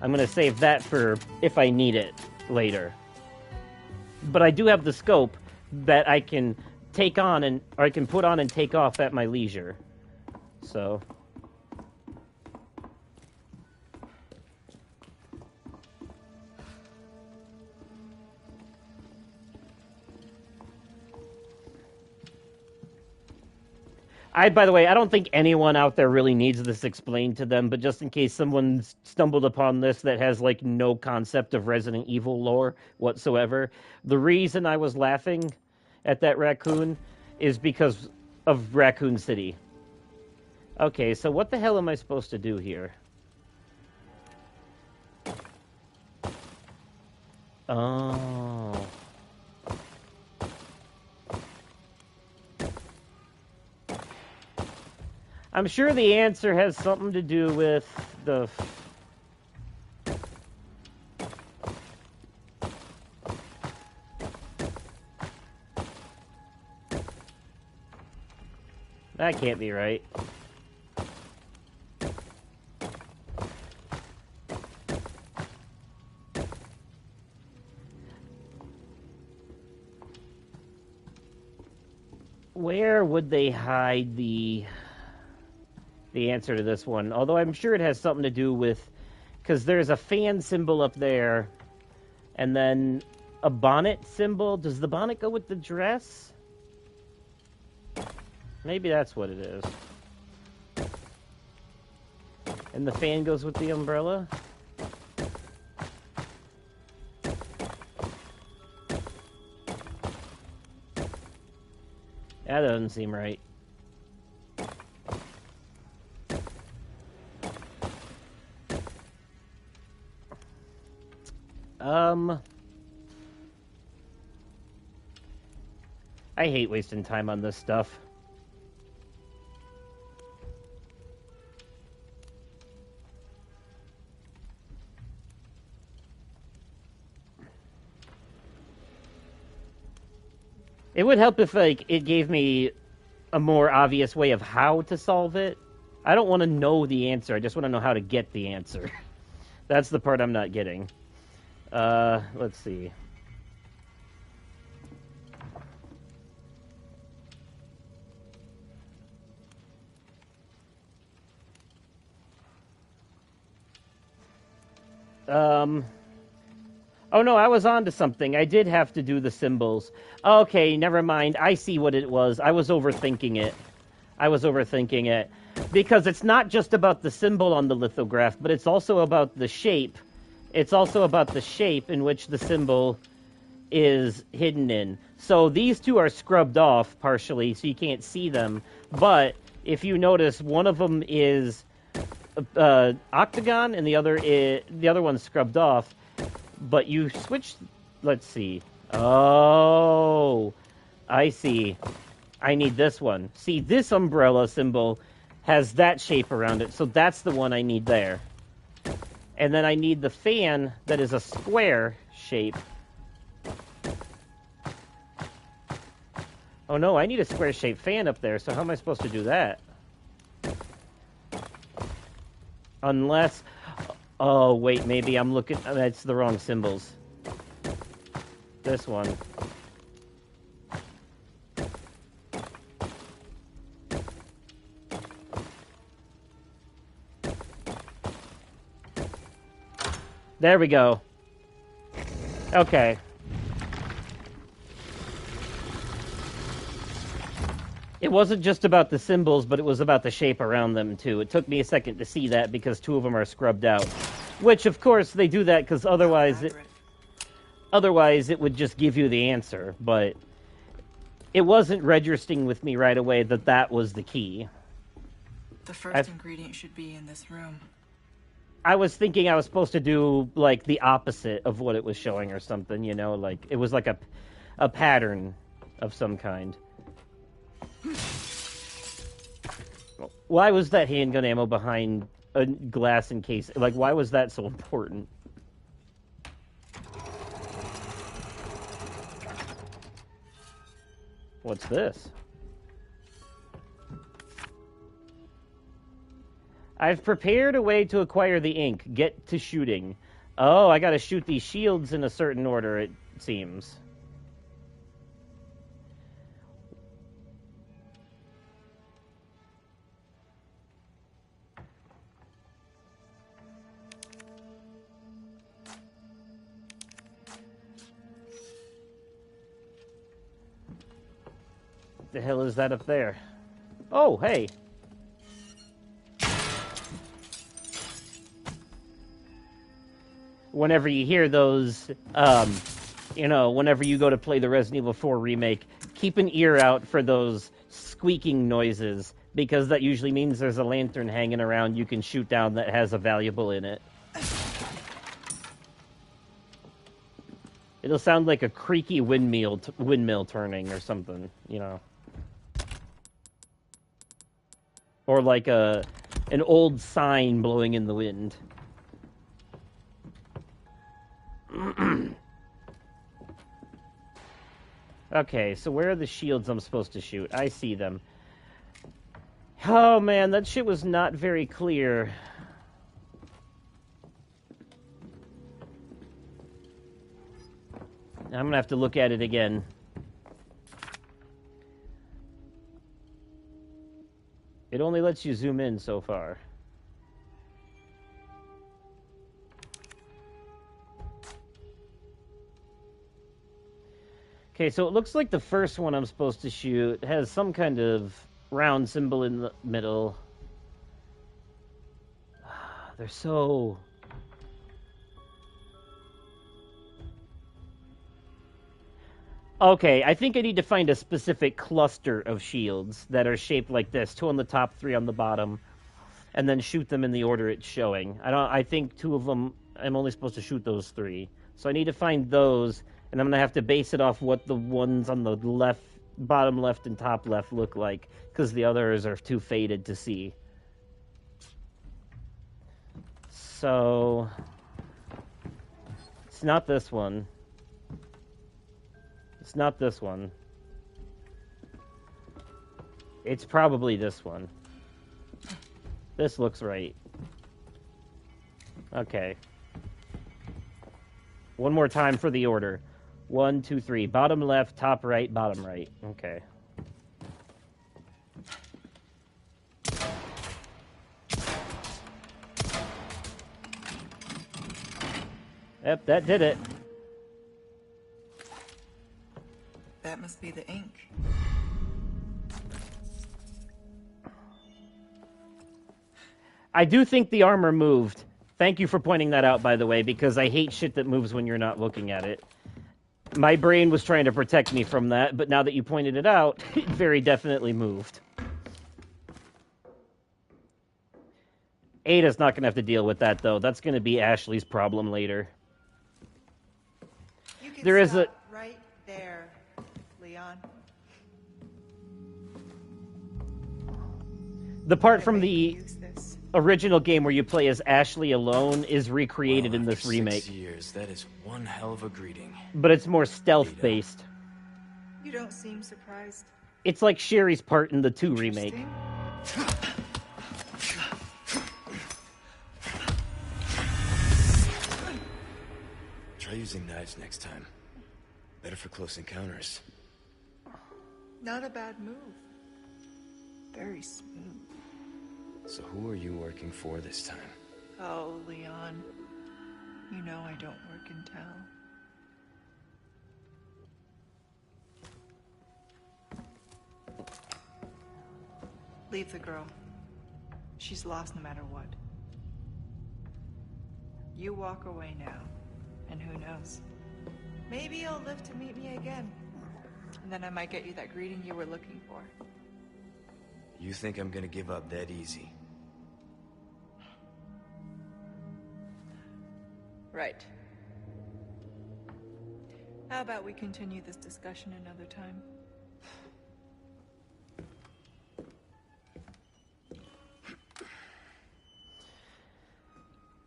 I'm gonna save that for if I need it later. But I do have the scope that I can take on or I can put on and take off at my leisure. So... by the way, I don't think anyone out there really needs this explained to them, but just in case someone's stumbled upon this that has, like, no concept of Resident Evil lore whatsoever, the reason I was laughing at that raccoon is because of Raccoon City. Okay, so what the hell am I supposed to do here? Oh... I'm sure the answer has something to do with the... That can't be right. Where would they hide the answer to this one? Although I'm sure it has something to do with... Because there's a fan symbol up there, and then a bonnet symbol. Does the bonnet go with the dress? Maybe that's what it is. And the fan goes with the umbrella? That doesn't seem right. I hate wasting time on this stuff. It would help if, like, it gave me a more obvious way of how to solve it. I don't want to know the answer, I just want to know how to get the answer. That's the part I'm not getting. Let's see. Oh no, I was on to something. I did have to do the symbols. Okay, never mind. I see what it was. I was overthinking it. Because it's not just about the symbol on the lithograph, but it's also about the shape. It's also about the shape in which the symbol is hidden in. So these two are scrubbed off partially, so you can't see them. But if you notice, one of them is octagon, and the other one's scrubbed off. But you switch. Let's see. Oh, I see. I need this one. See, this umbrella symbol has that shape around it. So that's the one I need there. And then I need the fan that is a square shape. Oh no, I need a square-shaped fan up there, so how am I supposed to do that? Unless... Oh, wait, maybe I'm looking... That's the wrong symbols. This one. There we go. Okay. It wasn't just about the symbols, but it was about the shape around them, too. It took me a second to see that because two of them are scrubbed out. Which, of course, they do that because otherwise it would just give you the answer. But it wasn't registering with me right away that that was the key. The first ingredient should be in this room. I was thinking I was supposed to do, like, the opposite of what it was showing or something, you know? Like, it was like a pattern of some kind. Why was that handgun ammo behind a glass encase? Like, why was that so important? What's this? I've prepared a way to acquire the ink. Get to shooting. Oh, I gotta shoot these shields in a certain order, it seems. The hell is that up there? Oh, hey. Whenever you hear those, you know, whenever you go to play the Resident Evil 4 remake, keep an ear out for those squeaking noises, because that usually means there's a lantern hanging around you can shoot down that has a valuable in it. It'll sound like a creaky windmill turning or something, you know. Or like an old sign blowing in the wind. Okay, so where are the shields I'm supposed to shoot? I see them. Oh man, that shit was not very clear. I'm gonna have to look at it again. It only lets you zoom in so far. Okay, so it looks like the first one I'm supposed to shoot has some kind of round symbol in the middle. They're so... Okay, I think I need to find a specific cluster of shields that are shaped like this. 2 on the top, 3 on the bottom. And then shoot them in the order it's showing. I think 2 of them, I'm only supposed to shoot those 3. So I need to find those, and I'm going to have to base it off what the ones on the left, bottom left and top left look like, because the others are too faded to see. So... it's not this one. It's not this one. It's probably this one. This looks right. Okay. One more time for the order. 1, 2, 3. Bottom left, top right, bottom right. Okay. Yep, that did it. That must be the ink. I do think the armor moved. Thank you for pointing that out, by the way, because I hate shit that moves when you're not looking at it. My brain was trying to protect me from that, but now that you pointed it out, it very definitely moved. Ada's not going to have to deal with that, though. That's going to be Ashley's problem later. You can There is a... right there, Leon. The part It from made me the use this. original game where you play as Ashley alone is recreated in this After remake, 6 years, that is one hell of a greeting. but it's more stealth-based. You don't seem surprised. It's like Sherry's part in the 2 remake. Interesting. Try using knives next time. Better for close encounters. Not a bad move. Very smooth. So who are you working for this time? Oh, Leon. You know I don't work in town. Leave the girl. She's lost no matter what. You walk away now, and who knows? Maybe you'll live to meet me again. And then I might get you that greeting you were looking for. You think I'm gonna give up that easy? Right. How about we continue this discussion another time?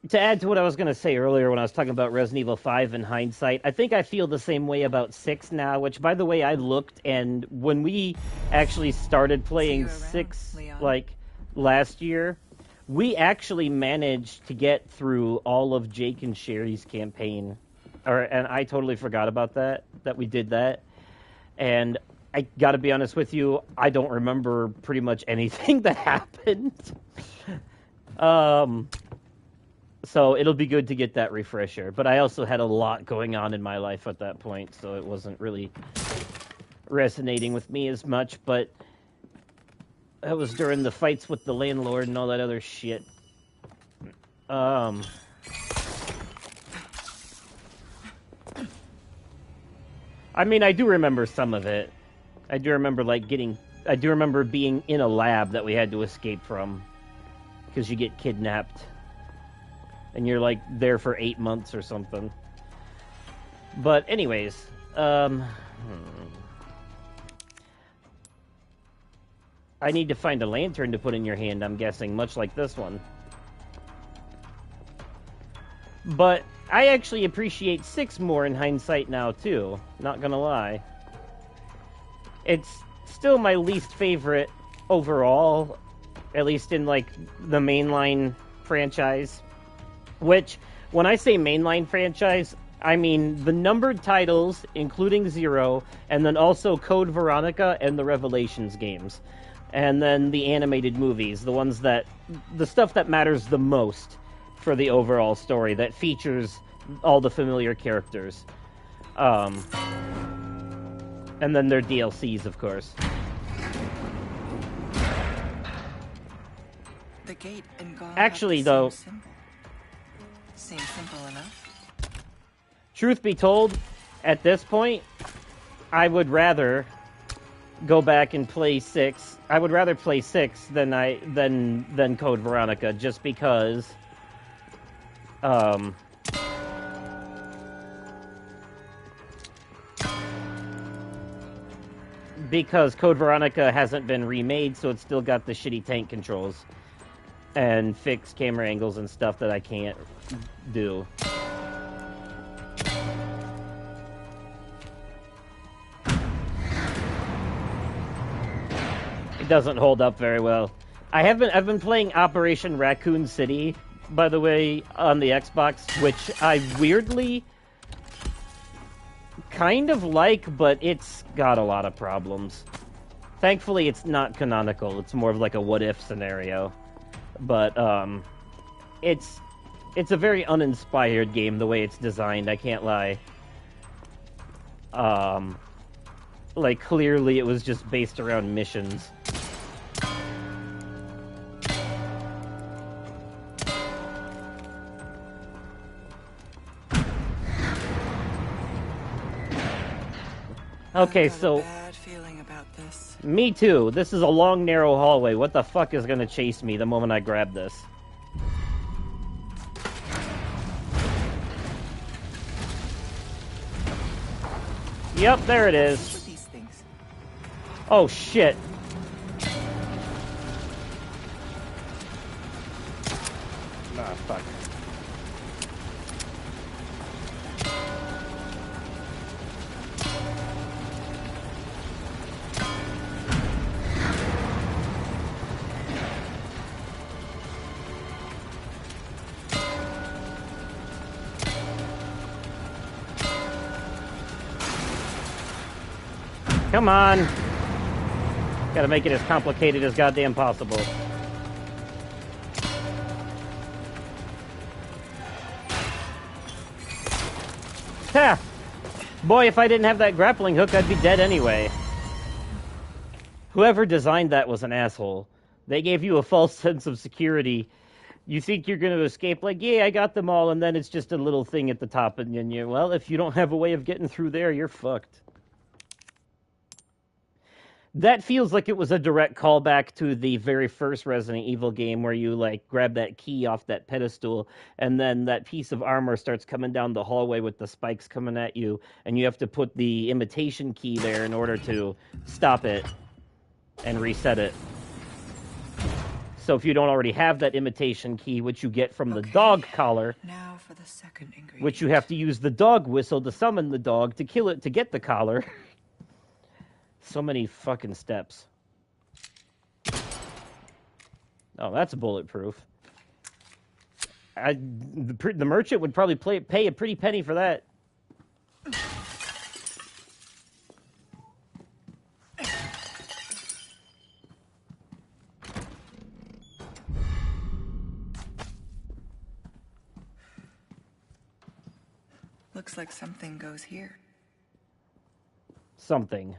To add to what I was going to say earlier when I was talking about Resident Evil 5 in hindsight, I think I feel the same way about 6 now, which, by the way, I looked, and when we actually started playing See you around, 6, Leon. like, last year, we actually managed to get through all of Jake and Sherry's campaign. And I totally forgot about that we did that. And I gotta be honest with you, I don't remember pretty much anything that happened. So it'll be good to get that refresher. But I also had a lot going on in my life at that point, so it wasn't really resonating with me as much. But that was during the fights with the landlord and all that other shit. I mean, I do remember some of it. I do remember, like, I do remember being in a lab that we had to escape from. Because you get kidnapped. And you're, like, there for 8 months or something. But anyways, I need to find a lantern to put in your hand, I'm guessing, much like this one. But I actually appreciate 6 more in hindsight now, too. Not gonna lie. It's still my least favorite overall, at least in, like, the mainline franchise. Which, when I say mainline franchise, I mean the numbered titles, including 0, and then also Code Veronica and the Revelations games. And then the animated movies, the stuff that matters the most for the overall story, that features all the familiar characters. And then their DLCs, of course. The gate and God Actually, have the though, same symbol. Seems simple enough. truth be told, at this point, I would rather go back and play 6. I would rather play 6 than Code Veronica, just because Code Veronica hasn't been remade, so it's still got the shitty tank controls and fixed camera angles and stuff that I can't do. It doesn't hold up very well. I've been playing Operation Raccoon City, by the way, on the Xbox, which I weirdly kind of like, but it's got a lot of problems. Thankfully, it's not canonical. It's more of like a what-if scenario. But, it's a very uninspired game, the way it's designed, I can't lie. Like, clearly it was just based around missions. Okay, so... Bad feeling about this. Me too. This is a long, narrow hallway. What the fuck is gonna chase me the moment I grab this? Yep, there it is. With these things. Oh, shit. Ah, fuck. Come on! Gotta make it as complicated as goddamn possible. Ha! Boy, if I didn't have that grappling hook, I'd be dead anyway. Whoever designed that was an asshole. They gave you a false sense of security. You think you're going to escape, like, yeah, I got them all, and then it's just a little thing at the top, and then you, well, if you don't have a way of getting through there, you're fucked. That feels like it was a direct callback to the very first Resident Evil game where you, like, grab that key off that pedestal, and then that piece of armor starts coming down the hallway with the spikes coming at you, and you have to put the imitation key there in order to stop it and reset it. So if you don't already have that imitation key, which you get from the dog collar, now for the second ingredient. which you have to use the dog whistle to summon the dog to kill it to get the collar. So many fucking steps. Oh, that's bulletproof. The merchant would probably pay a pretty penny for that. Looks like something goes here. Something.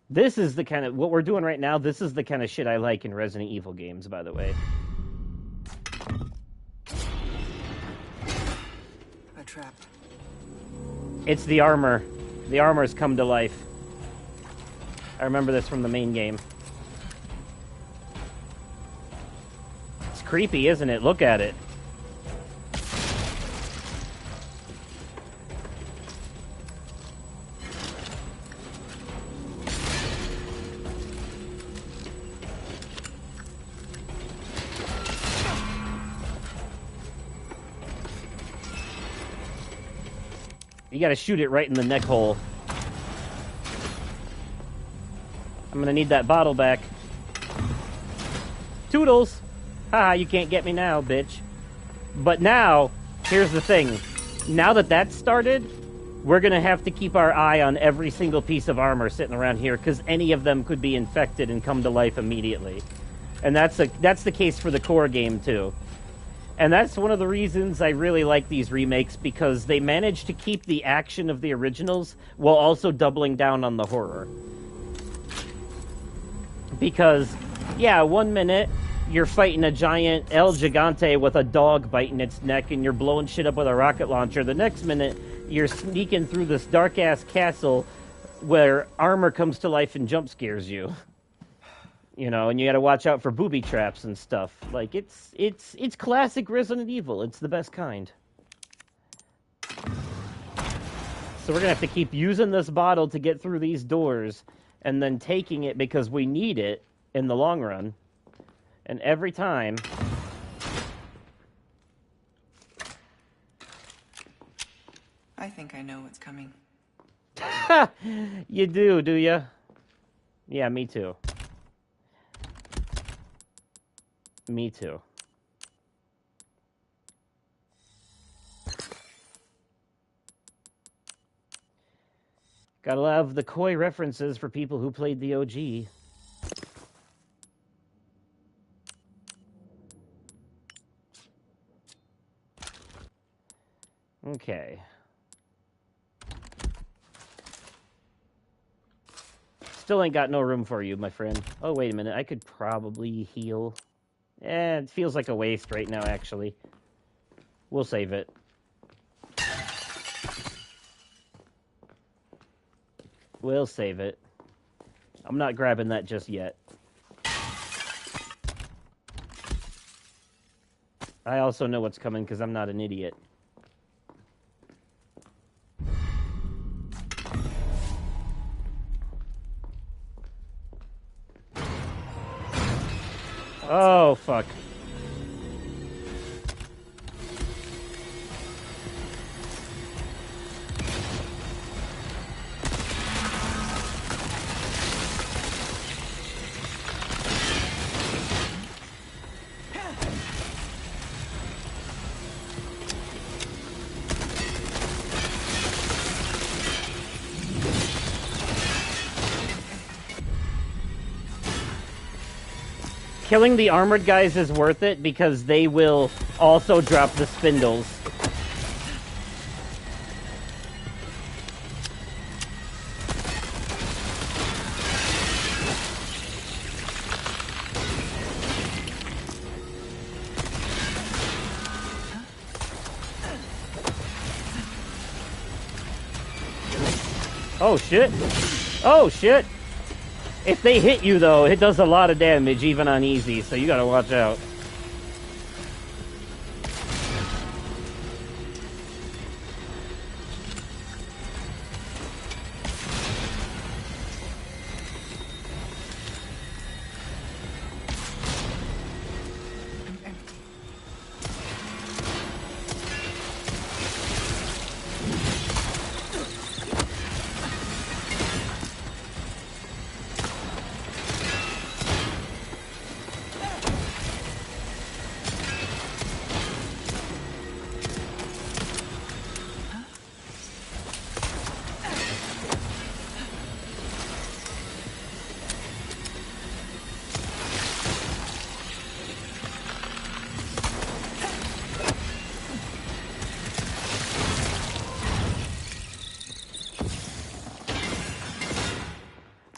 This is the kind of, what we're doing right now, this is the kind of shit I like in Resident Evil games, by the way. A trap. It's the armor. The armor's come to life. I remember this from the main game. It's creepy, isn't it? Look at it. You gotta shoot it right in the neck hole. I'm gonna need that bottle back. Toodles! Haha, you can't get me now, bitch. But now, here's the thing. Now that that's started, we're gonna have to keep our eye on every single piece of armor sitting around here, because any of them could be infected and come to life immediately. And that's the case for the core game, too. And that's one of the reasons I really like these remakes, because they manage to keep the action of the originals while also doubling down on the horror. Because, yeah, 1 minute you're fighting a giant El Gigante with a dog biting its neck and you're blowing shit up with a rocket launcher. The next minute you're sneaking through this dark-ass castle where armor comes to life and jump scares you. You know, and you gotta watch out for booby traps and stuff. Like, it's classic Resident Evil. It's the best kind. So we're gonna have to keep using this bottle to get through these doors, and then taking it because we need it in the long run. And every time... I think I know what's coming. You do you? Yeah, me too. Me too. Gotta love the coy references for people who played the OG. Okay. Still ain't got no room for you, my friend. Oh, wait a minute. I could probably heal. It feels like a waste right now, actually. We'll save it. We'll save it. I'm not grabbing that just yet. I also know what's coming because I'm not an idiot. Oh, fuck. Killing the armored guys is worth it because they will also drop the spindles. Oh shit! Oh shit! If they hit you, though, it does a lot of damage, even on easy, so you gotta watch out.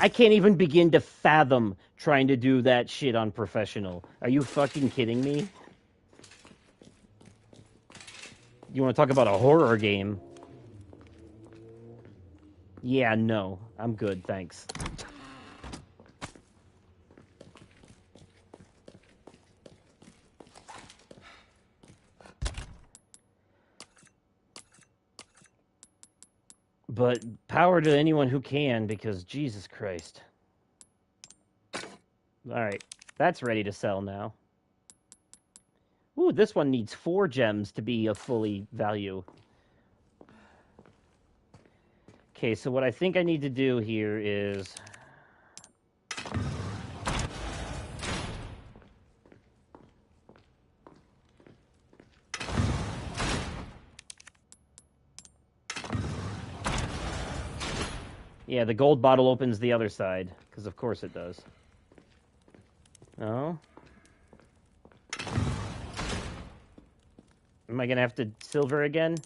I can't even begin to fathom trying to do that shit on professional. Are you fucking kidding me? You want to talk about a horror game? Yeah, no. I'm good, thanks. But power to anyone who can, because Jesus Christ. Alright, that's ready to sell now. Ooh, this one needs 4 gems to be a fully value. Okay, so what I think I need to do here is... Yeah, the gold bottle opens the other side, because of course it does. Oh? Am I gonna have to silver again?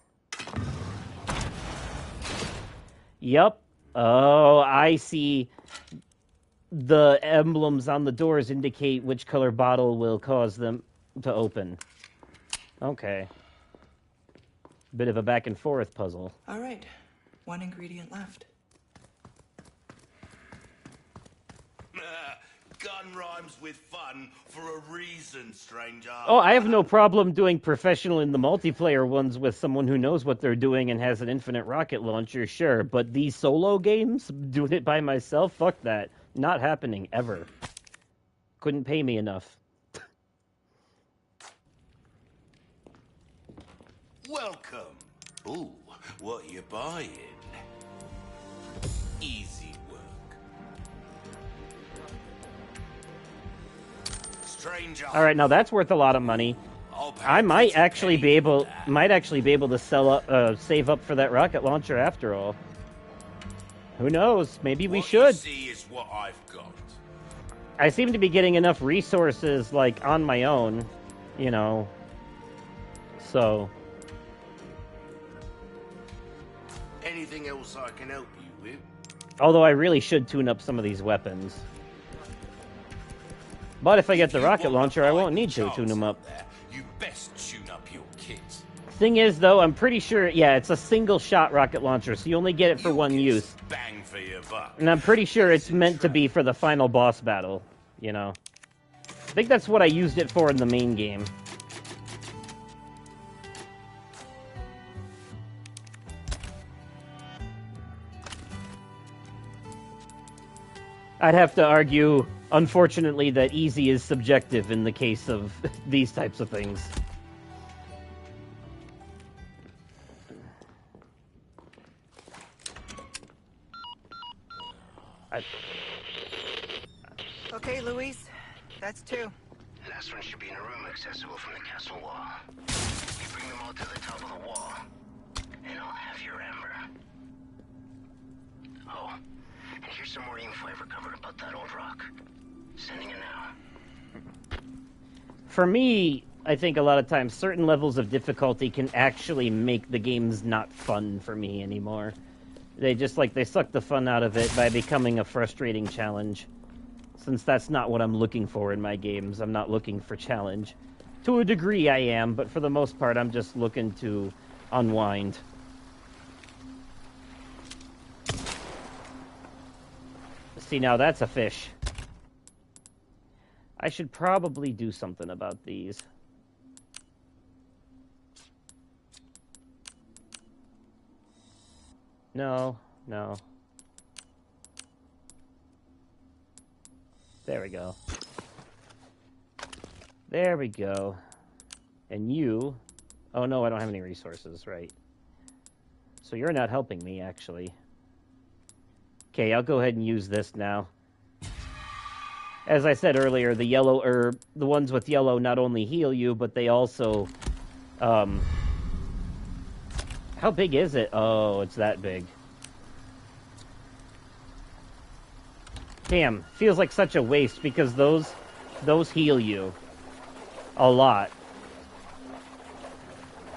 Yup. Oh, I see. The emblems on the doors indicate which color bottle will cause them to open. Okay. Bit of a back and forth puzzle. All right. One ingredient left. Gun rhymes with fun for a reason, stranger. Oh, I have no problem doing professional in the multiplayer ones with someone who knows what they're doing and has an infinite rocket launcher, sure. But these solo games, doing it by myself, fuck that. Not happening, ever. Couldn't pay me enough. Welcome. Ooh, what you buying? Easy work. Stranger. All right, now that's worth a lot of money. I might actually be able to sell up, save up for that rocket launcher after all. Who knows? Maybe we should. What you see is what I've got. I seem to be getting enough resources, like, on my own, you know. So. Anything else I can help you with? Although I really should tune up some of these weapons. But if I get the rocket launcher, I won't need to tune them up. You best tune up your kit. Thing is, though, I'm pretty sure, yeah, it's a single-shot rocket launcher, so you only get it for one use. Bang for your buck. And I'm pretty sure it's meant to be for the final boss battle, you know. I think that's what I used it for in the main game. I'd have to argue Unfortunately, that easy is subjective in the case of these types of things. Okay, Luis. That's 2. Last one should be in a room accessible from the castle wall. You bring them all to the top of the wall, and I'll have your amber. Oh, and here's some more info I've recovered about that old rock. Sending it now. For me, I think a lot of times certain levels of difficulty can actually make the games not fun for me anymore. They suck the fun out of it by becoming a frustrating challenge. Since that's not what I'm looking for in my games. I'm not looking for challenge. To a degree I am, but for the most part I'm just looking to unwind. See, now that's a fish. I should probably do something about these. No. There we go. There we go. And you... Oh no, I don't have any resources, right. So you're not helping me, actually. Okay, I'll go ahead and use this now. As I said earlier, the yellow herb, the ones with yellow not only heal you, but they also... How big is it? Oh, it's that big. Damn, feels like such a waste because those heal you a lot.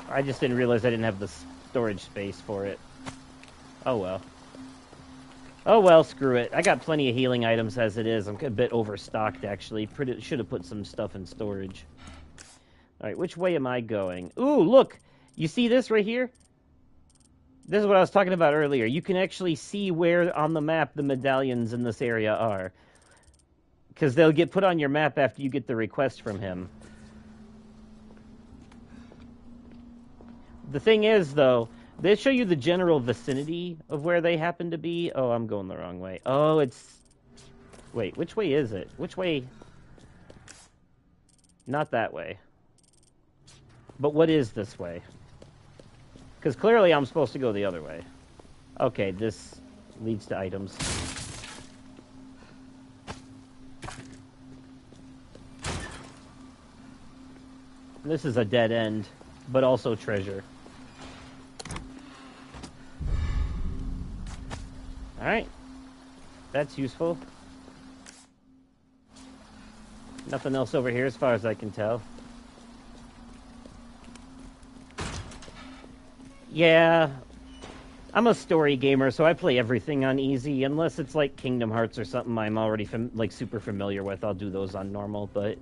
I just didn't realize I didn't have the storage space for it. Oh well. Oh well, screw it. I got plenty of healing items as it is. I'm a bit overstocked, actually. Should have put some stuff in storage. Alright, which way am I going? Ooh, look! You see this right here? This is what I was talking about earlier. You can actually see where on the map the medallions in this area are. Because they'll get put on your map after you get the request from him. The thing is, though, they show you the general vicinity of where they happen to be. Oh, I'm going the wrong way. Oh, it's... Wait, which way is it? Which way? Not that way. But what is this way? Because clearly I'm supposed to go the other way. Okay, this leads to items. This is a dead end, but also treasure. Alright. That's useful. Nothing else over here as far as I can tell. Yeah, I'm a story gamer, so I play everything on easy, unless it's like Kingdom Hearts or something I'm already super familiar with. I'll do those on normal, but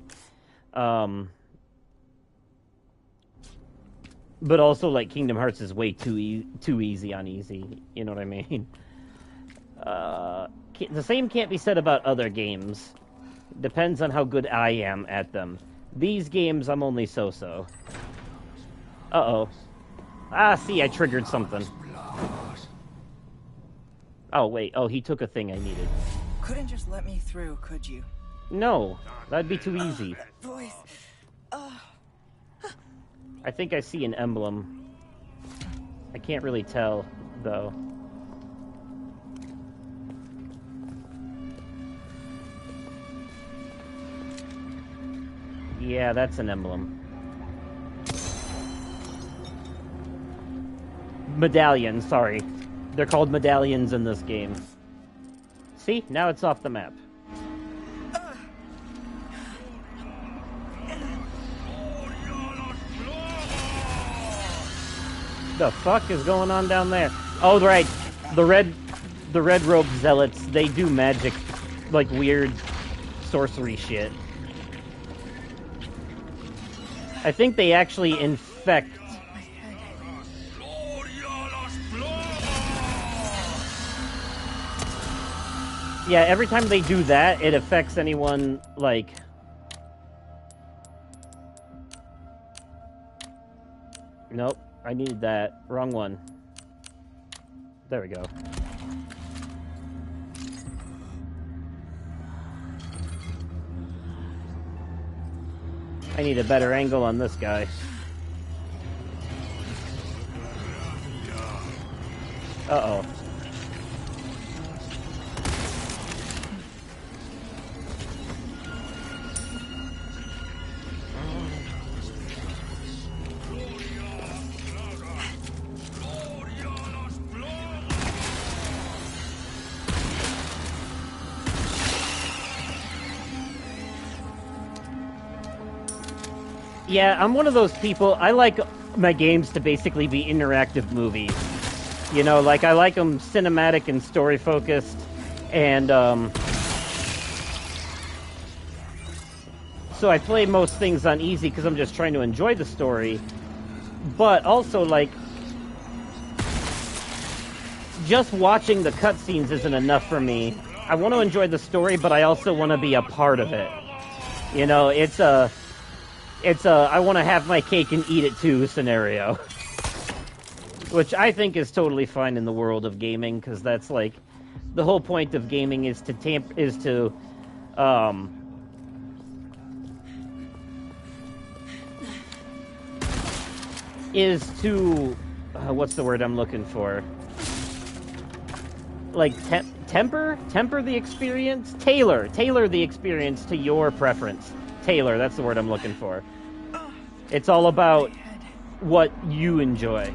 also like Kingdom Hearts is way too easy on easy. You know what I mean? The same can't be said about other games. Depends on how good I am at them. These games, I'm only so-so. Uh-oh. Ah, see, I triggered something. Oh, wait. Oh, he took a thing I needed. Couldn't just let me through, could you? No, that'd be too easy. Voice. I think I see an emblem. I can't really tell, though. Yeah, that's an emblem. Medallions, sorry. They're called medallions in this game. See? Now it's off the map. The fuck is going on down there? Oh, right. The red robe zealots, they do magic, like weird sorcery shit. I think they actually infect. Yeah, every time they do that, it affects anyone, like... Nope, I needed that. Wrong one. There we go. I need a better angle on this guy. Uh-oh. Yeah, I'm one of those people. I like my games to basically be interactive movies. You know, like I like them cinematic and story focused, and so I play most things on easy because I'm just trying to enjoy the story. But also, like, just watching the cutscenes isn't enough for me. I want to enjoy the story, but I also want to be a part of it. You know, it's a I want to have my cake and eat it too scenario. Which I think is totally fine in the world of gaming, because that's like the whole point of gaming is to what's the word I'm looking for? Like temper the experience, tailor the experience to your preference. Tailor, that's the word I'm looking for. It's all about what you enjoy.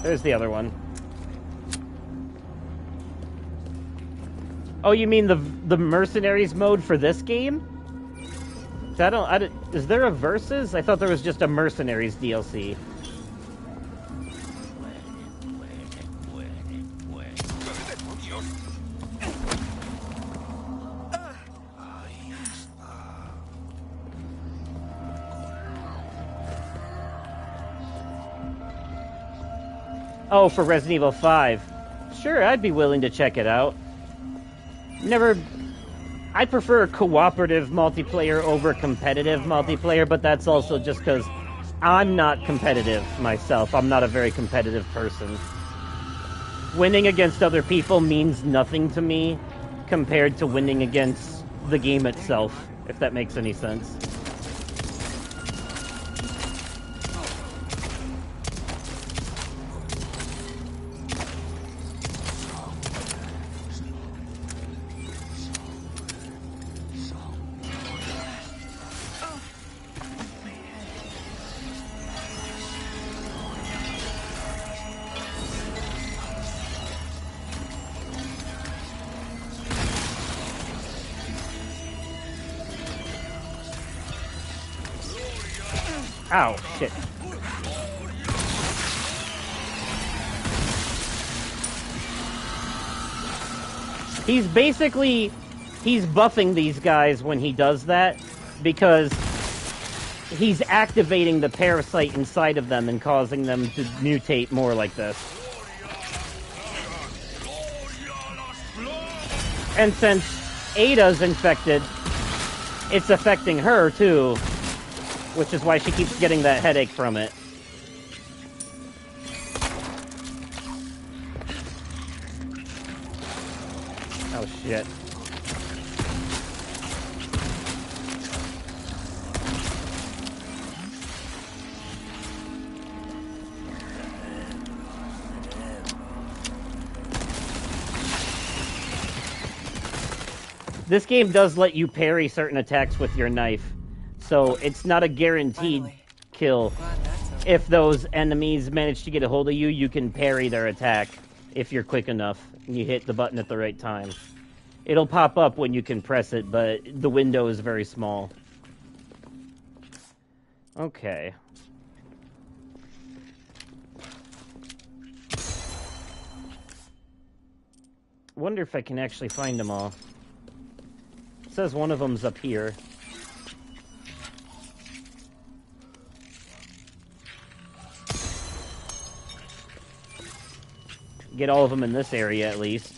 There's the other one. Oh, you mean the mercenaries mode for this game? Is there a versus? I thought there was just a mercenaries DLC. Oh, for Resident Evil 5. Sure, I'd be willing to check it out. I prefer cooperative multiplayer over competitive multiplayer, but that's also just because I'm not competitive myself. I'm not a very competitive person. Winning against other people means nothing to me compared to winning against the game itself, if that makes any sense. Ow, shit. He's buffing these guys when he does that, because he's activating the parasite inside of them and causing them to mutate more like this. And since Ada's infected, it's affecting her too, which is why she keeps getting that headache from it. Oh shit. This game does let you parry certain attacks with your knife, so it's not a guaranteed kill. If those enemies manage to get a hold of you, you can parry their attack if you're quick enough and you hit the button at the right time. It'll pop up when you can press it, but the window is very small. Okay. Wonder if I can actually find them all. It says one of them's up here. Get all of them in this area, at least.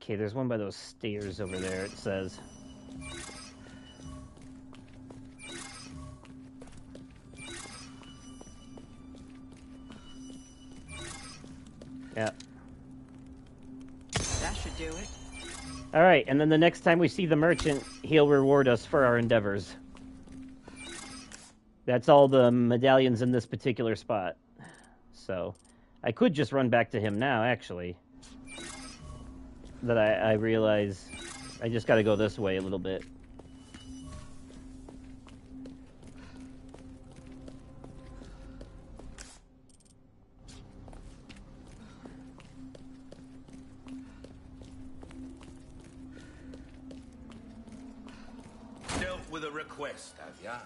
Okay, there's one by those stairs over there, it says. Yeah. That should do it. Alright, and then the next time we see the merchant, he'll reward us for our endeavors. That's all the medallions in this particular spot. So, I could just run back to him now, actually. That I realize I just gotta go this way a little bit. Dealt with a request, have ya?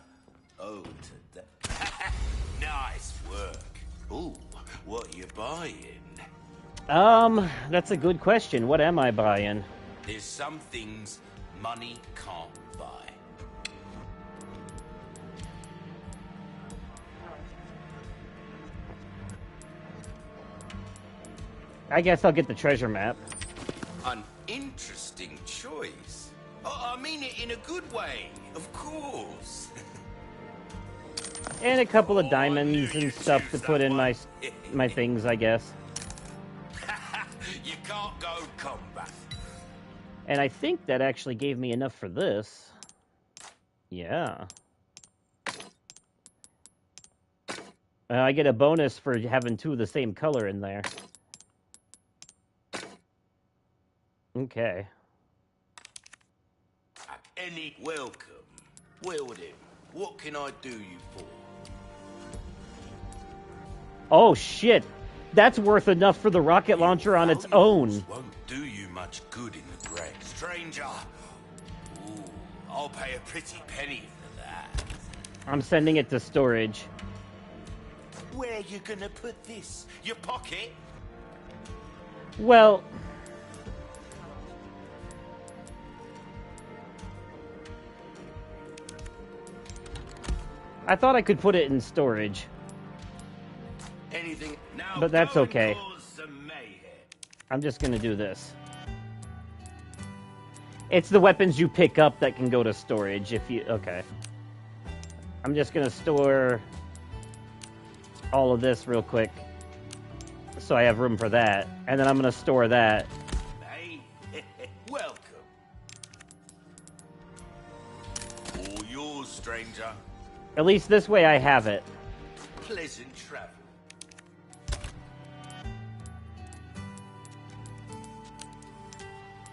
Oh, to that. Nice work. Ooh, what you buying? That's a good question. What am I buying? There's some things money can't buy. I guess I'll get the treasure map. An interesting choice. Oh, I mean it in a good way, of course. And a couple of Oh, I diamonds knew and you'd stuff to choose put that in one. my things, I guess. You can't go combat. And I think that actually gave me enough for this. Yeah. I get a bonus for having two of the same color in there. Okay. Any welcome. Well then, what can I do you for? Oh, shit. That's worth enough for the rocket launcher on its own. Won't do you much good in the grave. Stranger. Ooh, I'll pay a pretty penny for that. I'm sending it to storage. Where you gonna put this? Your pocket? Well... I thought I could put it in storage. Anything now? But that's go and okay. cause some mayhem. I'm just gonna do this. It's the weapons you pick up that can go to storage if you... Okay. I'm just gonna store all of this real quick. So I have room for that. And then I'm gonna store that. Hey, welcome. All yours, stranger. At least this way I have it. Pleasant travel.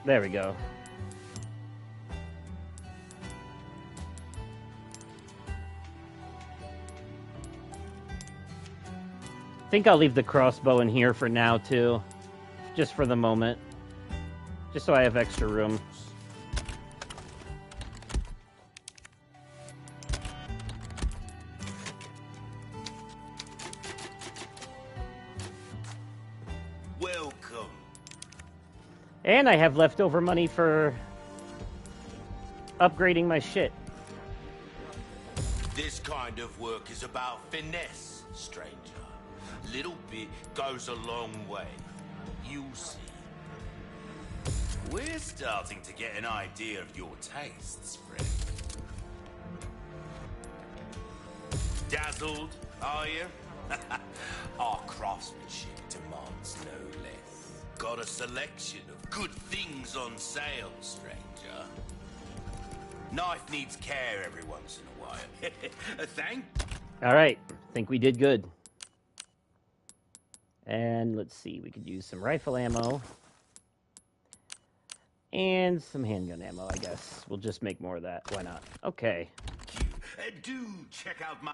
There we go. I think I'll leave the crossbow in here for now, too. Just for the moment. Just so I have extra room. Welcome. And I have leftover money for upgrading my shit. This kind of work is about finesse, stranger. Little bit goes a long way. You'll see. We're starting to get an idea of your tastes, friend. Dazzled, are you? Our craftsmanship demands no less. Got a selection of good things on sale, stranger. Knife needs care every once in a while. Thank. Alright, think we did good. And let's see, we could use some rifle ammo. And some handgun ammo, I guess. We'll just make more of that. Why not? Okay. Do check out my...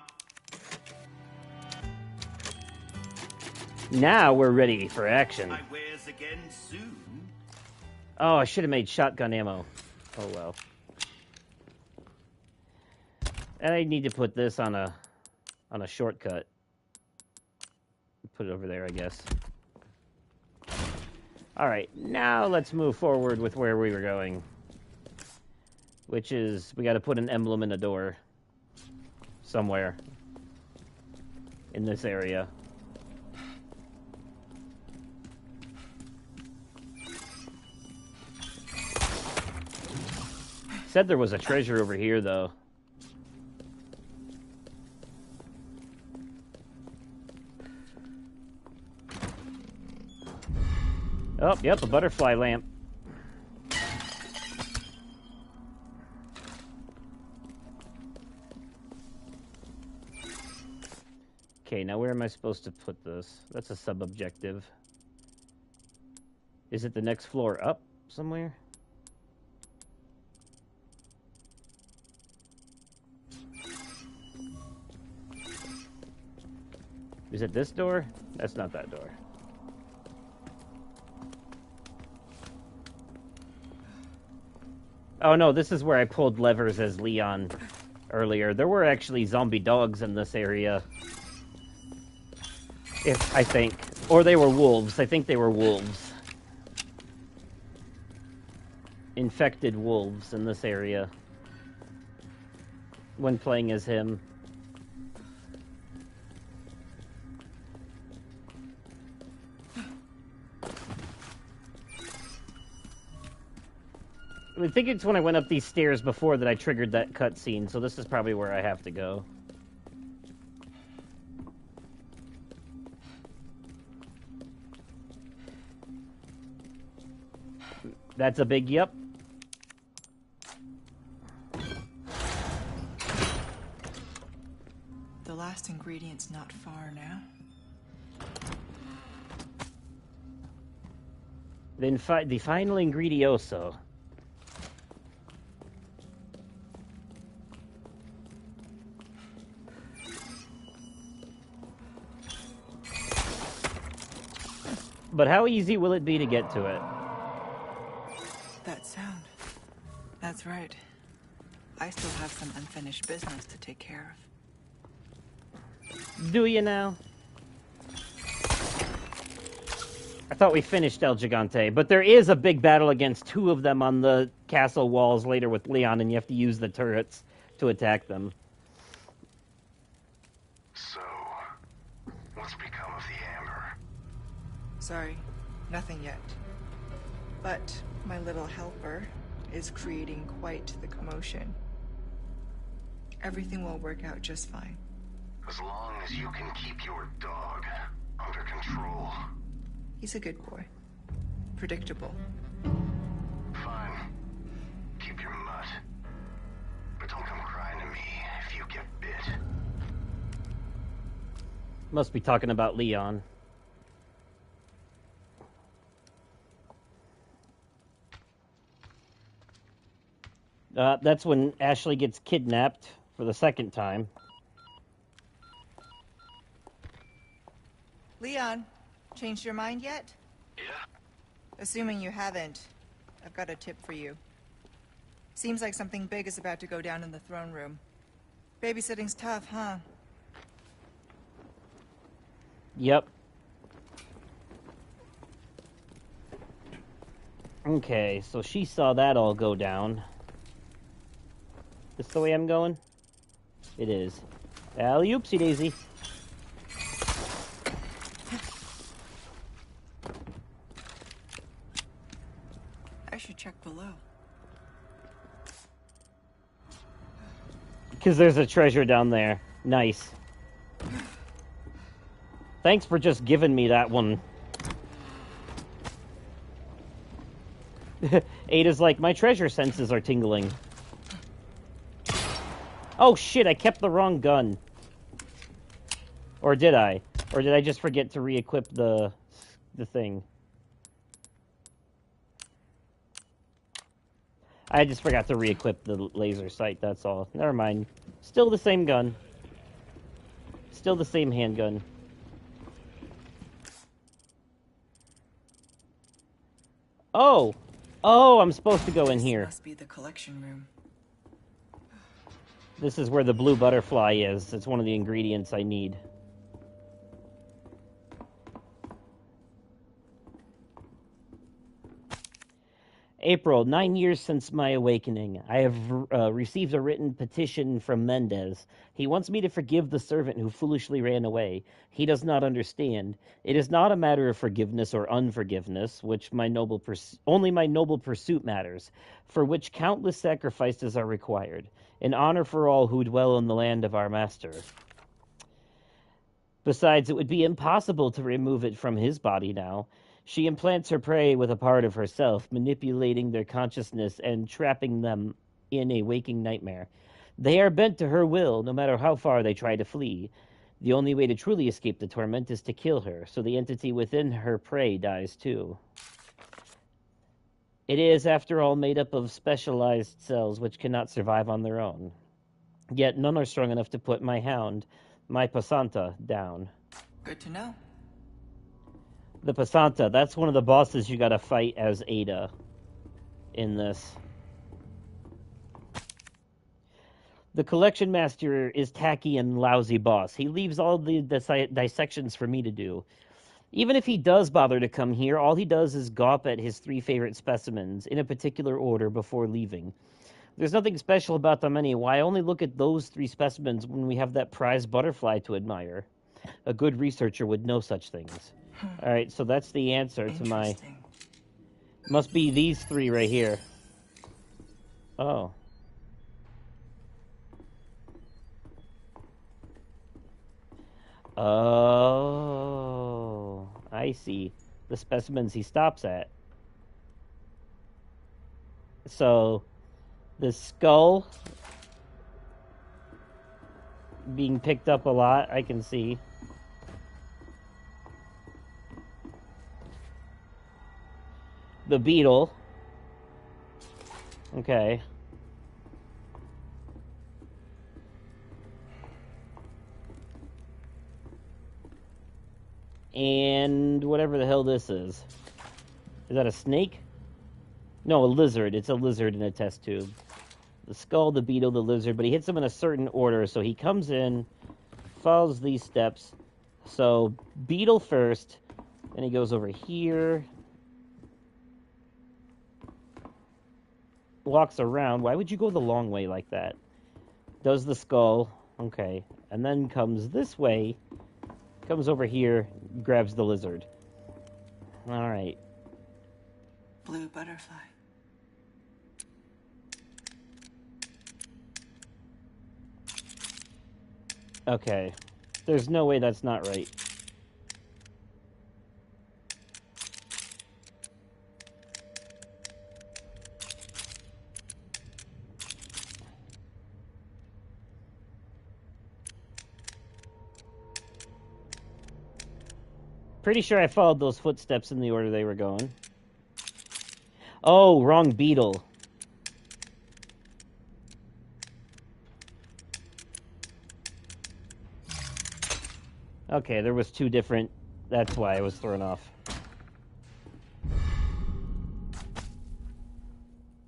Now we're ready for action. My wares again soon. Oh, I should have made shotgun ammo. Oh well. And I need to put this on a shortcut. Put it over there, I guess. Alright, now let's move forward with where we were going. Which is, we gotta put an emblem in a door. Somewhere. In this area. Said there was a treasure over here, though. Oh, yep, a butterfly lamp. Okay, now where am I supposed to put this? That's a sub-objective. Is it the next floor up somewhere? Is it this door? That's not that door. Oh no, this is where I pulled levers as Leon earlier. There were actually zombie dogs in this area. I think. Or they were wolves. I think they were wolves. Infected wolves in this area. When playing as him. I think it's when I went up these stairs before that I triggered that cutscene, so this is probably where I have to go. That's a big yep. The last ingredient's not far now. Then the final ingredioso. But how easy will it be to get to it? That sound. That's right. I still have some unfinished business to take care of. Do you now? I thought we finished El Gigante, but there is a big battle against two of them on the castle walls later with Leon, and you have to use the turrets to attack them. So, what's become of the amber? Sorry, nothing yet. But my little helper is creating quite the commotion. Everything will work out just fine. As long as you can keep your dog under control. He's a good boy. Predictable. Fine. Keep your mutt. But don't come crying to me if you get bit. Must be talking about Leon. That's when Ashley gets kidnapped for the second time. Leon, changed your mind yet? Yeah? Assuming you haven't, I've got a tip for you. Seems like something big is about to go down in the throne room. Babysitting's tough, huh? Yep. Okay, so she saw that all go down. This the way I'm going? It is. Alley-oopsie daisy. I should check below. Because there's a treasure down there. Nice. Thanks for just giving me that one. Ada's like, my treasure senses are tingling. Oh shit, I kept the wrong gun. Or did I? Or did I just forget to re-equip the thing? I just forgot to re-equip the laser sight, that's all. Never mind. Still the same gun. Still the same handgun. Oh! Oh, I'm supposed to go in here. This must be the collection room. This is where the blue butterfly is. It's one of the ingredients I need. April, 9 years since my awakening. I have received a written petition from Mendez. He wants me to forgive the servant who foolishly ran away. He does not understand. It is not a matter of forgiveness or unforgiveness, which only my noble pursuit matters, for which countless sacrifices are required. An honor for all who dwell in the land of our master. Besides, it would be impossible to remove it from his body now. She implants her prey with a part of herself, manipulating their consciousness and trapping them in a waking nightmare. They are bent to her will, no matter how far they try to flee. The only way to truly escape the torment is to kill her, so the entity within her prey dies too. It is, after all, made up of specialized cells which cannot survive on their own. Yet none are strong enough to put my hound, my Pasanta, down. Good to know. The Pasanta, that's one of the bosses you gotta fight as Ada in this. The collection master is tacky and lousy boss. He leaves all the dissections for me to do. Even if he does bother to come here, all he does is gawp at his 3 favorite specimens in a particular order before leaving. There's nothing special about them anyway. Why only look at those 3 specimens when we have that prize butterfly to admire? A good researcher would know such things. Alright, so that's the answer to my... Must be these 3 right here. Oh. Oh. I see. The specimens he stops at. So, the skull being picked up a lot, I can see. The beetle. Okay. And whatever the hell this is. Is that a snake? No, a lizard. It's a lizard in a test tube. The skull, the beetle, the lizard, but he hits them in a certain order. So he comes in, follows these steps. So beetle first, then he goes over here. Walks around. Why would you go the long way like that? Does the skull. Okay. And then comes this way. Comes over here, grabs the lizard. Alright. Blue butterfly. Okay. There's no way that's not right. Pretty sure I followed those footsteps in the order they were going. Oh, wrong beetle. Okay, there was 2 different... That's why I was thrown off.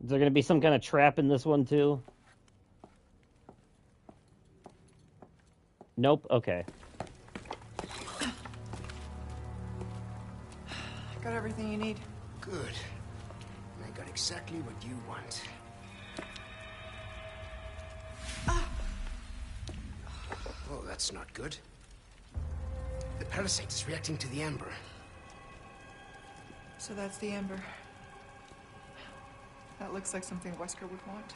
Is there going to be some kind of trap in this one, too? Nope, okay. Got everything you need. Good. I got exactly what you want. Oh, that's not good. The parasite is reacting to the amber. So that's the amber. That looks like something Wesker would want.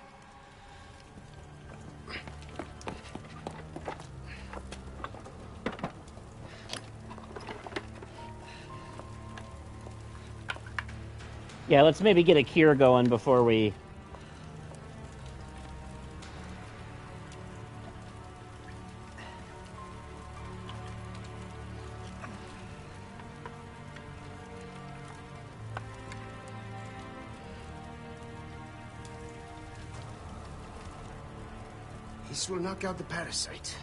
Yeah, let's maybe get a cure going before we... This will knock out the parasite.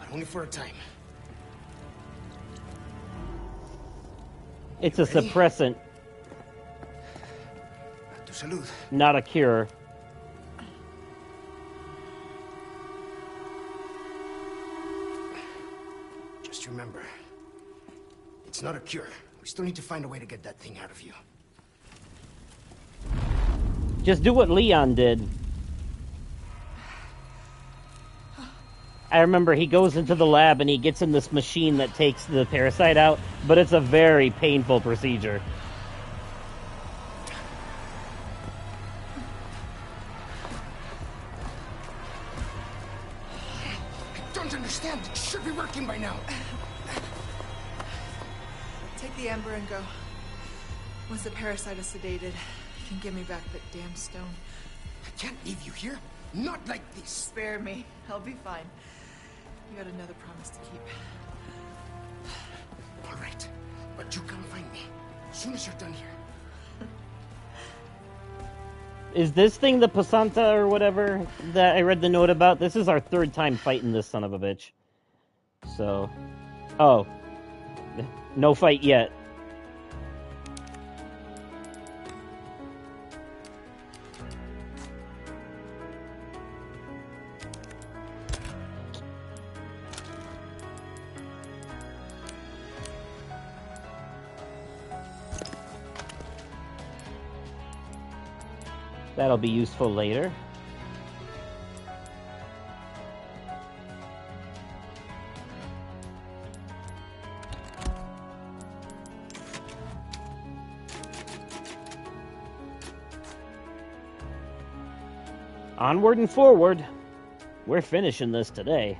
But only for a time. It's a suppressant. To salud. Not a cure. Just remember, it's not a cure. We still need to find a way to get that thing out of you. Just do what Leon did. I remember he goes into the lab and he gets in this machine that takes the parasite out, but it's a very painful procedure. I don't understand. It should be working by now. Take the amber and go. Once the parasite is sedated, you can give me back that damn stone. I can't leave you here. Not like this. Spare me. I'll be fine. You got another promise to keep. All right, but you come find me as soon as you're done here. Is this thing the Pasanta or whatever that I read the note about? This is our third time fighting this son of a bitch. So, oh, no fight yet. That'll be useful later. Onward and forward. We're finishing this today.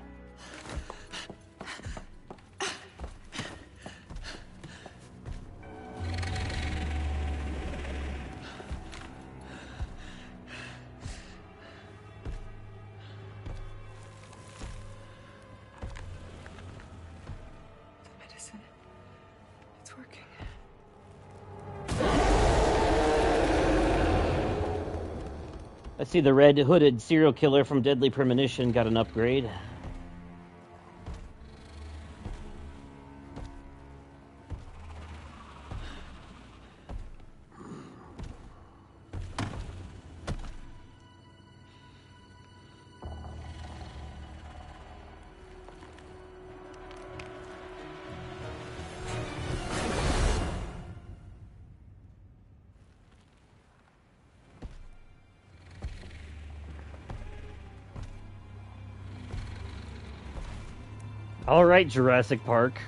I see the red-hooded serial killer from Deadly Premonition got an upgrade. All right, Jurassic Park.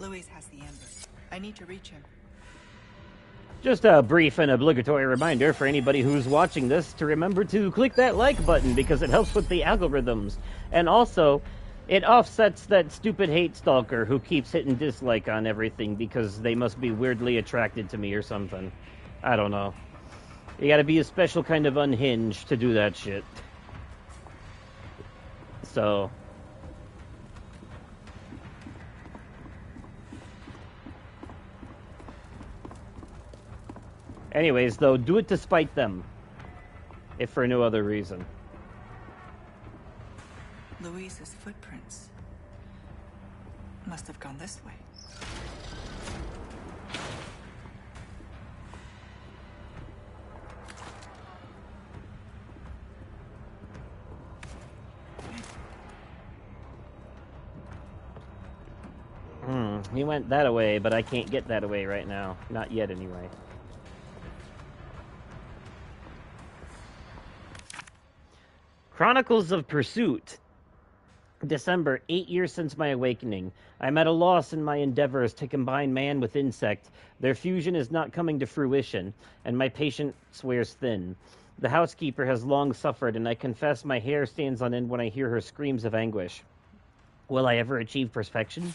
Louise has the amber. I need to reach him. Just a brief and obligatory reminder for anybody who's watching this to remember to click that like button because it helps with the algorithms. And also, it offsets that stupid hate stalker who keeps hitting dislike on everything because they must be weirdly attracted to me or something. I don't know. You gotta be a special kind of unhinged to do that shit. So... anyways, though, do it to spite them. If for no other reason. Louise's footprints must have gone this way. He went that away, but I can't get that away right now. Not yet, anyway. Chronicles of Pursuit. December, 8 years since my awakening. I'm at a loss in my endeavors to combine man with insect. Their fusion is not coming to fruition, and my patience wears thin. The housekeeper has long suffered, and I confess my hair stands on end when I hear her screams of anguish. Will I ever achieve perfection?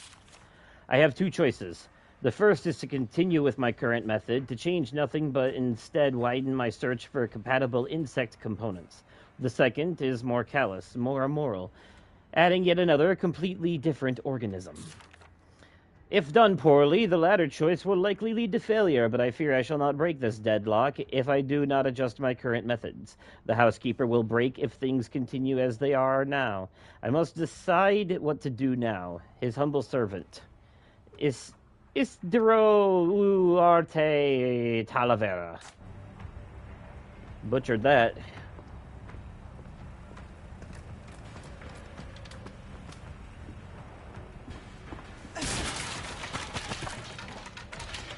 I have two choices. The first is to continue with my current method, to change nothing but instead widen my search for compatible insect components. The second is more callous, more immoral, adding yet another completely different organism. If done poorly, the latter choice will likely lead to failure, but I fear I shall not break this deadlock if I do not adjust my current methods. The housekeeper will break if things continue as they are now. I must decide what to do now. His humble servant. Isidro Uarte Talavera. Butchered that.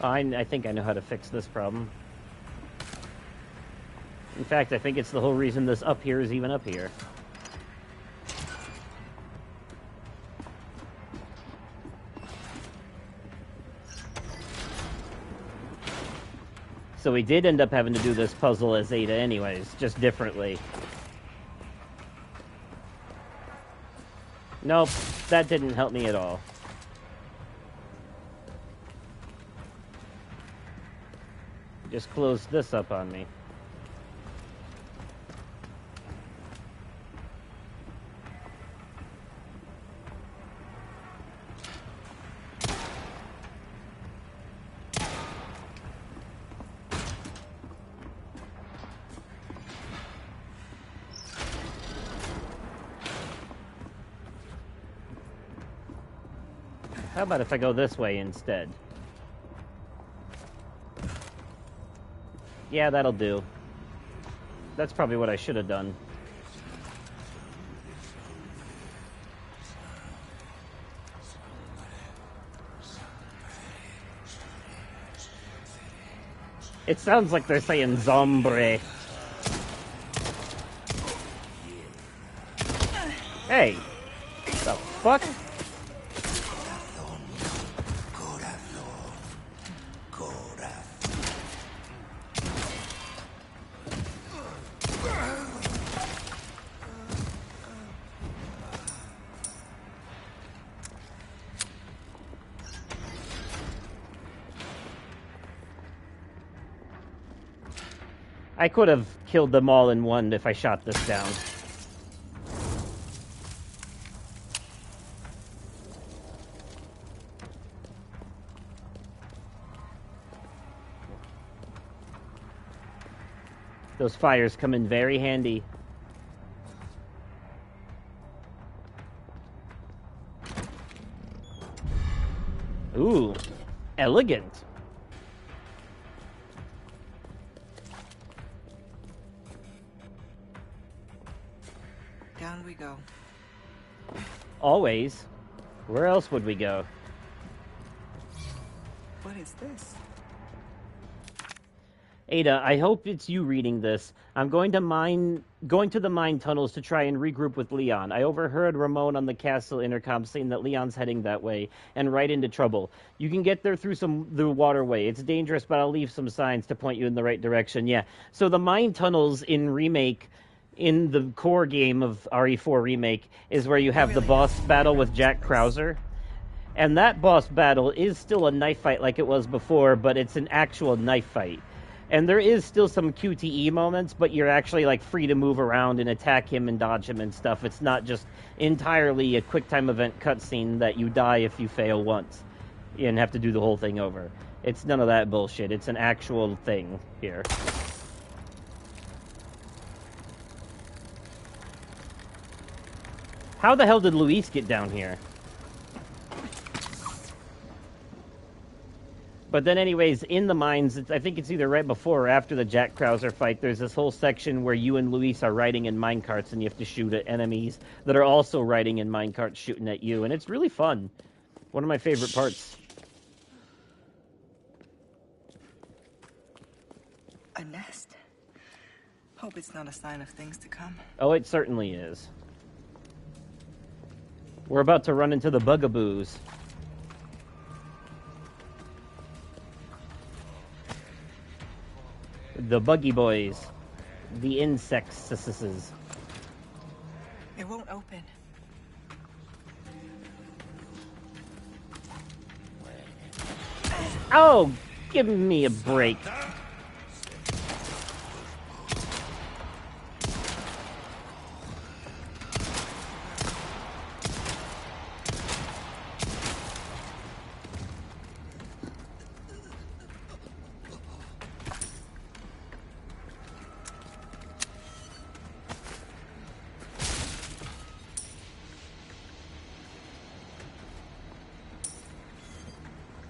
I think I know how to fix this problem. In fact, I think it's the whole reason this up here is even up here. So we did end up having to do this puzzle as Ada anyways, just differently. Nope, that didn't help me at all. Just closed this up on me. How about if I go this way instead? Yeah, that'll do. That's probably what I should have done. It sounds like they're saying zombie. Hey! The fuck? I could have killed them all in one if I shot this down. Those fires come in very handy. Ooh, elegant. Down we go. Always. Where else would we go? What is this? Ada, I hope it's you reading this. I'm going to the mine tunnels to try and regroup with Leon. I overheard Ramon on the castle intercom saying that Leon's heading that way and right into trouble. You can get there through the waterway. It's dangerous, but I'll leave some signs to point you in the right direction. Yeah. So the mine tunnels in Remake, in the core game of RE4 Remake, is where you have the boss battle with Jack Krauser. And that boss battle is still a knife fight like it was before, but it's an actual knife fight. And there is still some QTE moments, but you're actually like free to move around and attack him and dodge him and stuff. It's not just entirely a quick time event cutscene that you die if you fail once and have to do the whole thing over. It's none of that bullshit. It's an actual thing here. How the hell did Luis get down here? But then anyways, in the mines, I think it's either right before or after the Jack Krauser fight, there's this whole section where you and Luis are riding in minecarts and you have to shoot at enemies that are also riding in minecarts shooting at you. And it's really fun. One of my favorite parts. A nest. Hope it's not a sign of things to come. Oh, it certainly is. We're about to run into the bugaboos. The buggy boys. The insects. It won't open. Oh, give me a break.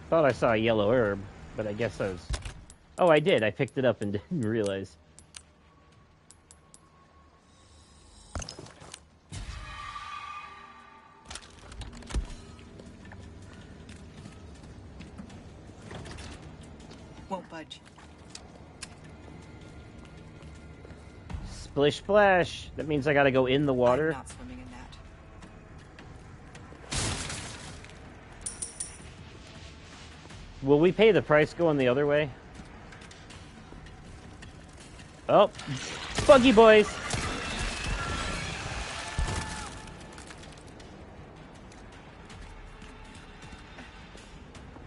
Thought I saw a yellow herb, but I guess I was... Oh, I did. I picked it up and didn't realize. Splish splash. That means I gotta go in the water. I'm not swimming in that. Will we pay the price going the other way? Oh, buggy boys.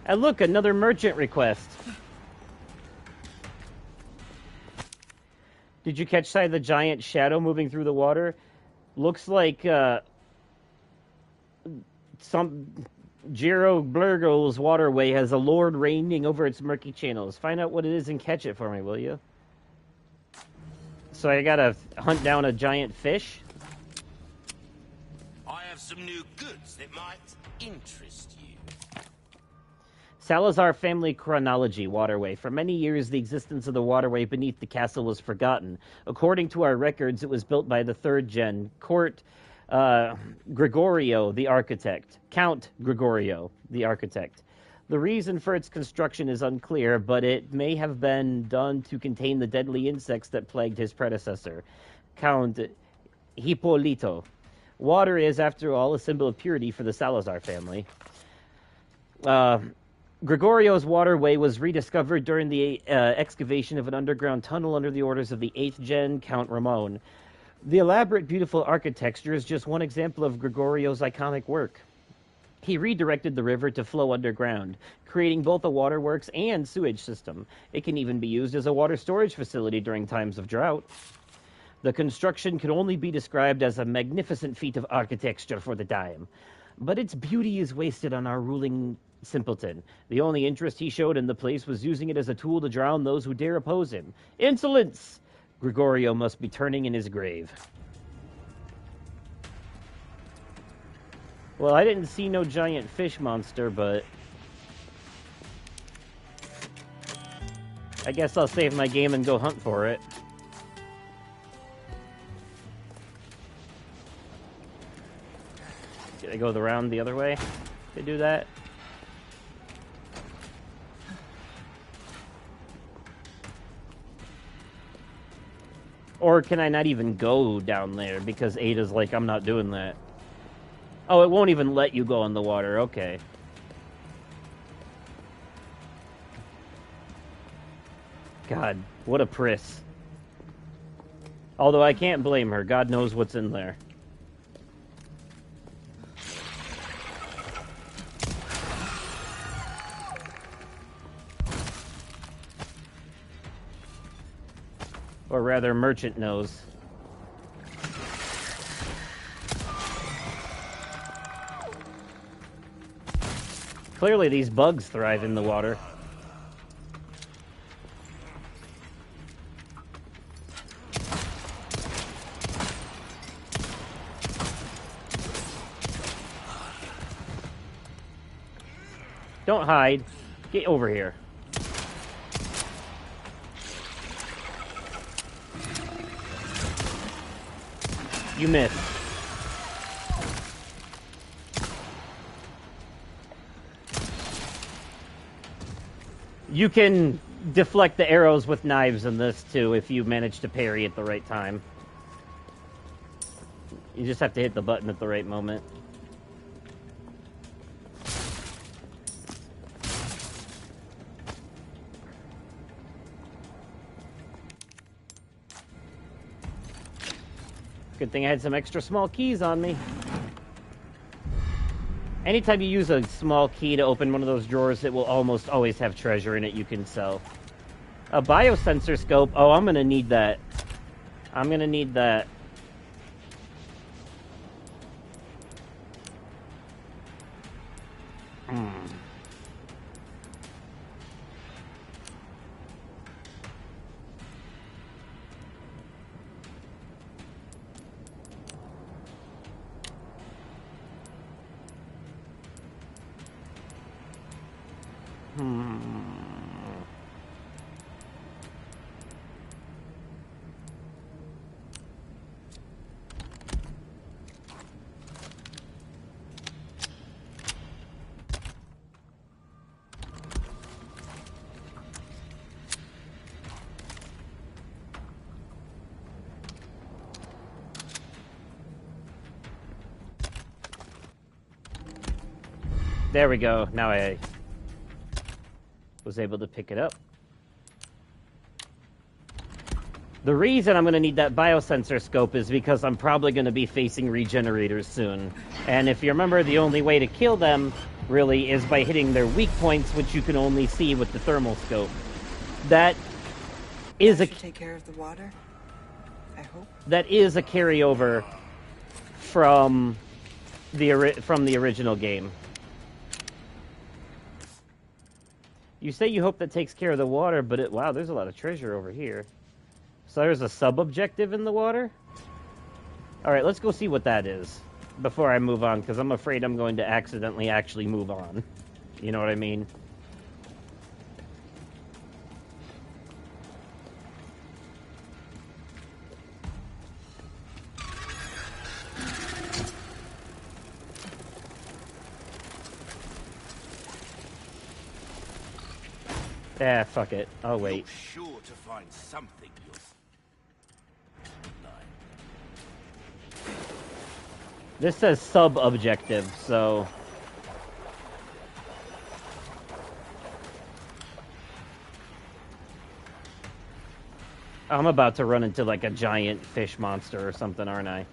And look, another merchant request. Did you catch sight of the giant shadow moving through the water? Looks like some Giro Blurgo's waterway has a lord reigning over its murky channels. Find out what it is and catch it for me, will you? So I gotta hunt down a giant fish? I have some new goods that might interest you. Salazar family chronology waterway. For many years, the existence of the waterway beneath the castle was forgotten. According to our records, it was built by the third gen, Gregorio, the architect. Count Gregorio, the architect. The reason for its construction is unclear, but it may have been done to contain the deadly insects that plagued his predecessor, Count Hippolito. Water is, after all, a symbol of purity for the Salazar family. Gregorio's waterway was rediscovered during the excavation of an underground tunnel under the orders of the 8th gen Count Ramon. The elaborate, beautiful architecture is just one example of Gregorio's iconic work. He redirected the river to flow underground, creating both a waterworks and sewage system. It can even be used as a water storage facility during times of drought. The construction can only be described as a magnificent feat of architecture for the time. But its beauty is wasted on our ruling simpleton. The only interest he showed in the place was using it as a tool to drown those who dare oppose him. Insolence! Gregorio must be turning in his grave. Well, I didn't see no giant fish monster, but I guess I'll save my game and go hunt for it. Did I go around the other way to do that? Or can I not even go down there because Ada's like, I'm not doing that. Oh, it won't even let you go in the water. Okay. God, what a priss. Although I can't blame her. God knows what's in there. Or rather, Merchant knows. Clearly, these bugs thrive in the water. Don't hide. Get over here. You missed. You can deflect the arrows with knives in this, too, if you manage to parry at the right time. You just have to hit the button at the right moment. Good thing I had some extra small keys on me. Anytime you use a small key to open one of those drawers, it will almost always have treasure in it you can sell. A biosensor scope. Oh, I'm gonna need that. I'm gonna need that. There we go. Now I was able to pick it up. The reason I'm going to need that biosensor scope is because I'm probably going to be facing regenerators soon. And if you remember, the only way to kill them, really, is by hitting their weak points, which you can only see with the thermal scope. That is That should take care of the water, I hope. That is a carryover from the original game. You say you hope that takes care of the water, but wow, there's a lot of treasure over here. So there's a sub-objective in the water? Alright, let's go see what that is before I move on, because I'm afraid I'm going to accidentally actually move on. You know what I mean? Ah, fuck it. I'll wait. You're sure to find something you'll like. This says sub-objective, so... I'm about to run into, like, a giant fish monster or something, aren't I?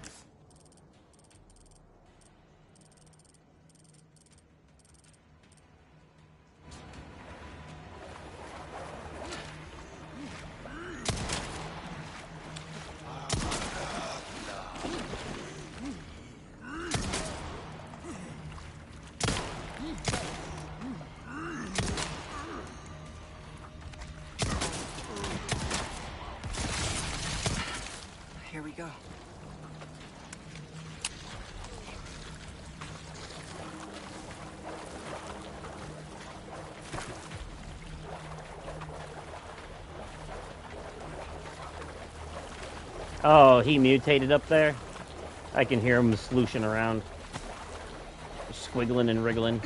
Here we go. Oh, he mutated up there? I can hear him slooshing around. Squiggling and wriggling.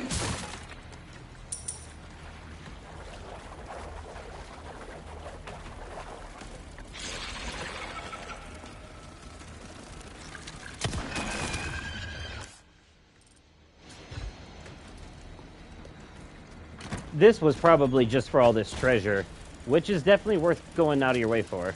This was probably just for all this treasure, which is definitely worth going out of your way for.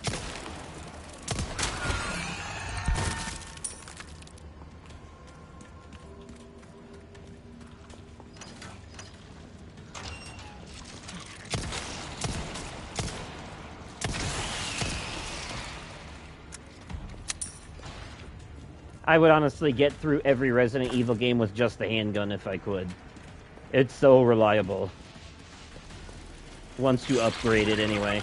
I would honestly get through every Resident Evil game with just the handgun if I could. It's so reliable. Once you upgrade it, anyway.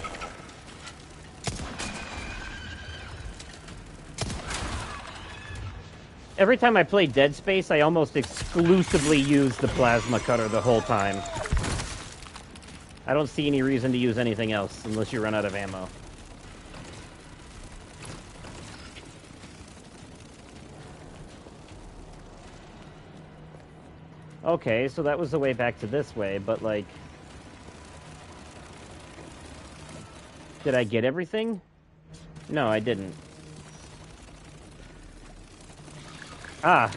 Every time I play Dead Space, I almost exclusively use the plasma cutter the whole time. I don't see any reason to use anything else, unless you run out of ammo. Okay, so that was the way back to this way, but like... Did I get everything? No, I didn't. Oh.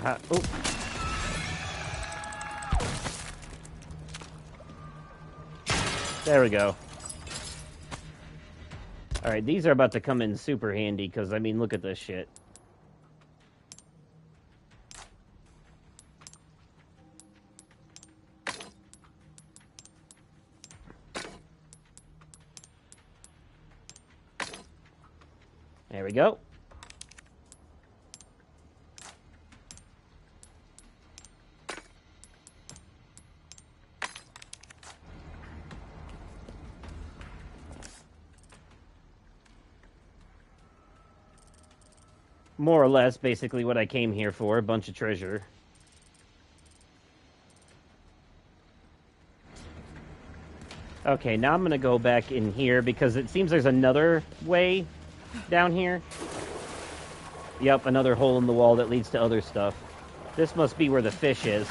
There we go. Alright, these are about to come in super handy, because, I mean, look at this shit. There we go. More or less, basically what I came here for, a bunch of treasure. Okay, now I'm gonna go back in here, because it seems there's another way down here. Yep, another hole in the wall that leads to other stuff. This must be where the fish is.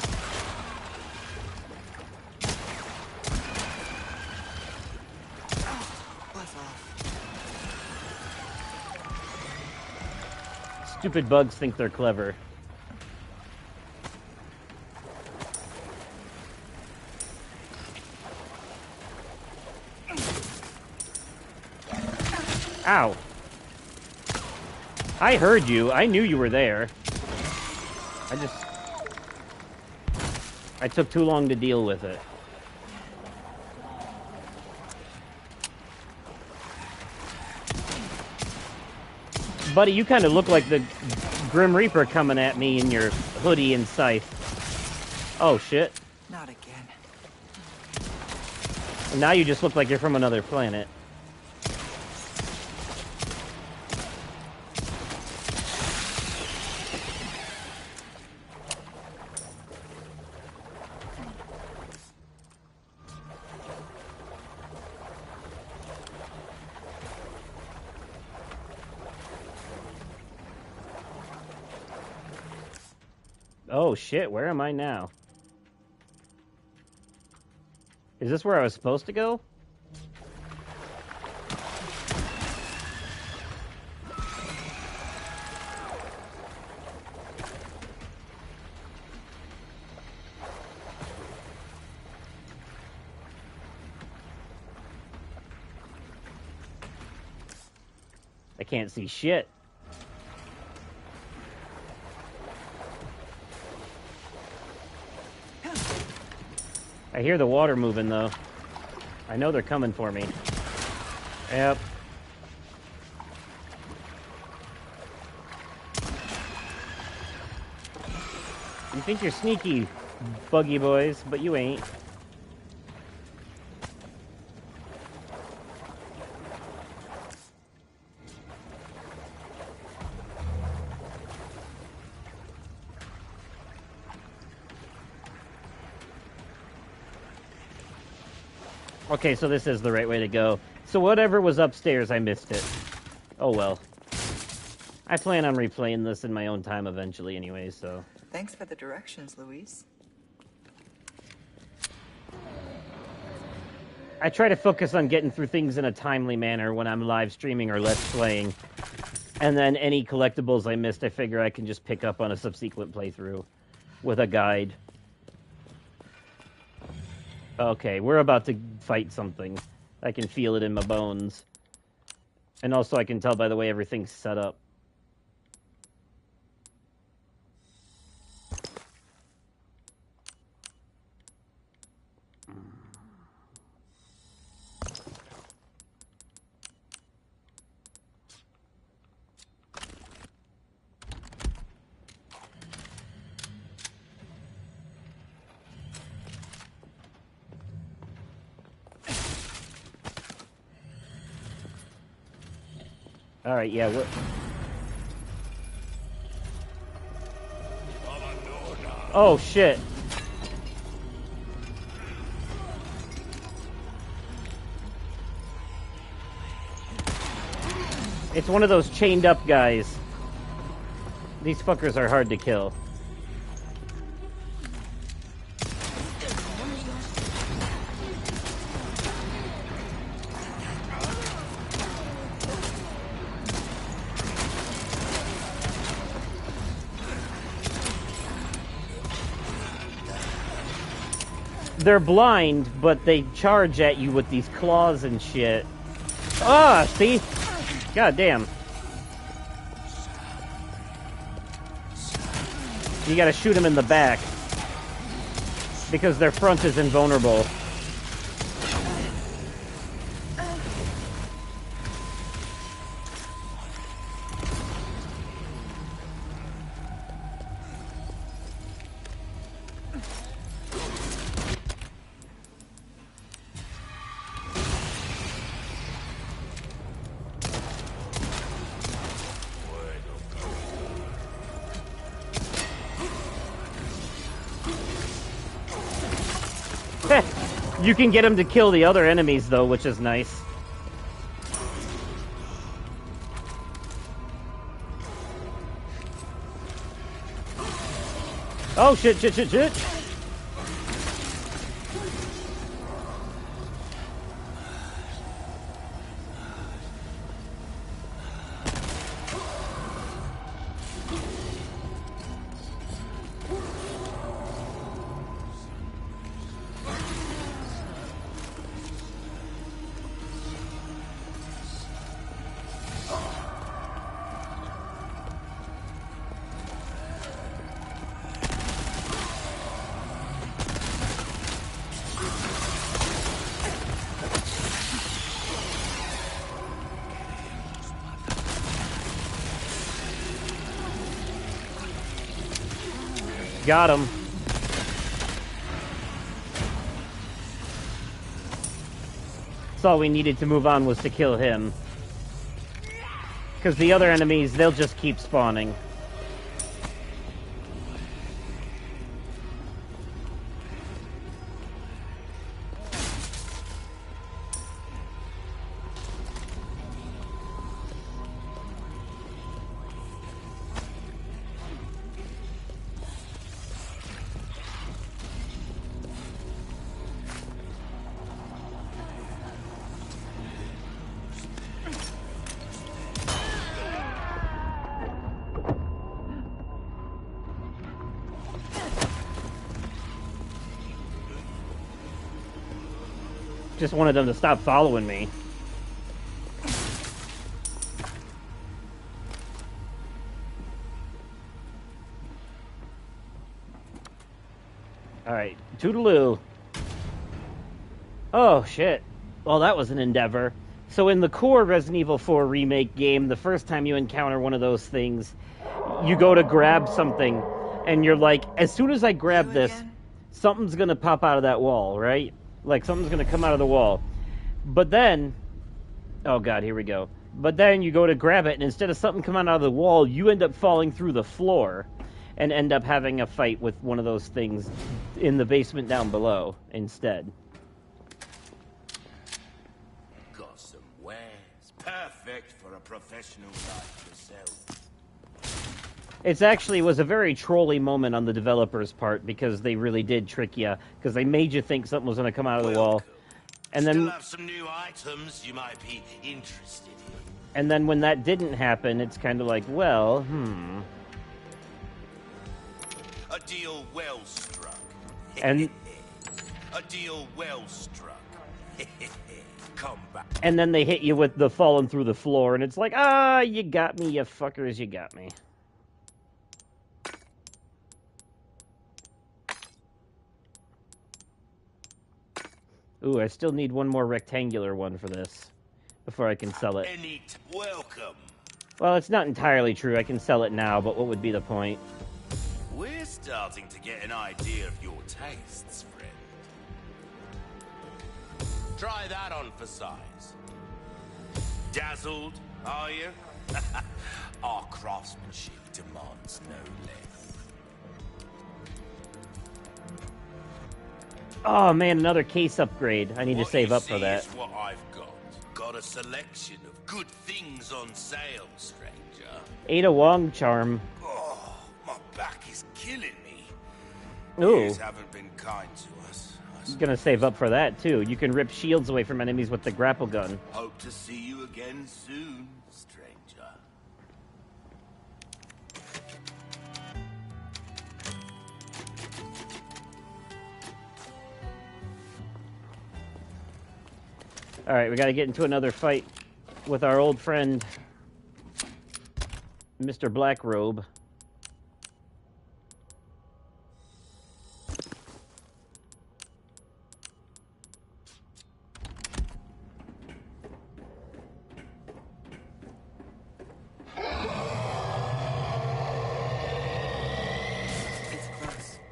Stupid bugs think they're clever. Ow. I heard you. I knew you were there. I took too long to deal with it. Buddy, you kind of look like the Grim Reaper coming at me in your hoodie and scythe. Oh, shit. Not again. And now you just look like you're from another planet. Oh shit, where am I now? Is this where I was supposed to go? I can't see shit. I hear the water moving, though. I know they're coming for me. Yep. You think you're sneaky, buggy boys, but you ain't. Okay, so this is the right way to go. So whatever was upstairs, I missed it. Oh well. I plan on replaying this in my own time eventually anyway, so... Thanks for the directions, Luis. I try to focus on getting through things in a timely manner when I'm live streaming or let's playing. And then any collectibles I missed, I figure I can just pick up on a subsequent playthrough with a guide. Okay, we're about to fight something. I can feel it in my bones. And also I can tell by the way everything's set up. Alright, yeah, what... Oh, shit. It's one of those chained up guys. These fuckers are hard to kill. They're blind, but they charge at you with these claws and shit. Ah, see? God damn. You gotta shoot them in the back. Because their front is invulnerable. You can get them to kill the other enemies, though, which is nice. Oh, shit, shit, shit, shit! Got him. That's all we needed to move on was to kill him. Because the other enemies, they'll just keep spawning. Just wanted them to stop following me. Alright, toodaloo. Oh, shit. Well, that was an endeavor. So in the core Resident Evil 4 Remake game, the first time you encounter one of those things, you go to grab something, and you're like, as soon as I grab this, something's gonna pop out of that wall, right? Like, something's gonna come out of the wall. But then... Oh, God, here we go. But then you go to grab it, and instead of something coming out of the wall, you end up falling through the floor and end up having a fight with one of those things in the basement down below instead. Got some wares. Perfect for a professional like yourself. It's actually was a very trolly moment on the developers' part because they really did trick you, because they made you think something was going to come out of the wall. And then, still have some new items you might be interested in. And then when that didn't happen, it's kind of like, well, A deal well struck. And a deal well struck. Come back. And then they hit you with the falling through the floor, and it's like, ah, you got me, you fuckers, you got me. Ooh, I still need one more rectangular one for this before I can sell it. Welcome. Well, it's not entirely true. I can sell it now, but what would be the point? We're starting to get an idea of your tastes, friend. Try that on for size. Dazzled, are you? Our craftsmanship demands no less. Oh man, another case upgrade. I need to save up for that. What I've got. Got a selection of good things on sale, stranger. Ada Wong charm. Oh, my back is killing me. Ooh. Years haven't been kind to us. I'm gonna save up for that too. You can rip shields away from enemies with the grapple gun. Hope to see you again soon, stranger. Alright, we gotta get into another fight with our old friend, Mr. Blackrobe.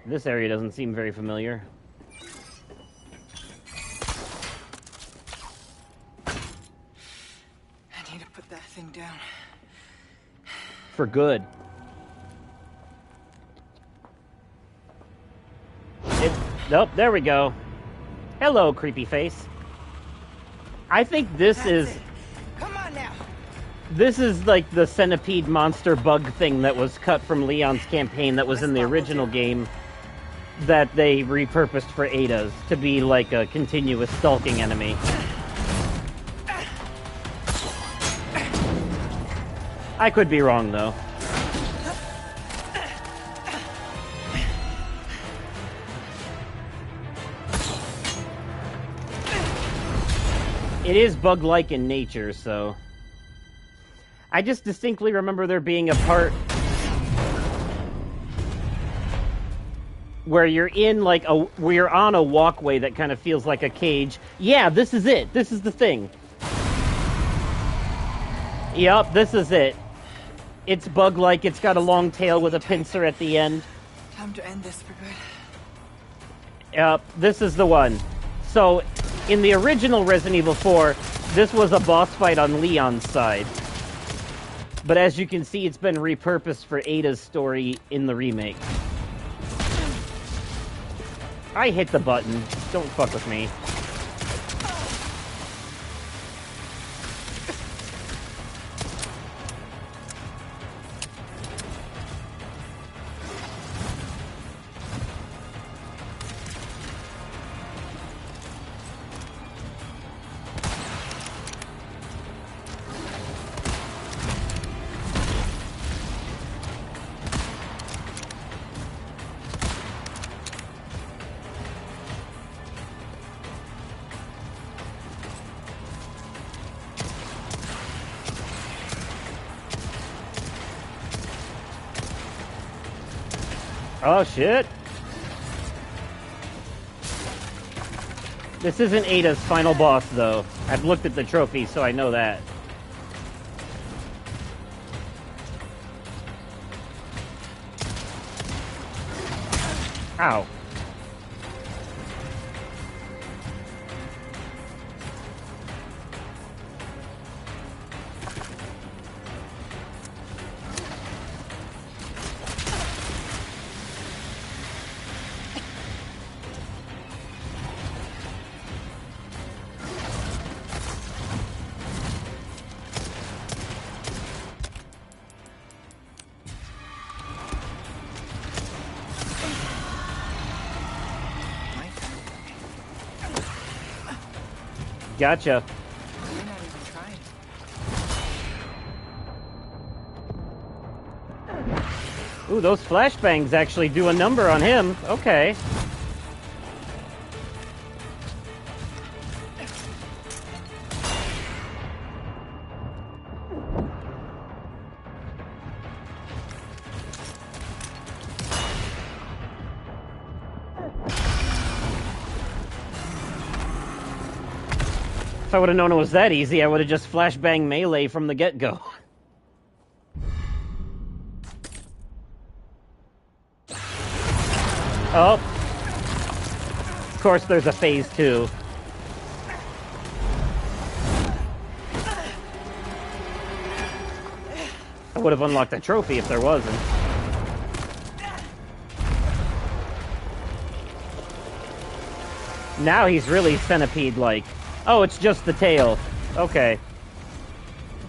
This area doesn't seem very familiar. I need to put that thing down. For good. Nope, there we go. Hello, creepy face. I think this is... Come on now. This is like the centipede monster bug thing that was cut from Leon's campaign that was in the original game that they repurposed for Ada's to be like a continuous stalking enemy. I could be wrong, though. It is bug-like in nature, so... I just distinctly remember there being a part where you're in like a... where you're on a walkway that kind of feels like a cage. Yeah, this is it. This is the thing. Yup, this is it. It's bug-like. It's got a long tail with a pincer at the end. Time to end this for good. This is the one. So, in the original Resident Evil 4, this was a boss fight on Leon's side. But as you can see, it's been repurposed for Ada's story in the remake. I hit the button. Don't fuck with me. Oh, shit. This isn't Ada's final boss, though. I've looked at the trophy, so I know that. Ow. Gotcha. You're not even trying. Ooh, those flashbangs actually do a number on him. Okay. If I would have known it was that easy, I would have just flashbang melee from the get-go. Oh. Of course, there's a phase 2. I would have unlocked a trophy if there wasn't. Now he's really centipede-like. Oh, it's just the tail. Okay.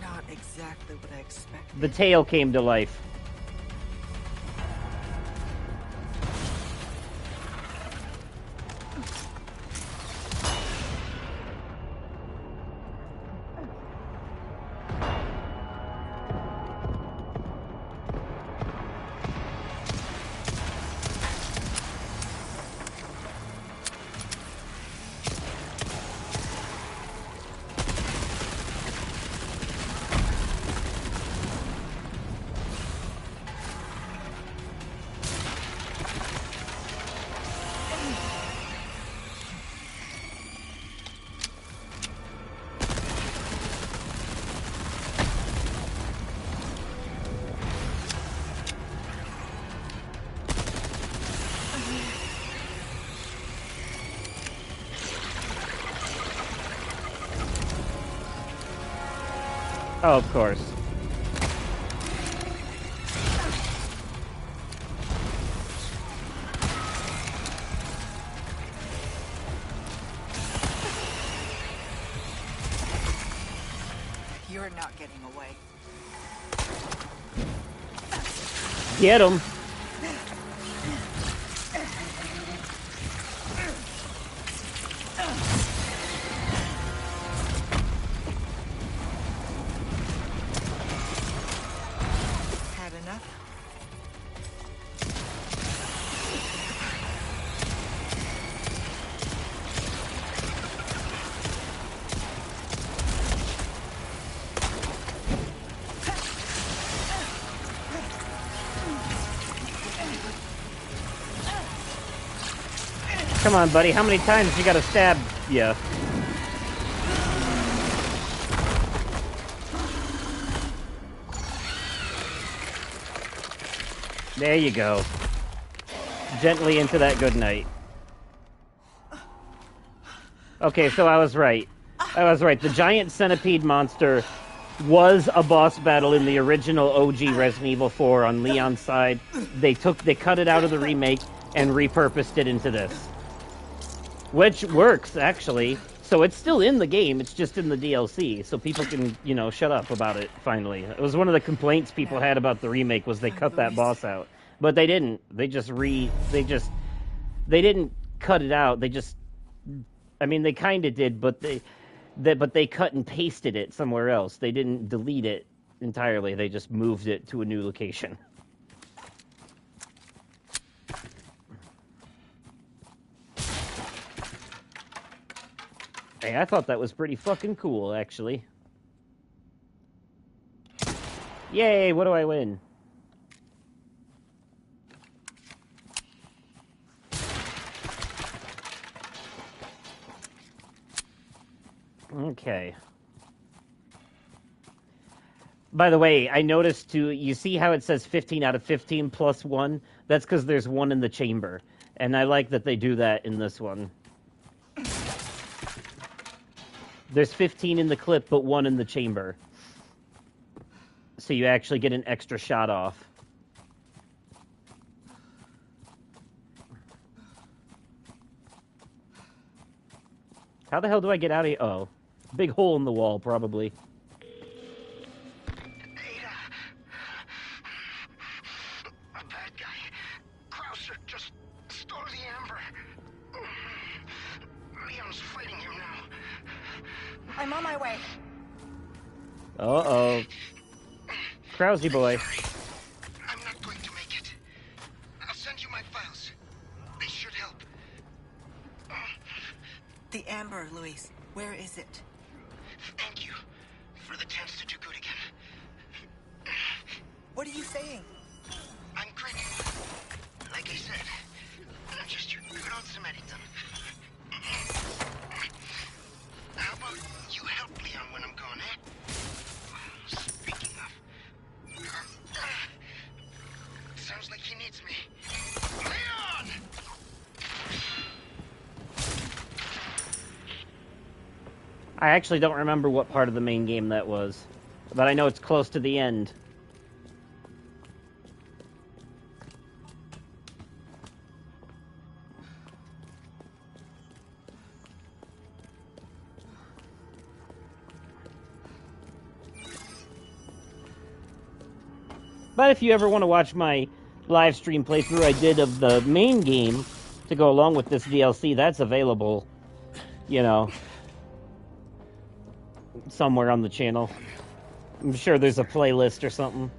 Not exactly what I expected. The tail came to life. Oh, of course. You're not getting away. Get him. Had enough? Come on, buddy. How many times you gotta stab ya? There you go. gently into that good night. Okay, so I was right. The giant centipede monster was a boss battle in the original OG Resident Evil 4 on Leon's side. They cut it out of the remake and repurposed it into this. Which works, actually. So it's still in the game, it's just in the DLC, so people can, shut up about it, finally. It was one of the complaints people had about the remake, was they cut that boss out. But they didn't. They didn't cut it out, they just... I mean, they kind of did, but they cut and pasted it somewhere else. They didn't delete it entirely. They just moved it to a new location. Hey, I thought that was pretty fucking cool, actually. Yay, what do I win? Okay. By the way, I noticed too, you see how it says 15 out of 15 plus 1? That's because there's 1 in the chamber. And I like that they do that in this one. There's 15 in the clip, but 1 in the chamber. So you actually get an extra shot off. How the hell do I get out of here? Oh. Big hole in the wall, probably. Ada. A bad guy. Krauser just stole the amber. Leon's fighting him now. I'm on my way. Uh-oh. Krauser boy. I'm not going to make it. I'll send you my files. They should help. The amber, Luis. Where is it? Thank you for the chance to do good again. What are you saying? I'm grateful. Like I said, I'm just your good old Samaritan. How about you help Leon when I'm gone, eh? Speaking of... sounds like he needs me. Leon! I actually don't remember what part of the main game that was, but I know it's close to the end. But if you ever want to watch my live stream playthrough I did of the main game to go along with this DLC, that's available, somewhere on the channel. I'm sure there's a playlist or something.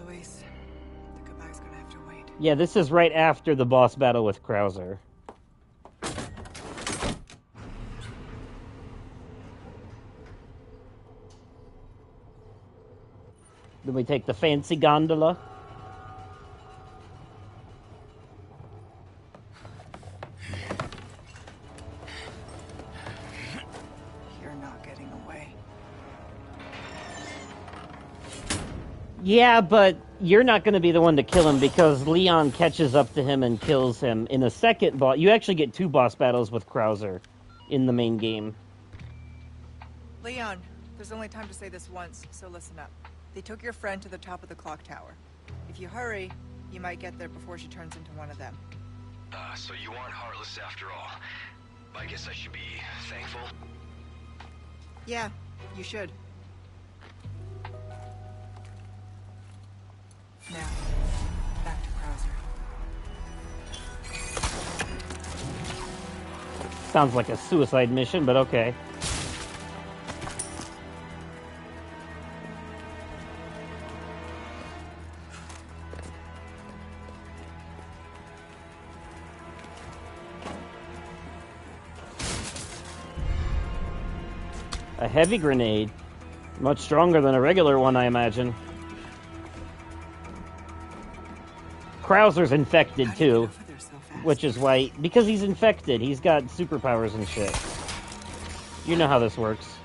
Luis, the goodbye's gonna have to wait. Yeah, this is right after the boss battle with Krauser. Then we take the fancy gondola. You're not getting away. Yeah, but you're not going to be the one to kill him because Leon catches up to him and kills him in a second boss. You actually get 2 boss battles with Krauser in the main game. Leon, there's only time to say this once, so listen up. They took your friend to the top of the clock tower. If you hurry, you might get there before she turns into one of them. So you aren't heartless after all. I guess I should be thankful. Yeah, you should. Now, back to Krauser. Sounds like a suicide mission, but okay. A heavy grenade. Much stronger than a regular one, I imagine. Krauser's infected, too. Which is why... Because he's infected, he's got superpowers and shit. You know how this works.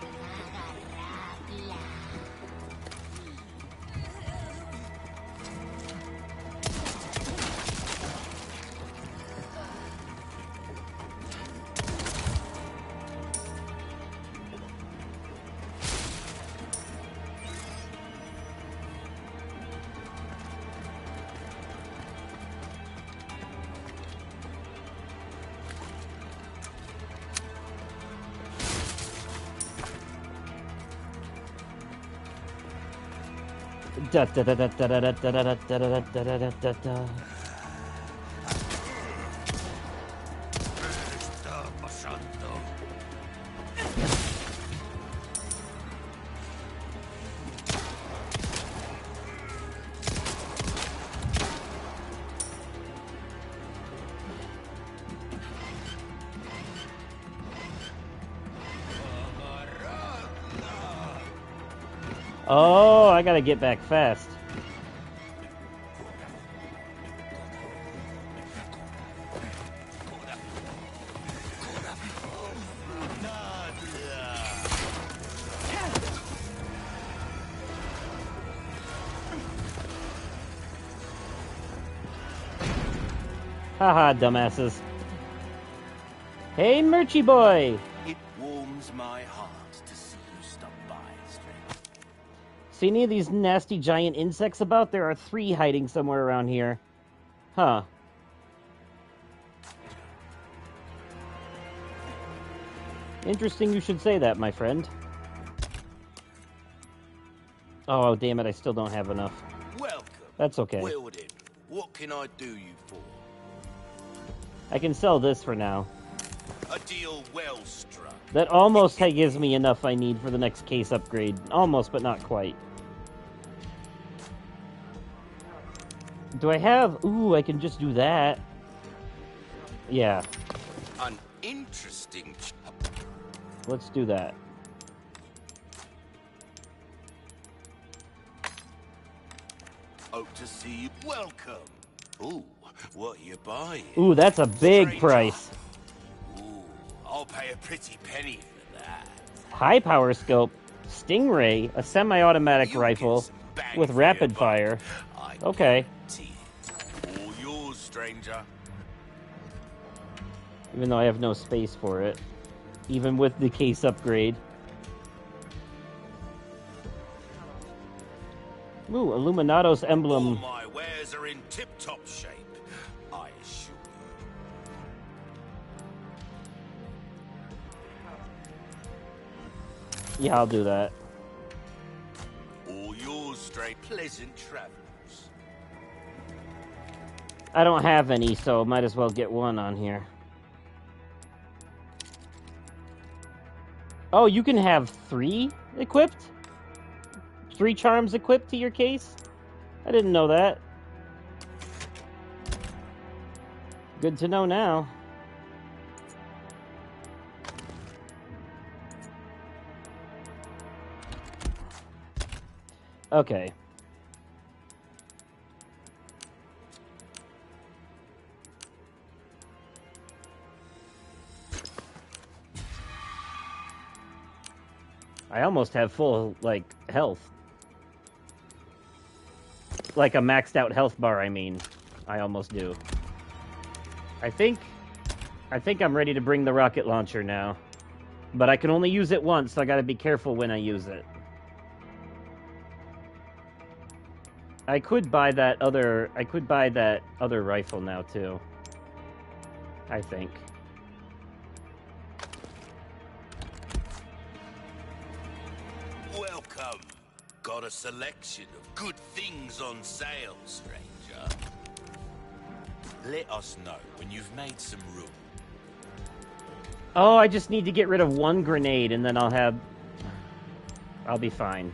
Da da da da da da da da da da da da da da da. Está pasando? Oh, I gotta get back fast. Haha, dumbasses. Hey, Merchy boy! It warms my heart to see you stop by, stranger. See any of these nasty giant insects about? There are 3 hiding somewhere around here. Huh. Interesting you should say that, my friend. Oh, damn it, I still don't have enough. Welcome. That's okay. Wielding. What can I do you for? I can sell this for now. A deal well struck. That almost gives me enough I need for the next case upgrade. Almost, but not quite. Do I have... Ooh, I can just do that. Yeah. An interesting... Let's do that. Hope to see you. Welcome. Ooh, what are you buying? Ooh, that's a big Stranger. price. Ooh, I'll pay a pretty penny for that. High power scope. Stingray, a semi-automatic You rifle get some bang with for rapid your fire. buck. I Okay. guarantee it. All yours, stranger. Even though I have no space for it. Even with the case upgrade. Ooh, Illuminados All emblem. my wares are in tip-top shape, I assure you. Yeah, I'll do that. All yours, straight pleasant travels. I don't have any, so might as well get one on here. Oh, you can have 3 equipped? 3 charms equipped to your case? I didn't know that. Good to know now. Okay. I almost have full, like, health. Like a maxed out health bar, I mean. I almost do. I think I'm ready to bring the rocket launcher now. But I can only use it once, so I gotta be careful when I use it. I could buy that other rifle now, too. I think. Welcome. Got a selection of good things on sale, stranger. Let us know when you've made some room. Oh, I just need to get rid of 1 grenade, and then I'll be fine.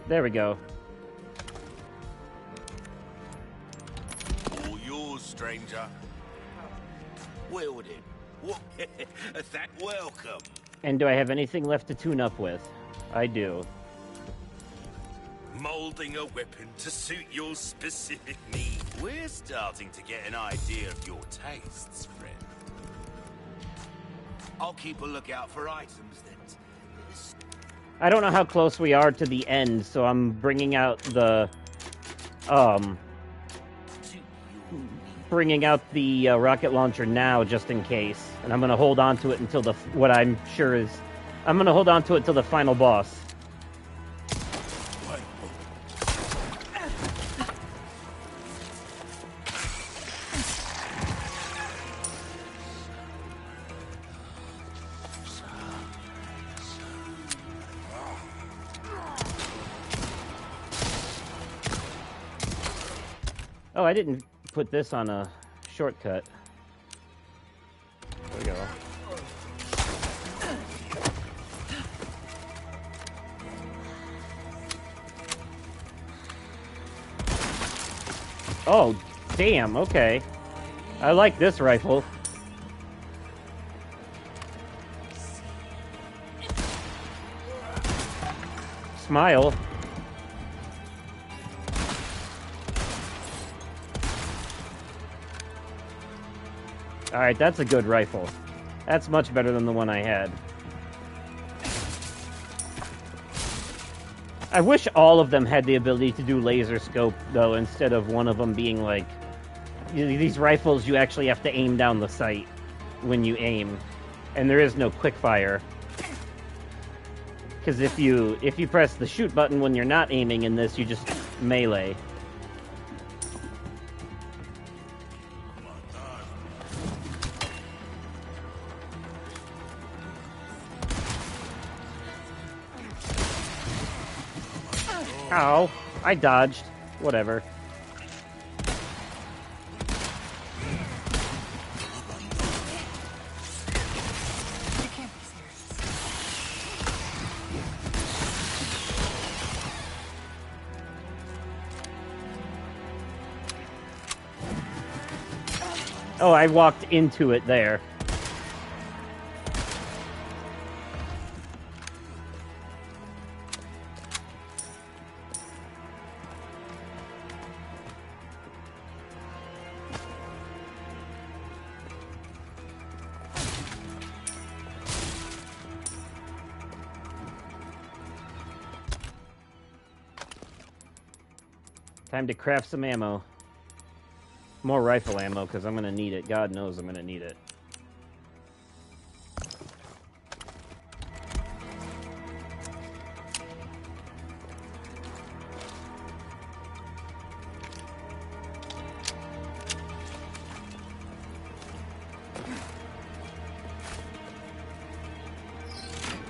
There we go. All yours, stranger. Wielding. What? Welcome. And do I have anything left to tune up with? I do. Molding a weapon to suit your specific needs. We're starting to get an idea of your tastes, friend. I'll keep a lookout for items that... I don't know how close we are to the end, so I'm bringing out the... bringing out the rocket launcher now, just in case. And I'm gonna hold on to it until what I'm sure is... I'm gonna hold on to it till the final boss. Oh, I didn't put this on a shortcut. There we go. Oh, damn, okay. I like this rifle. Smile. Alright, that's a good rifle. That's much better than the one I had. I wish all of them had the ability to do laser scope, though, instead of one of them being like... These rifles, you actually have to aim down the sight when you aim. And there is no quick fire. Because if you press the shoot button when you're not aiming in this, you just melee. Ow. I dodged. Whatever. You can't be serious. Oh, I walked into it there. Time to craft some ammo. More rifle ammo, because I'm going to need it. God knows I'm going to need it.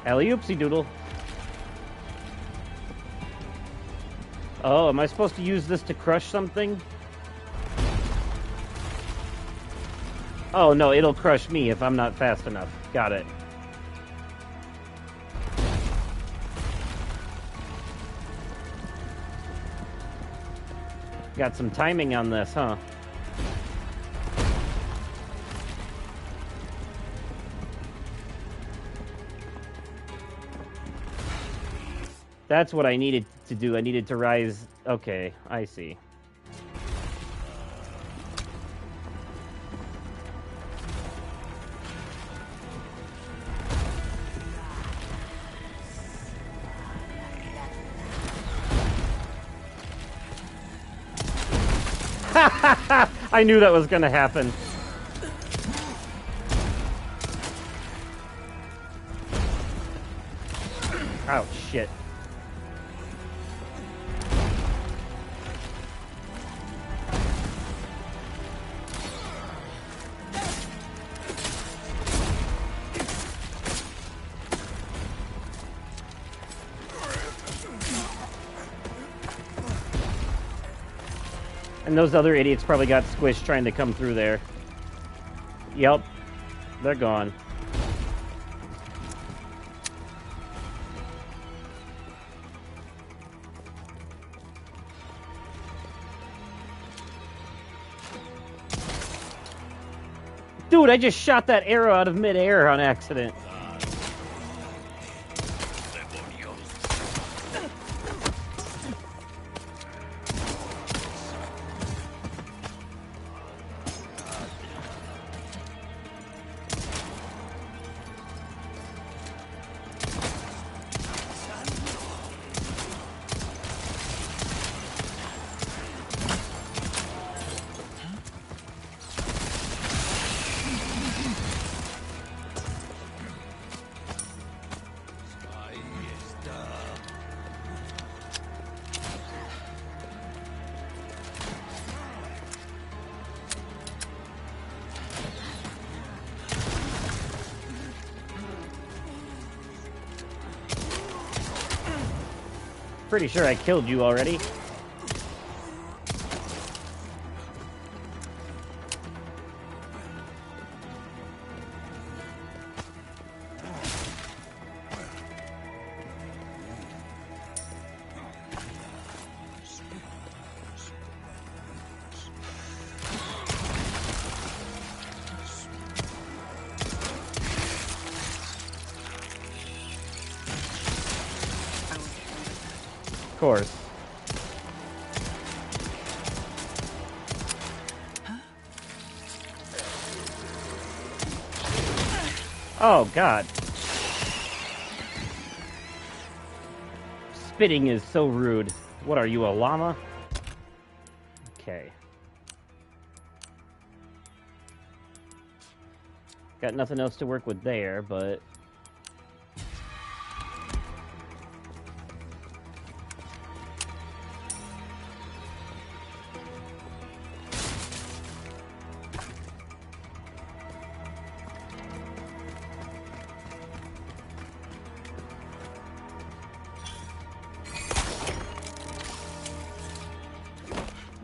Alley-oopsie doodle. Oh, am I supposed to use this to crush something? Oh, no, it'll crush me if I'm not fast enough. Got it. Got some timing on this, huh? That's what I needed to do. I needed to rise... Okay, I see. I knew that was gonna happen. Oh, shit. And those other idiots probably got squished trying to come through there. Yep. They're gone. Dude, I just shot that arrow out of midair on accident. Pretty sure I killed you already. Of course. Oh, God. Spitting is so rude. What are you, a llama? Okay. Got nothing else to work with there, but...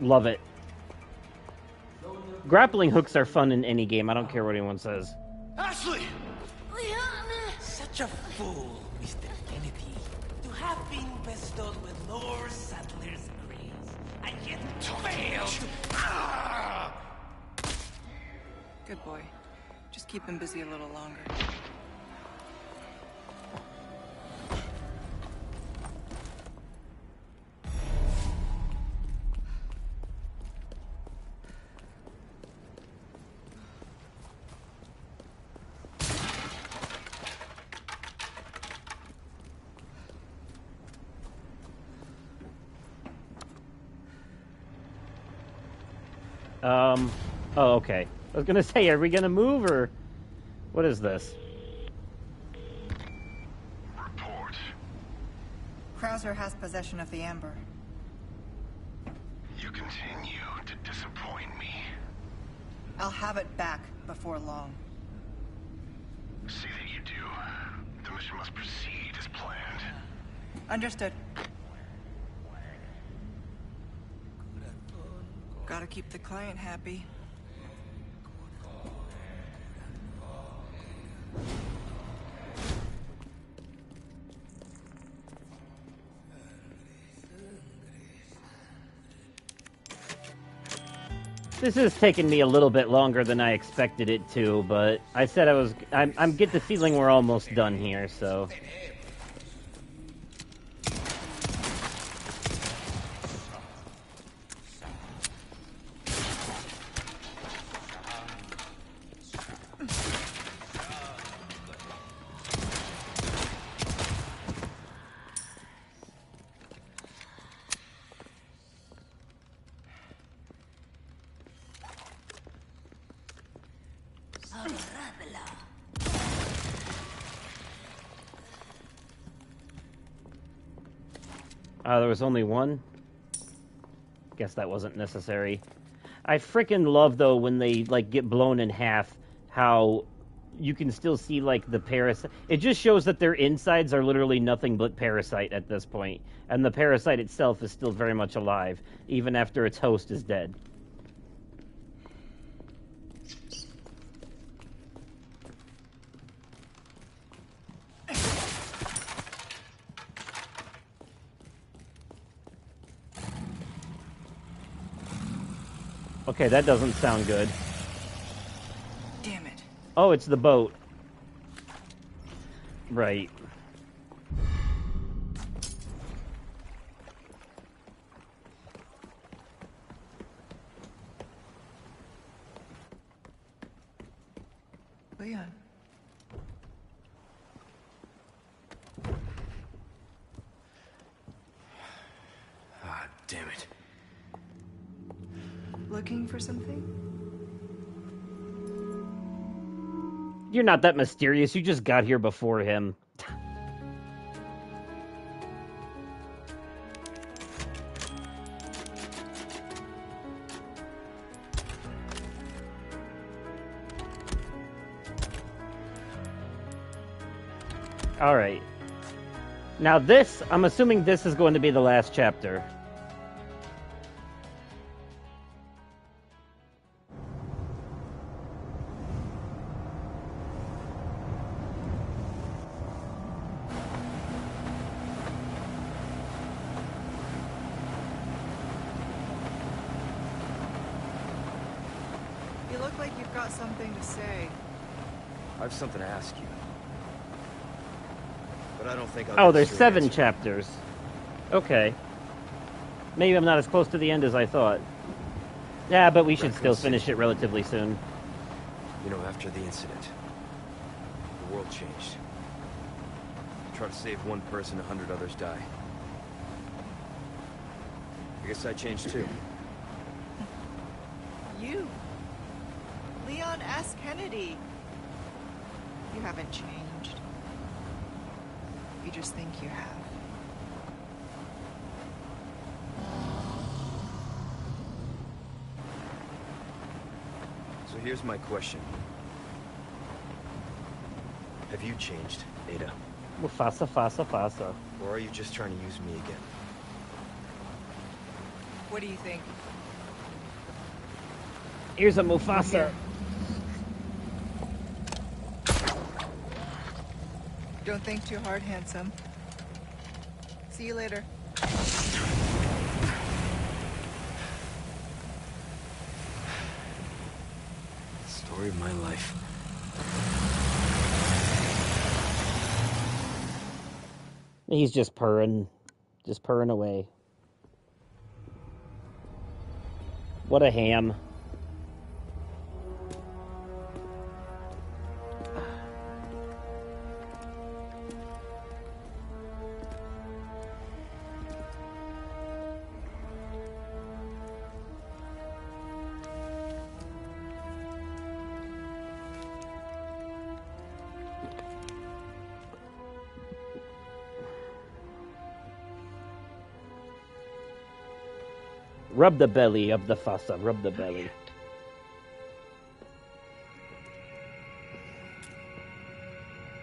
Love it. Grappling hooks are fun in any game. I don't care what anyone says. Ashley! Such a fool, Mr. Kennedy, to have been bestowed with Lord Saddler's grace, and yet failed. Good boy. Just keep him busy a little longer. Oh, okay. I was gonna say, are we gonna move, or... What is this? Report. Krauser has possession of the amber. You continue to disappoint me. I'll have it back before long. See that you do. The mission must proceed as planned. Understood. Gotta keep the client happy. This is taking me a little bit longer than I expected it to, but I said I'm get the feeling we're almost done here, so... There was only one? Guess that wasn't necessary. I frickin' love, though, when they, like, get blown in half, how you can still see, like, the parasite. It just shows that their insides are literally nothing but parasite at this point, and the parasite itself is still very much alive, even after its host is dead. Okay, that doesn't sound good. Damn it. Oh, it's the boat. Right. Leon. Ah, damn it. Looking for something? You're not that mysterious. You just got here before him. All right. Now this, I'm assuming this is going to be the last chapter. You look like you've got something to say. I have something to ask you. But I don't think I'll Oh, get there's straight 7 answer. chapters. Okay. Maybe I'm not as close to the end as I thought. Yeah, but we should Raccoon still City. finish it relatively soon. You know, after the incident, the world changed. Try to save one person, 100 others die. I guess I changed too. You. Leon S. Kennedy. You haven't changed. You just think you have. So here's my question. Have you changed, Ada? Mufasa, fasa, fasa. Or are you just trying to use me again? What do you think? Here's a Mufasa. Don't think too hard, handsome. See you later. Story of my life. He's just purring away. What a ham. Rub the belly of the Fasa, rub the belly.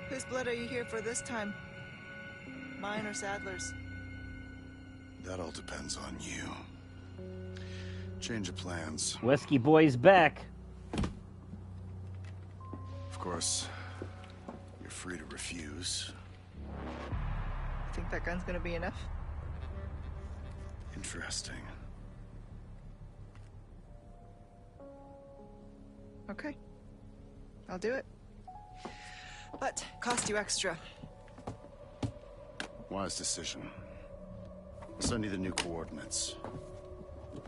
Whose blood are you here for this time? Mine or Sadler's? That all depends on you. Change of plans. Wesky boy's back. Of course, you're free to refuse. Think that gun's gonna be enough? Interesting. Okay. I'll do it. But cost you extra. Wise decision. I'll send you the new coordinates.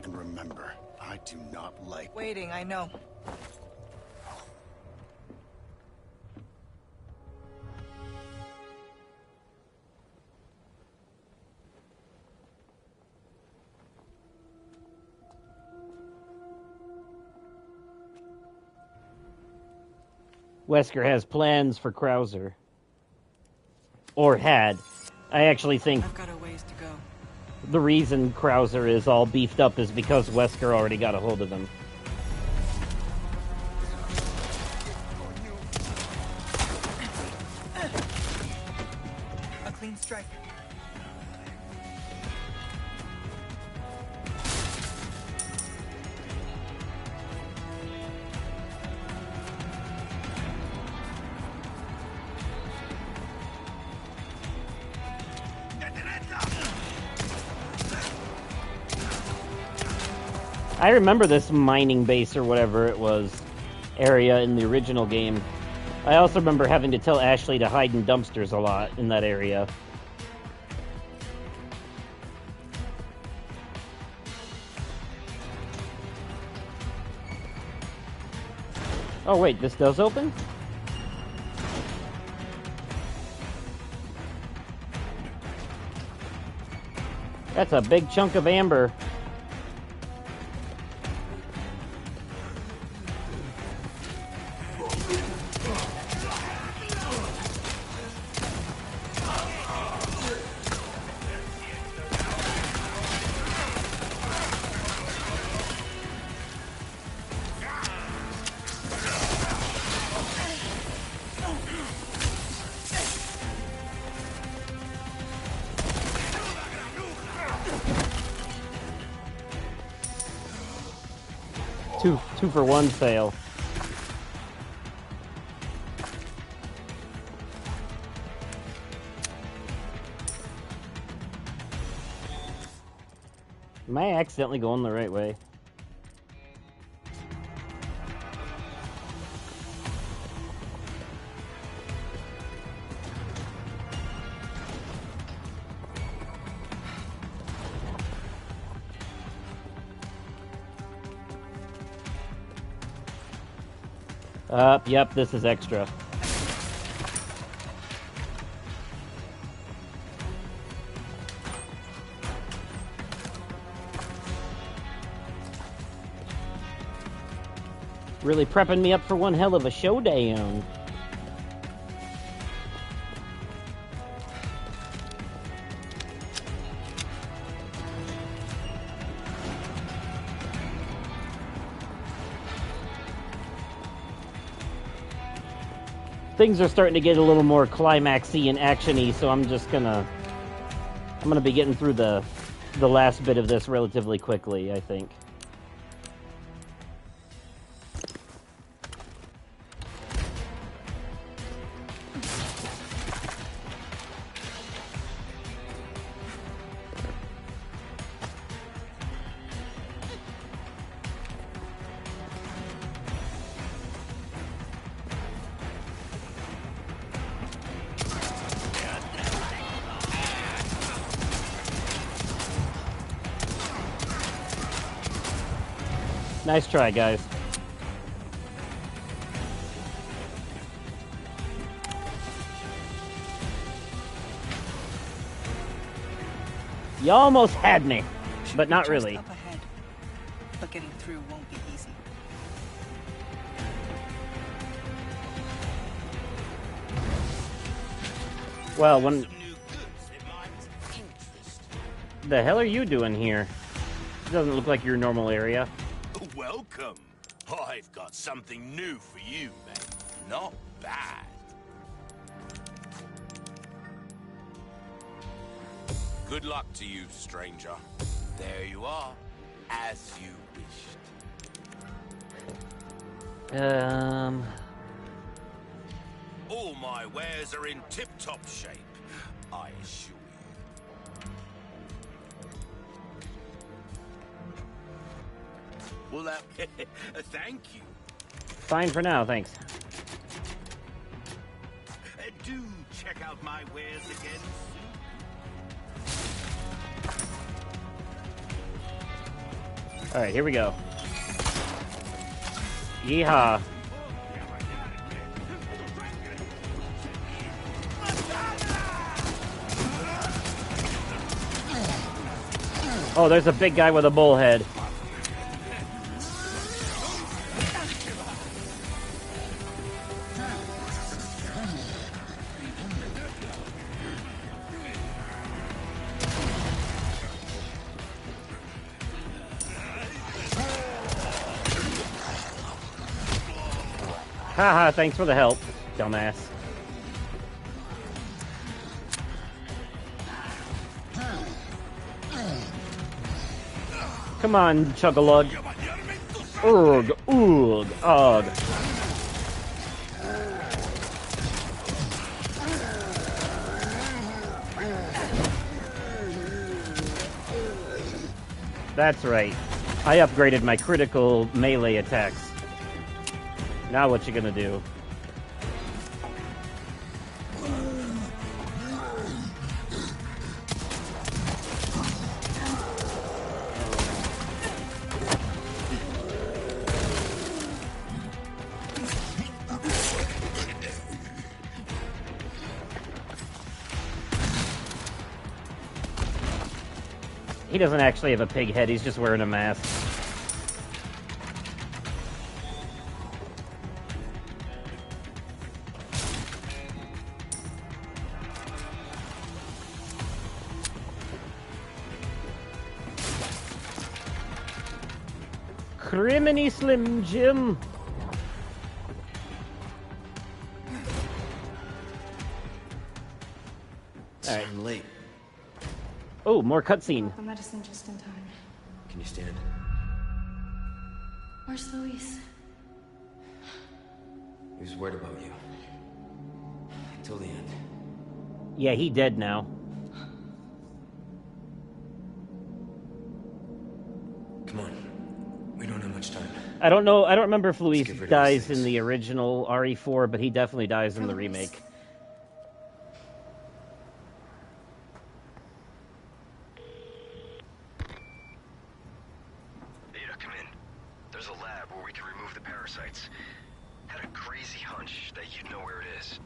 And remember, I do not like... Waiting, I know. Wesker has plans for Krauser. Or had. I actually think I've got a ways to go. the reason Krauser is all beefed up is because Wesker already got a hold of him. A clean strike. I remember this mining base or whatever it was area in the original game. I also remember having to tell Ashley to hide in dumpsters a lot in that area. Oh wait, this does open? That's a big chunk of amber. Two for one sale. Am I accidentally going the right way? Yep, this is extra. Really prepping me up for one hell of a showdown. Things are starting to get a little more climaxy and actiony, so I'm gonna be getting through the last bit of this relatively quickly, I think. Nice try, guys. You almost had me, but not really. Up ahead, but getting through won't be easy. Well, when... The hell are you doing here? It doesn't look like your normal area. Welcome. I've got something new for you, mate. Not bad. Good luck to you, stranger. There you are, as you wished. All my wares are in tip-top shape, I assure you. Well, thank you. Fine for now, thanks. Do check out my wares again soon. Alright, here we go. Yeehaw. Oh, there's a big guy with a bullhead. Haha, thanks for the help, dumbass. Come on, Chug-a-lug. Ugh, ugh, ugh. That's right. I upgraded my critical melee attacks. Now what you gonna do? He doesn't actually have a pig head, he's just wearing a mask. Criminy Slim Jim. Alright, I'm late. Oh, more cutscene. The medicine just in time. Can you stand? Where's Luis? He was worried about you. Until the end. Yeah, he dead now. Come on. We don't have much time. I don't know. I don't remember if Luis get rid of dies these in things. the original RE4, but he definitely dies in the remake. Ada, come in. There's a lab where we can remove the parasites. Had a crazy hunch that you'd know where it is.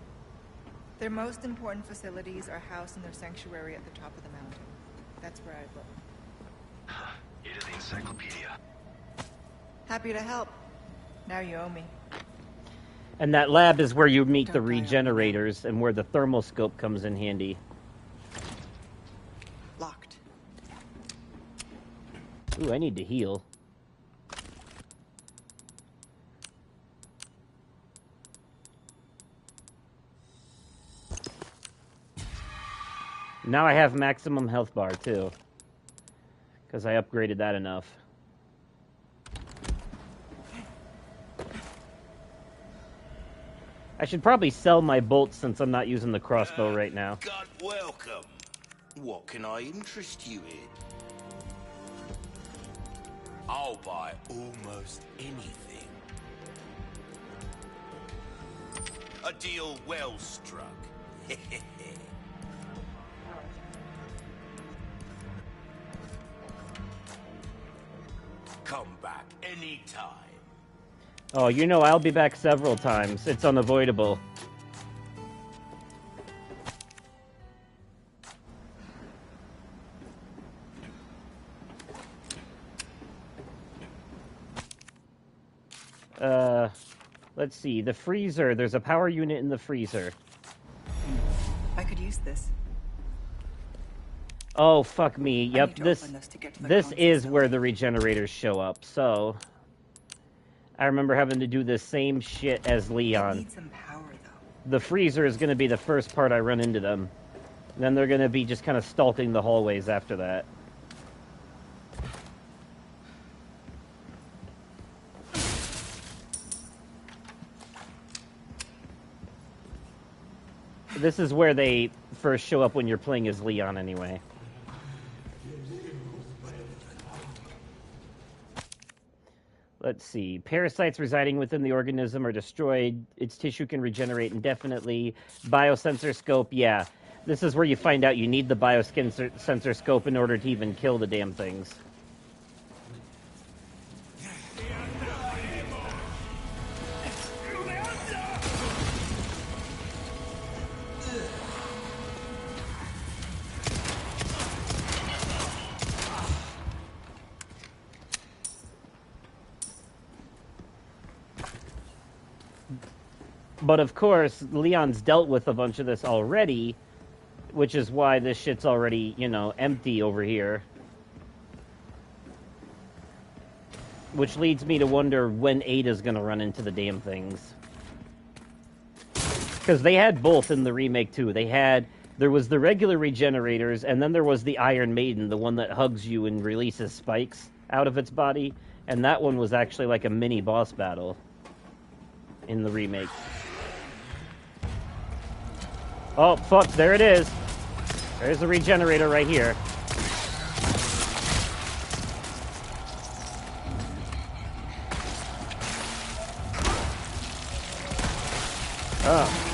Their most important facilities are housed in their sanctuary at the top of the mountain. That's where I look. You did the encyclopedia. Happy to help. Now you owe me. And that lab is where you meet the Don't die on me. regenerators and where the thermal scope comes in handy. Locked. Ooh, I need to heal. Now I have maximum health bar, too. Because I upgraded that enough. I should probably sell my bolts since I'm not using the crossbow right now. God welcome. What can I interest you in? I'll buy almost anything. A deal well struck. Come back anytime. Oh, you know I'll be back several times. It's unavoidable. Let's see. The freezer. There's a power unit in the freezer. I could use this. Oh, fuck me. Yep, need to this open this to get to the this comms is where facility. the regenerators show up. So, I remember having to do the same shit as I Leon. need some power, though. The freezer is going to be the first part I run into them. And then they're going to be just kind of stalking the hallways after that. This is where they first show up when you're playing as Leon, anyway. Let's see. Parasites residing within the organism are destroyed. Its tissue can regenerate indefinitely. Biosensor scope, yeah. This is where you find out you need the biosensor scope in order to even kill the damn things. But of course, Leon's dealt with a bunch of this already, which is why this shit's already, you know, empty over here. Which leads me to wonder when Ada's gonna run into the damn things. Because they had both in the remake too. There was the regular regenerators, and then there was the Iron Maiden, the one that hugs you and releases spikes out of its body. And that one was actually like a mini boss battle in the remake. Oh, fuck, there it is. There's the regenerator right here. Oh.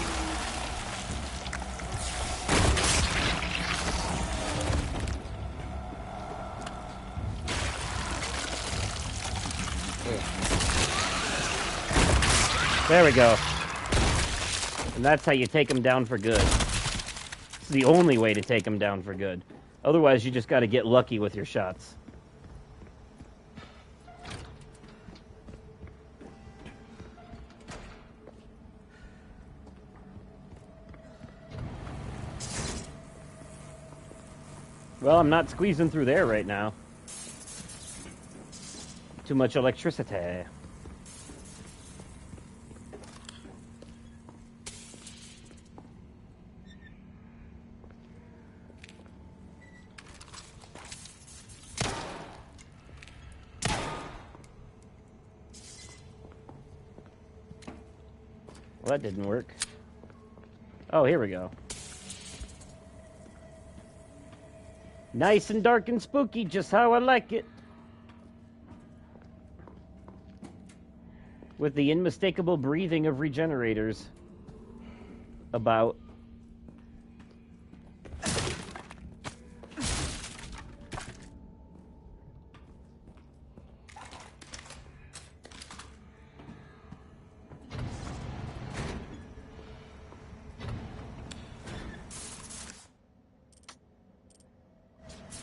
There we go. And that's how you take them down for good. It's the only way to take them down for good. Otherwise, you just got to get lucky with your shots. Well, I'm not squeezing through there right now. Too much electricity. Well, that didn't work. Oh, here we go. Nice and dark and spooky, just how I like it. With the unmistakable breathing of regenerators about.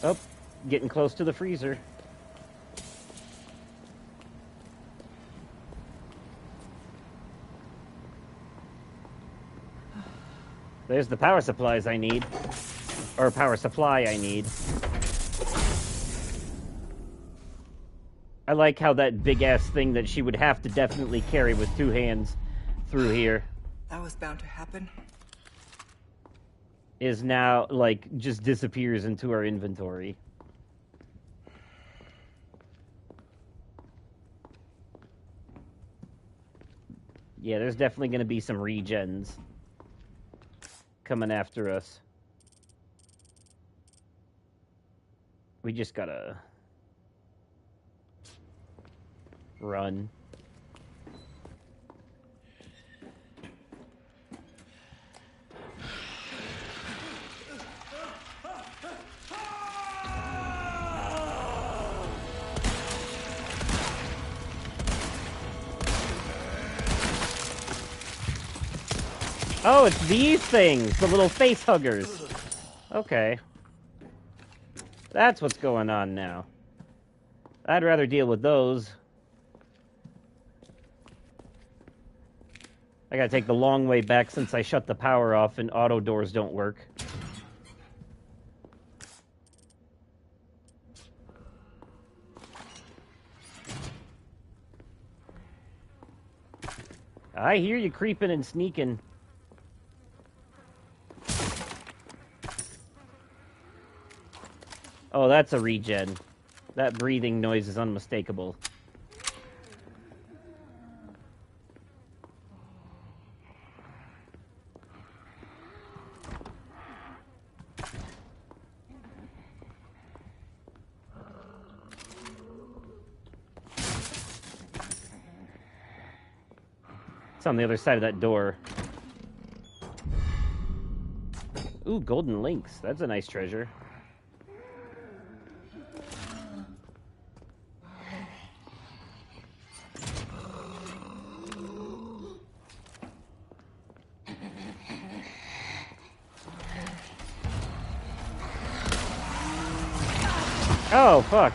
Oh, getting close to the freezer. There's the power supplies I need. Or power supply I need. I like how that big-ass thing that she would have to definitely carry with 2 hands through here That was bound to happen. is now, like, just disappears into our inventory. Yeah, there's definitely going to be some regens coming after us. We just gotta run. Oh, it's these things, the little face huggers. Okay. That's what's going on now. I'd rather deal with those. I gotta take the long way back since I shut the power off and auto doors don't work. I hear you creeping and sneaking. Oh, that's a regen. That breathing noise is unmistakable. It's on the other side of that door. Ooh, golden links. That's a nice treasure. Oh, fuck.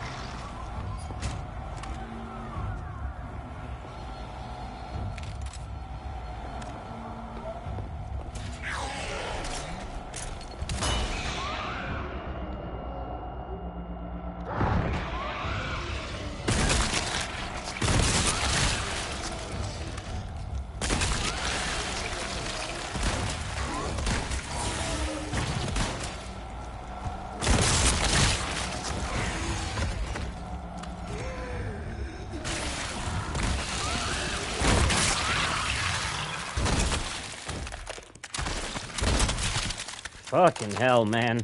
Fucking hell, man.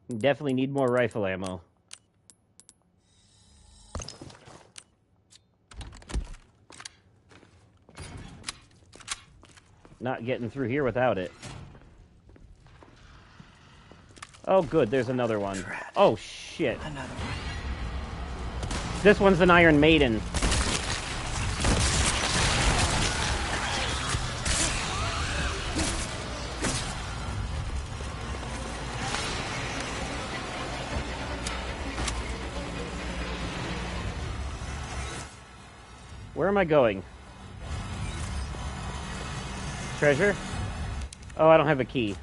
Definitely need more rifle ammo. Not getting through here without it. Oh, good, there's another one. Oh, shit. Another one. This one's an Iron Maiden. Where am I going? Treasure? Oh, I don't have a key.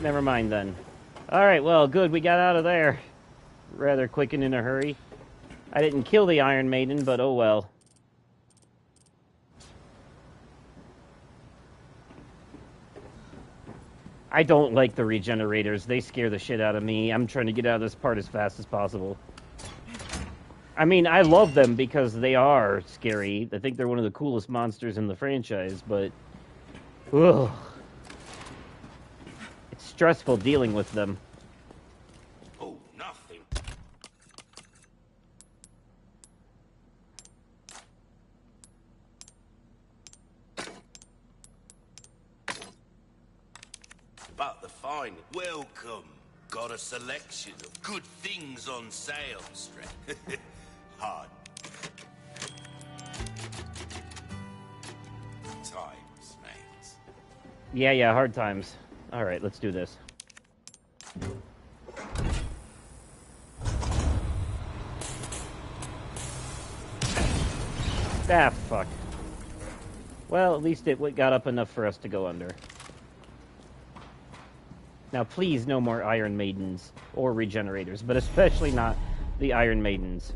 Never mind then. Alright, well, good, we got out of there. Rather quick and in a hurry. I didn't kill the Iron Maiden, but oh well. I don't like the regenerators. They scare the shit out of me. I'm trying to get out of this part as fast as possible. I mean, I love them because they are scary. I think they're one of the coolest monsters in the franchise, but... ugh. It's stressful dealing with them. Oh, nothing. But the fine welcome. Got a selection of good things on sale, Straight. Hard. Yeah, hard times. Alright, let's do this. Ah, fuck. Well, at least it got up enough for us to go under. Now, please, no more Iron Maidens or Regenerators, but especially not the Iron Maidens.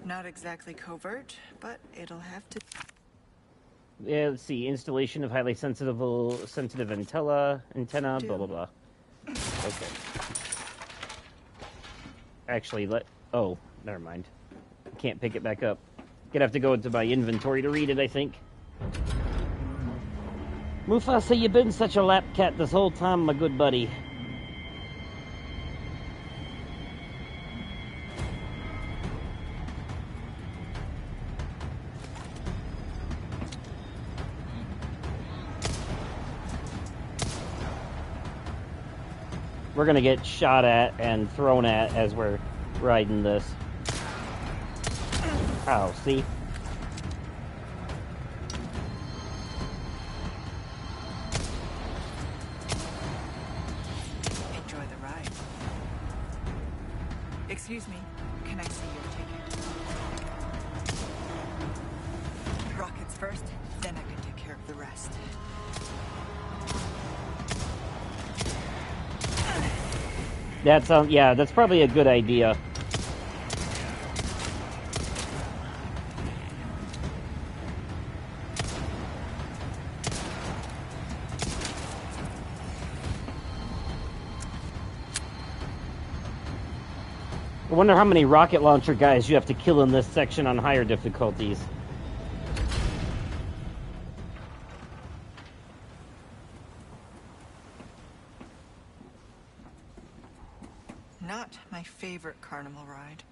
Not exactly covert, but it'll have to... Yeah, let's see. Installation of highly sensitive antenna, blah, blah, blah. Okay. Actually, oh, never mind. Can't pick it back up. Gonna have to go into my inventory to read it, I think. Mufasa, you've been such a lap cat this whole time, my good buddy. We're gonna get shot at and thrown at as we're riding this. Oh, see? Enjoy the ride. Excuse me, can I see your ticket? Rockets first, then I can take care of the rest. Yeah, that's probably a good idea. I wonder how many rocket launcher guys you have to kill in this section on higher difficulties. Not my favorite carnival ride.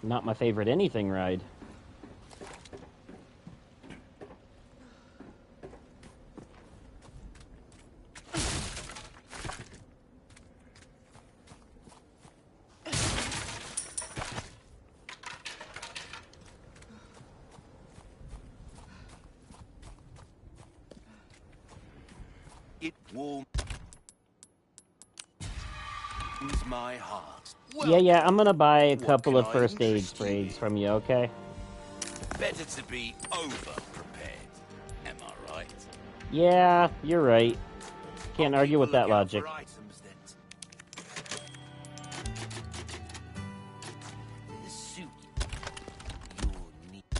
Not my favorite anything ride. It warms my heart. Yeah, I'm gonna buy a What couple can of I first aid interest you sprays in? from you, okay? Better to be over-prepared. Am I right? Yeah, you're right. Can't I'll argue keep with a that lookout logic. for items that... suit your needs. Eh?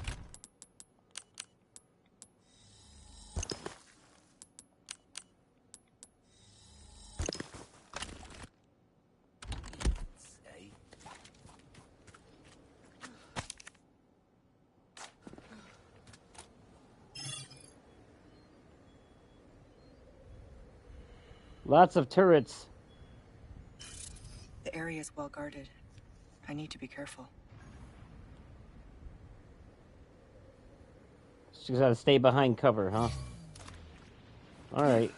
Lots of turrets. The area is well guarded. I need to be careful. She's gotta stay behind cover, huh? Alright.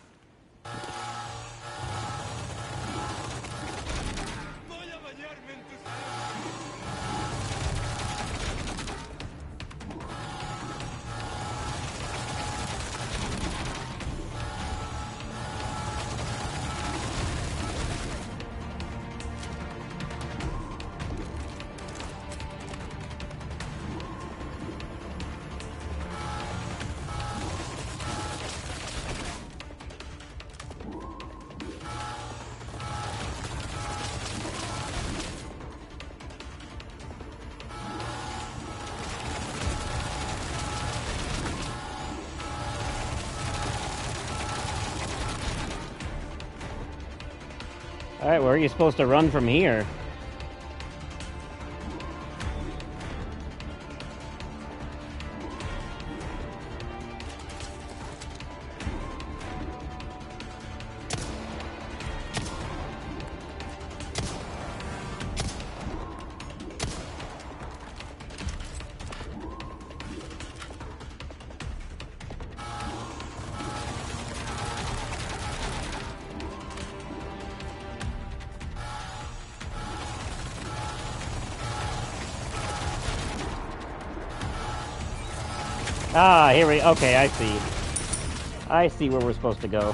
Alright, where are you supposed to run from here? Ah, here we... Okay, I see. I see where we're supposed to go.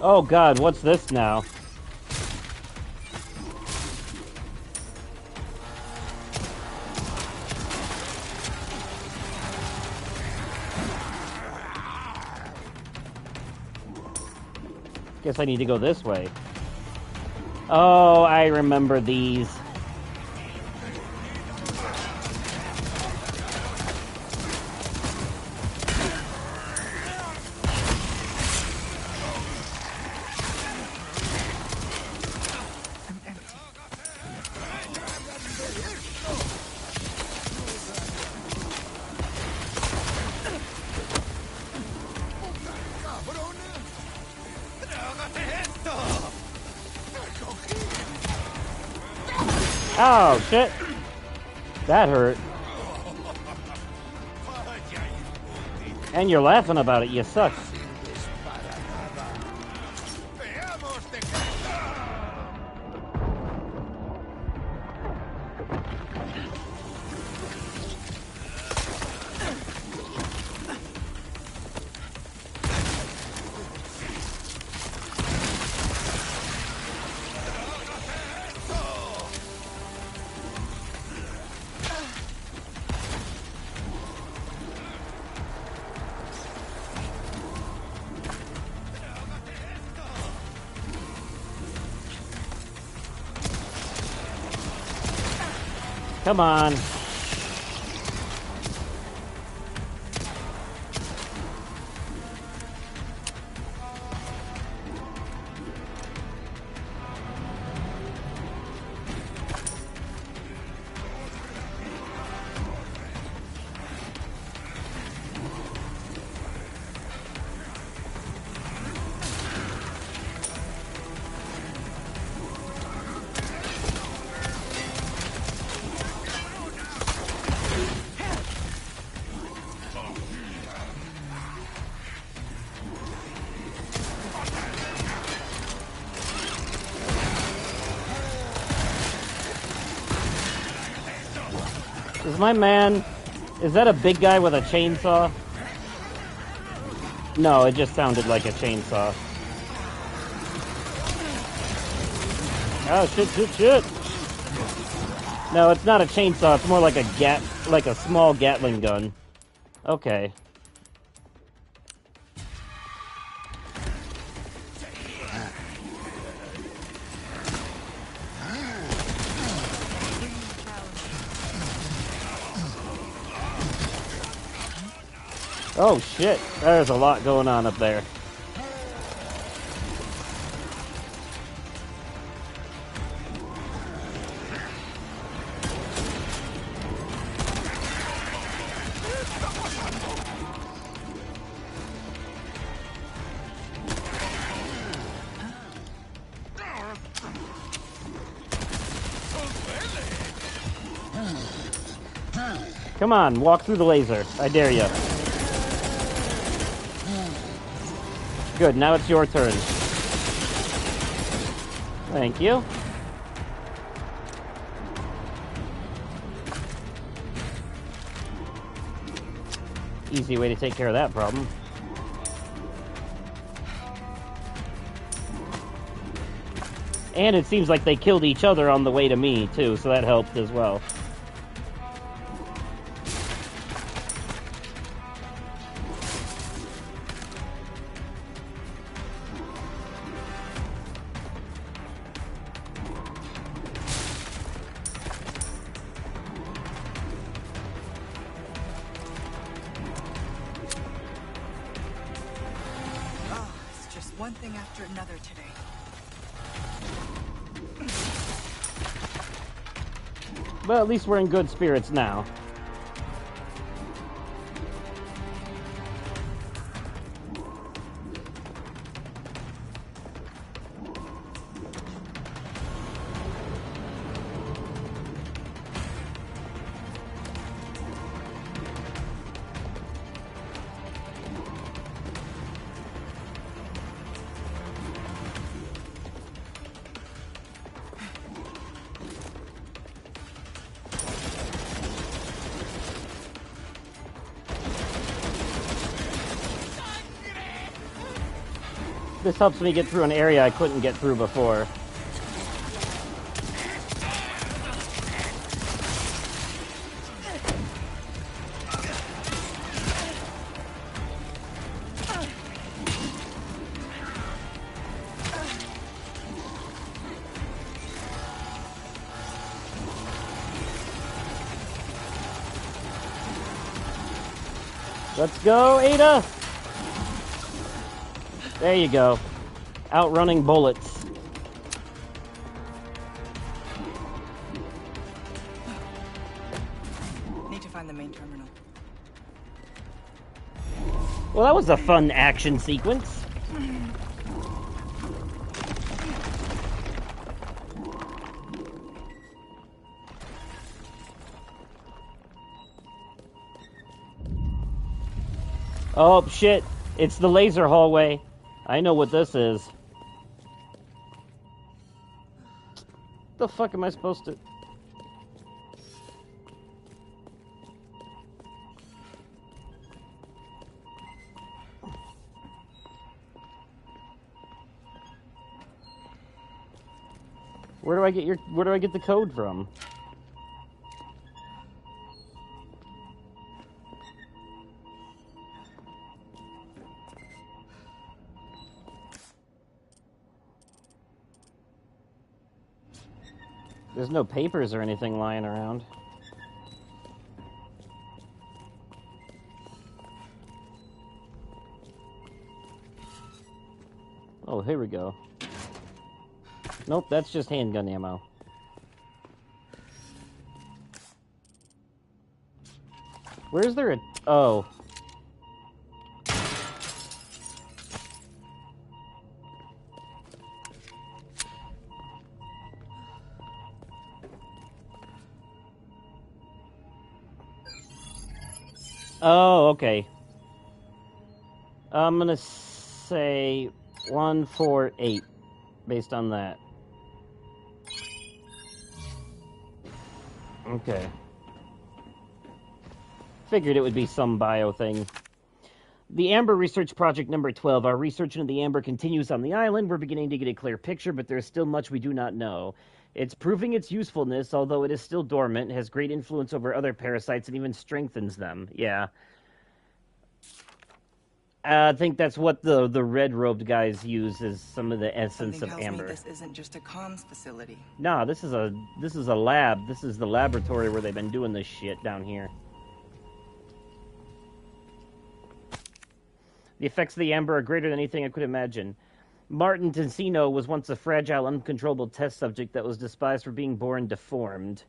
Oh god, what's this now? Guess I need to go this way. Oh, I remember these. Oh, shit. That hurt. And you're laughing about it, you suck. Come on. Is my man... Is that a big guy with a chainsaw? No, it just sounded like a chainsaw. Oh, shit, shit, shit! No, it's not a chainsaw, it's more like a small Gatling gun. Okay. Oh shit, there's a lot going on up there. Come on, walk through the laser. I dare you. Good, now it's your turn. Thank you. Easy way to take care of that problem. And it seems like they killed each other on the way to me, too, so that helped as well. One thing after another today. But at least we're in good spirits now. This helps me get through an area I couldn't get through before. Let's go, Ada! There you go. Outrunning bullets. Need to find the main terminal. Well, that was a fun action sequence. Oh, shit. It's the laser hallway. I know what this is. The fuck am I supposed to... Where do I get the code from? There's no papers or anything lying around. Oh, here we go. Nope, that's just handgun ammo. Where's there a... Oh. Oh, okay. I'm gonna say 148 based on that. Okay. Figured it would be some bio thing. The Amber Research Project number 12. Our research into the Amber continues on the island. We're beginning to get a clear picture, but there's still much we do not know. It's proving its usefulness, although it is still dormant, has great influence over other parasites, and even strengthens them. Yeah. I think that's what the red-robed guys use, is some of the essence of amber. This isn't just a comms facility. Nah, this is a lab. This is the laboratory where they've been doing this shit down here. The effects of the amber are greater than anything I could imagine. Martin Tensino was once a fragile, uncontrollable test subject that was despised for being born deformed.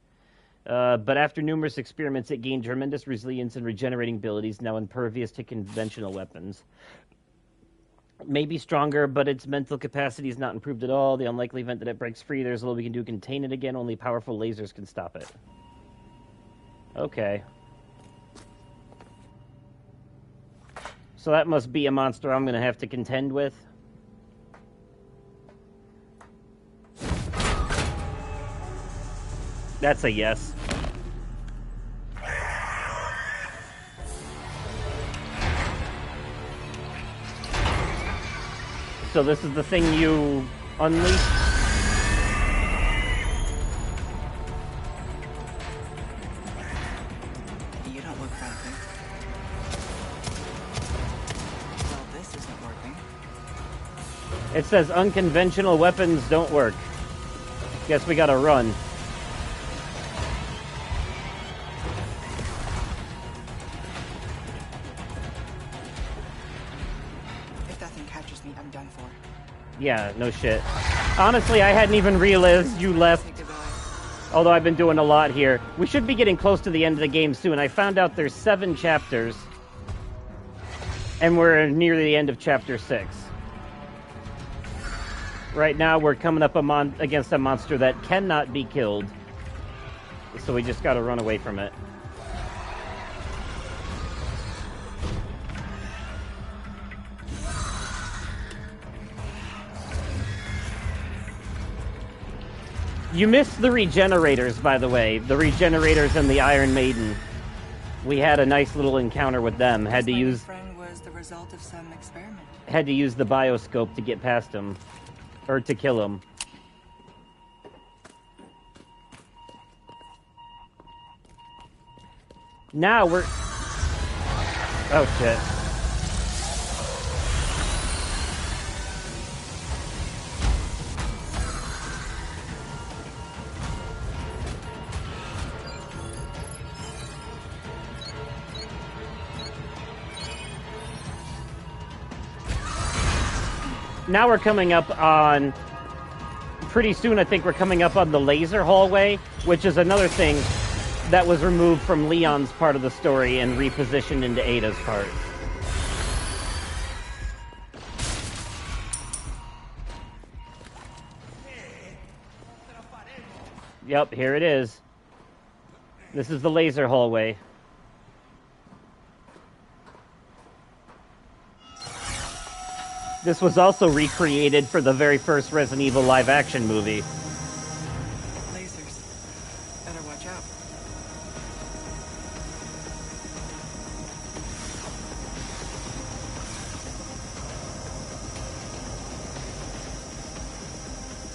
But after numerous experiments, it gained tremendous resilience and regenerating abilities, now impervious to conventional weapons. It may be stronger, but its mental capacity is not improved at all. The unlikely event that it breaks free, there's little we can do to contain it again. Only powerful lasers can stop it. Okay. So that must be a monster I'm going to have to contend with. That's a yes. So this is the thing you unleash? You don't look friendly. Well, this isn't working. It says unconventional weapons don't work. Guess we gotta run. Yeah, no shit. Honestly, I hadn't even realized you left. Although I've been doing a lot here. We should be getting close to the end of the game soon. I found out there's 7 chapters. And we're near the end of chapter 6. Right now, we're coming up against a monster that cannot be killed. So we just gotta run away from it. You missed the regenerators, by the way. The regenerators and the Iron Maiden. We had a nice little encounter with them. Had to use... friend was the result of some experiment. Had to use the bioscope to get past him. Or to kill him. Now we're... Oh, shit. Now we're coming up on... Pretty soon, I think we're coming up on the laser hallway, which is another thing that was removed from Leon's part of the story and repositioned into Ada's part. Yep, here it is. This is the laser hallway. This was also recreated for the very first Resident Evil live-action movie. Lasers. Better watch out.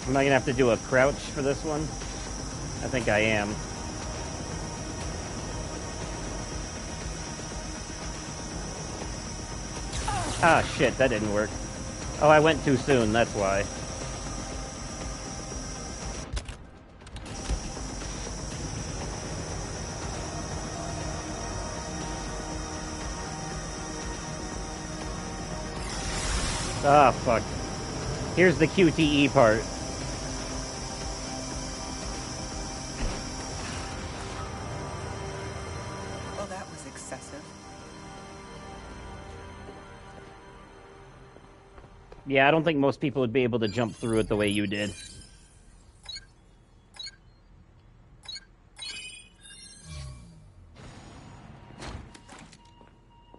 Am I gonna have to do a crouch for this one? I think I am. Ah, shit, that didn't work. Oh, I went too soon, that's why. Ah, fuck. Here's the QTE part. Well, that was excessive. Yeah, I don't think most people would be able to jump through it the way you did.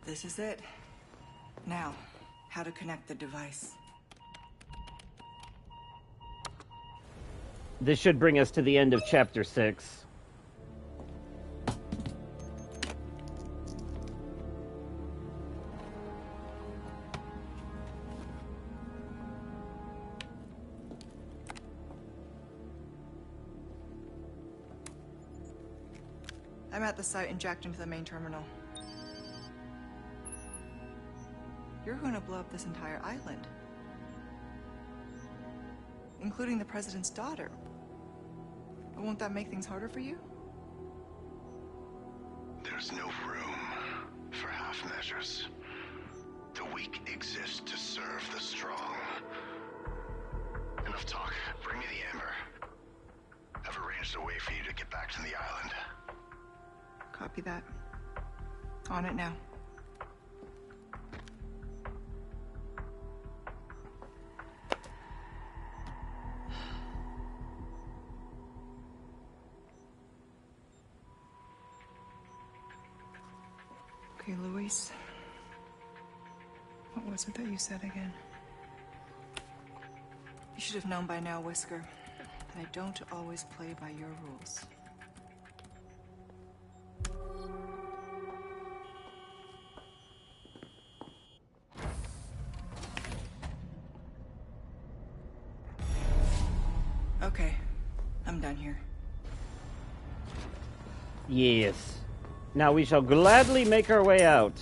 This is it. Now, how to connect the device. This should bring us to the end of Chapter 6. I'm at the site and jacked into the main terminal. You're going to blow up this entire island. Including the president's daughter. But won't that make things harder for you? There's no room for half measures. The weak exist to serve the strong. Enough talk. Bring me the amber. I've arranged a way for you to get back to the island. Copy that. On it now. Okay, Luis. What was it that you said again? You should have known by now, Whisker, that I don't always play by your rules. Okay, I'm done here. Yes. Now we shall gladly make our way out.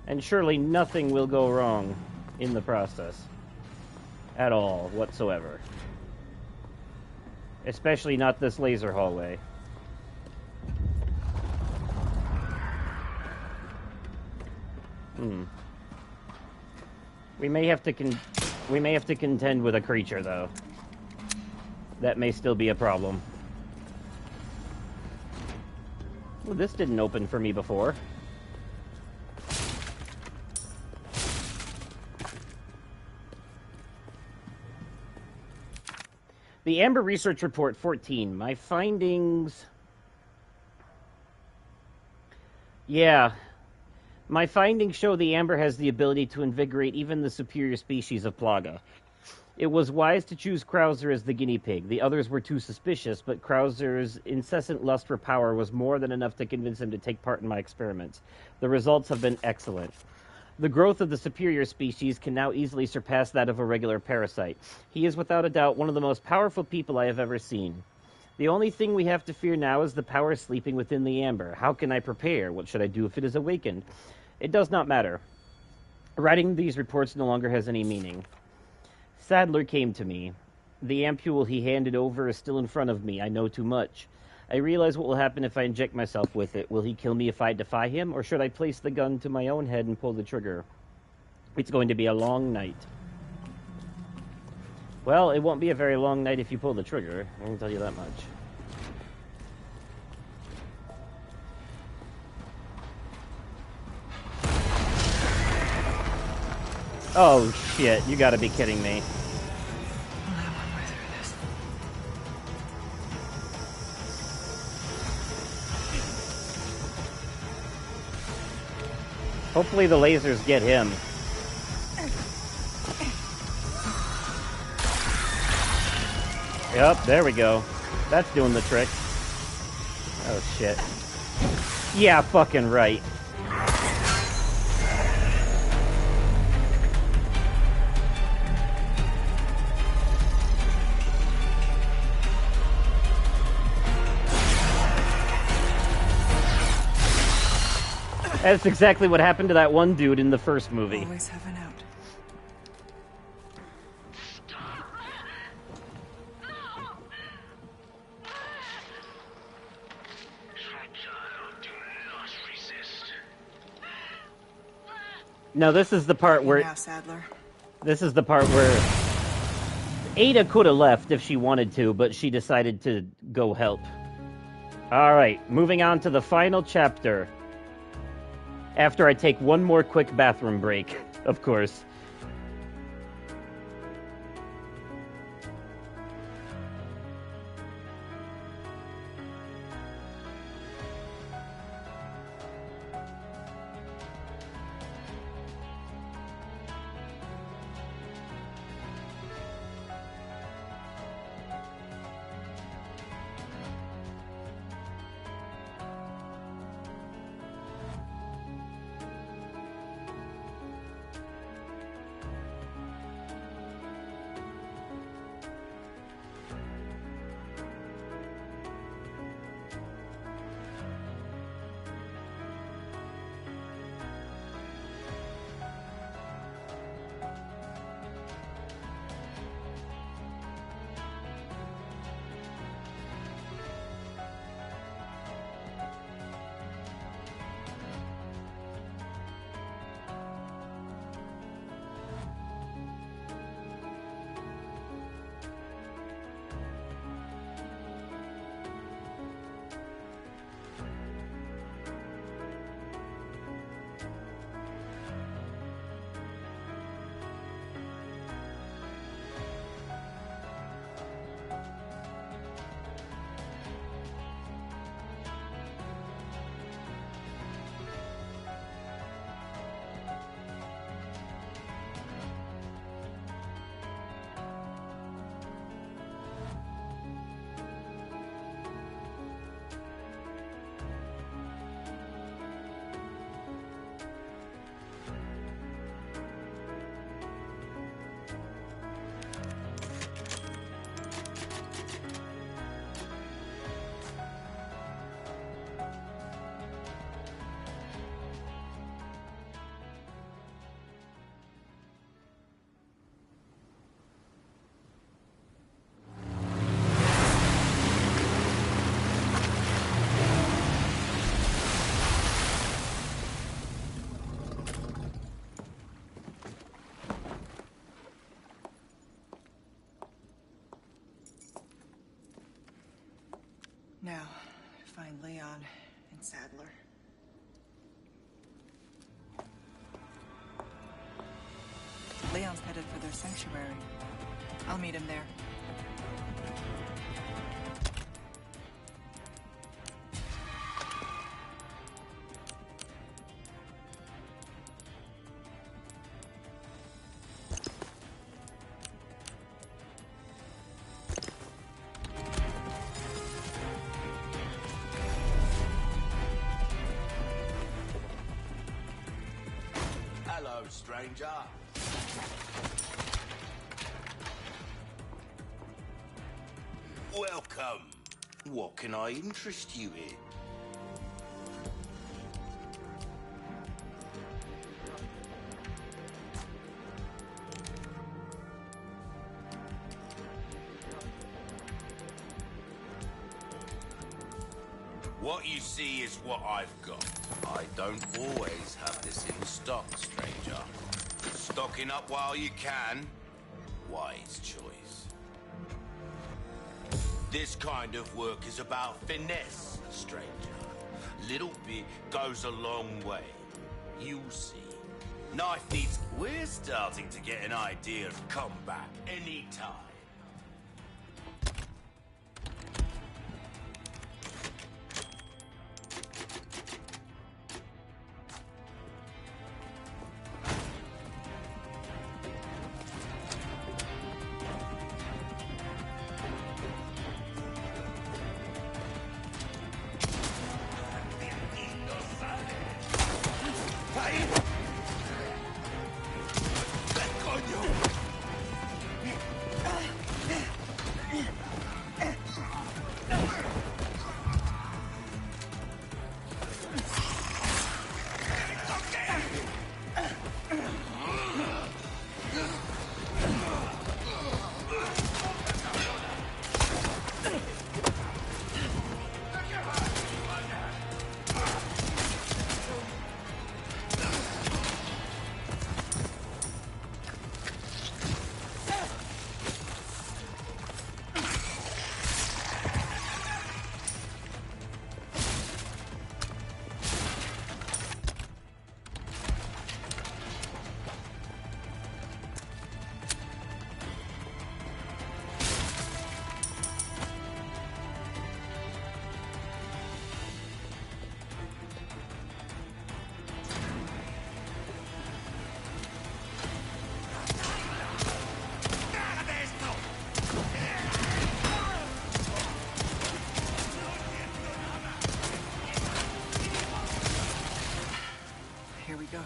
And surely nothing will go wrong in the process. At all, whatsoever. Especially not this laser hallway. We may have to contend with a creature, though. That may still be a problem. Well, this didn't open for me before. The Amber Research Report 14. My findings... Yeah. My findings show the Amber has the ability to invigorate even the superior species of Plaga. It was wise to choose Krauser as the guinea pig. The others were too suspicious, but Krauser's incessant lust for power was more than enough to convince him to take part in my experiments. The results have been excellent. The growth of the superior species can now easily surpass that of a regular parasite. He is without a doubt one of the most powerful people I have ever seen. The only thing we have to fear now is the power sleeping within the Amber. How can I prepare? What should I do if it is awakened? It does not matter. Writing these reports no longer has any meaning. Sadler came to me. The ampule he handed over is still in front of me. I know too much. I realize what will happen if I inject myself with it. Will he kill me if I defy him, or should I place the gun to my own head and pull the trigger? It's going to be a long night. Well, it won't be a very long night if you pull the trigger. I can tell you that much. Oh, shit. You gotta be kidding me. Hopefully the lasers get him. Yep, there we go. That's doing the trick. Oh, shit. Yeah, fucking right. That's exactly what happened to that one dude in the first movie. Always have an out. No, this is the part where... Now, Sadler. This is the part where... Ada could have left if she wanted to, but she decided to go help. Alright, moving on to the final chapter. After I take one more quick bathroom break, of course. Sadler. Leon's headed for their sanctuary. I'll meet him there. Hello, stranger. Welcome. What can I interest you in? What you see is what I've got. I don't always have this in stock, stranger. Stocking up while you can, wise choice. This kind of work is about finesse, stranger. Little bit goes a long way. You'll see. Knife needs... We're starting to get an idea of comeback anytime. Here we go.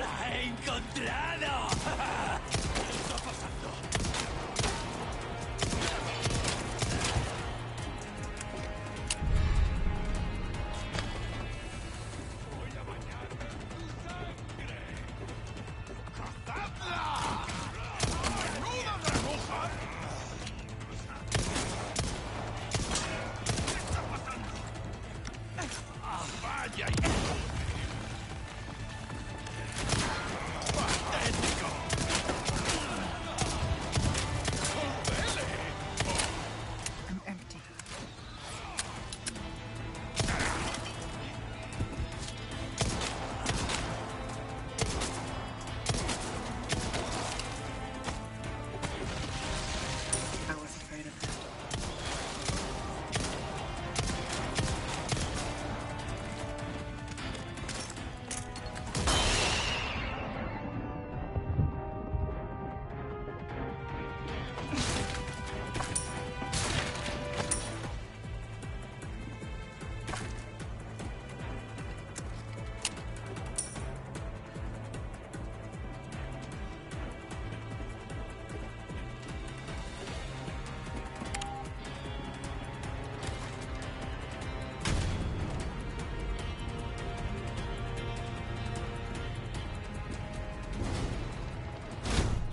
¡La he encontrado! ¿Qué está pasando? Voy a bañar tu sangre. ¡Cazadla! ¡Menuda granuja! ¿Qué está pasando? ¡Vaya! ¡Patético! I'm empty. I was afraid of that.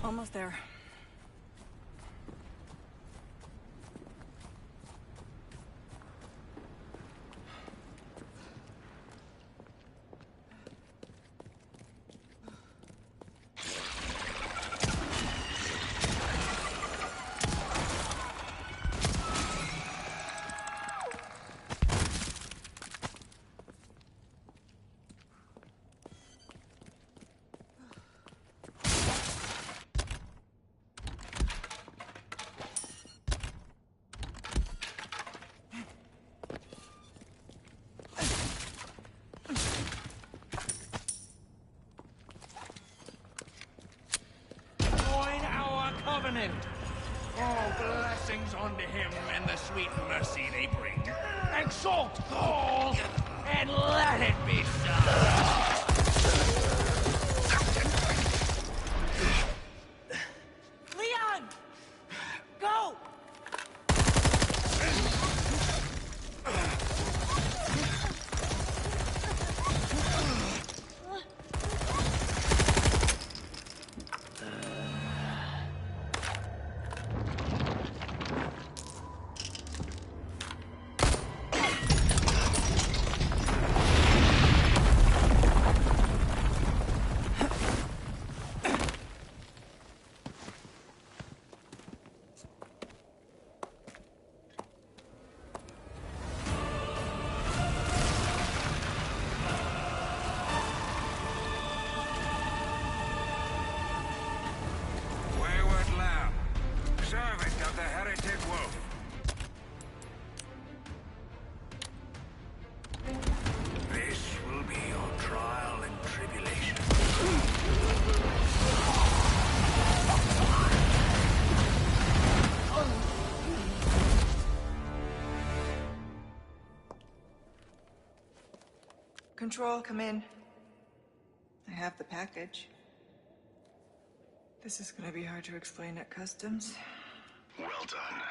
Almost there. Join our covenant. All blessings unto him and the sweet mercy they bring. Exalt Gaul, and let it be so. Leon! Go! Wayward lamb, servant of the heretic wolf. This will be your trial and tribulation. Control, come in. I have the package. This is gonna be hard to explain at customs. Well done,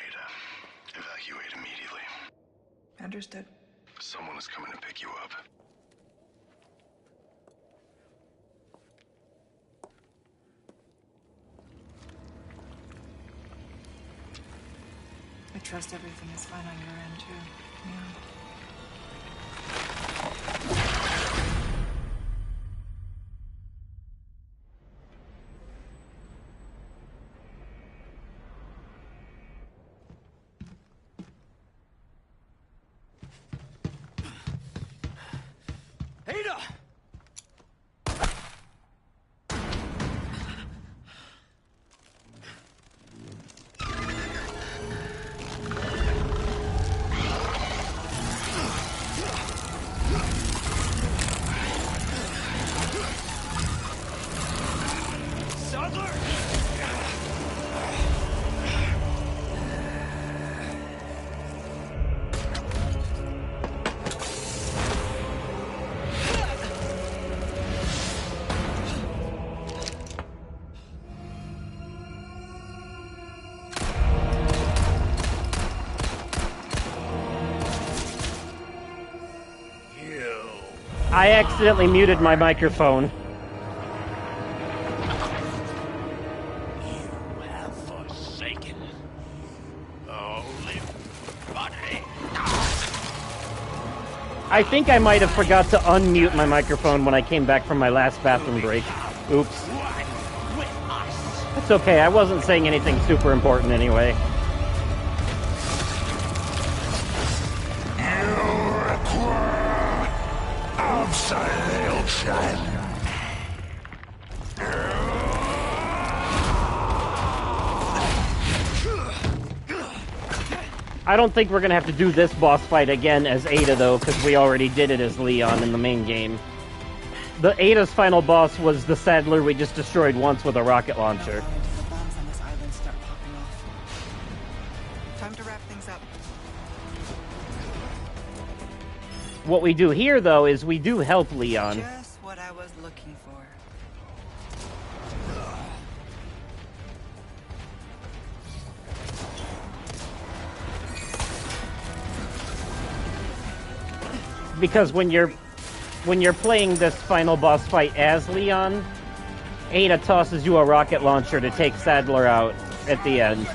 Ada. Evacuate immediately. Understood. Someone is coming to pick you up. I trust everything is fine on your end, too. Yeah. Ada! I accidentally muted my microphone. You have forsaken holy body. I think I might have forgot to unmute my microphone when I came back from my last bathroom break. Oops. That's okay, I wasn't saying anything super important anyway. I don't think we're gonna have to do this boss fight again as Ada, though, because we already did it as Leon in the main game. The Ada's final boss was the Saddler we just destroyed once with a rocket launcher. The bombs on this island start popping off. Time to wrap things up. What we do here, though, is we do help Leon. Just what I was looking for. Because when you're playing this final boss fight as Leon, Ada tosses you a rocket launcher to take Saddler out at the end.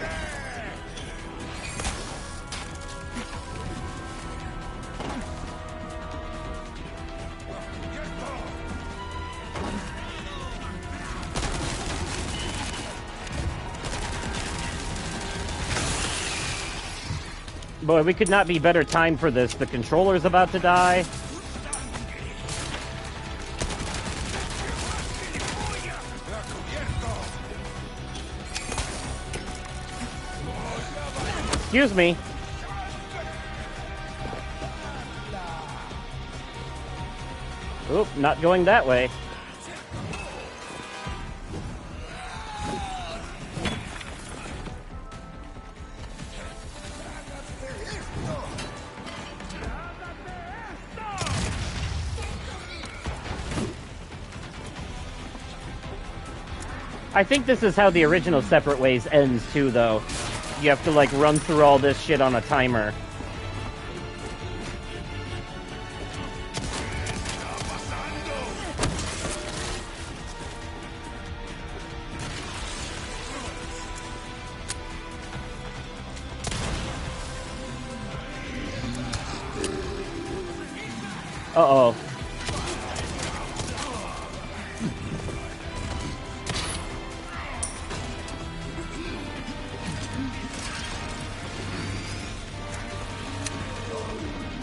Boy, we could not be better timed for this. The controller's about to die. Excuse me. Oop, not going that way. I think this is how the original Separate Ways ends, too, though. You have to, like, run through all this shit on a timer. Uh-oh.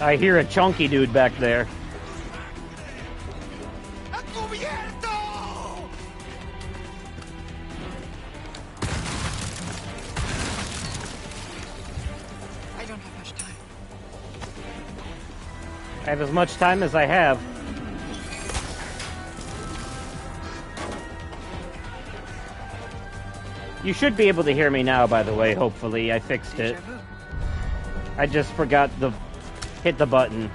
I hear a chunky dude back there. I don't have much time. I have as much time as I have. You should be able to hear me now, by the way, hopefully. I fixed it. I just forgot to hit the button.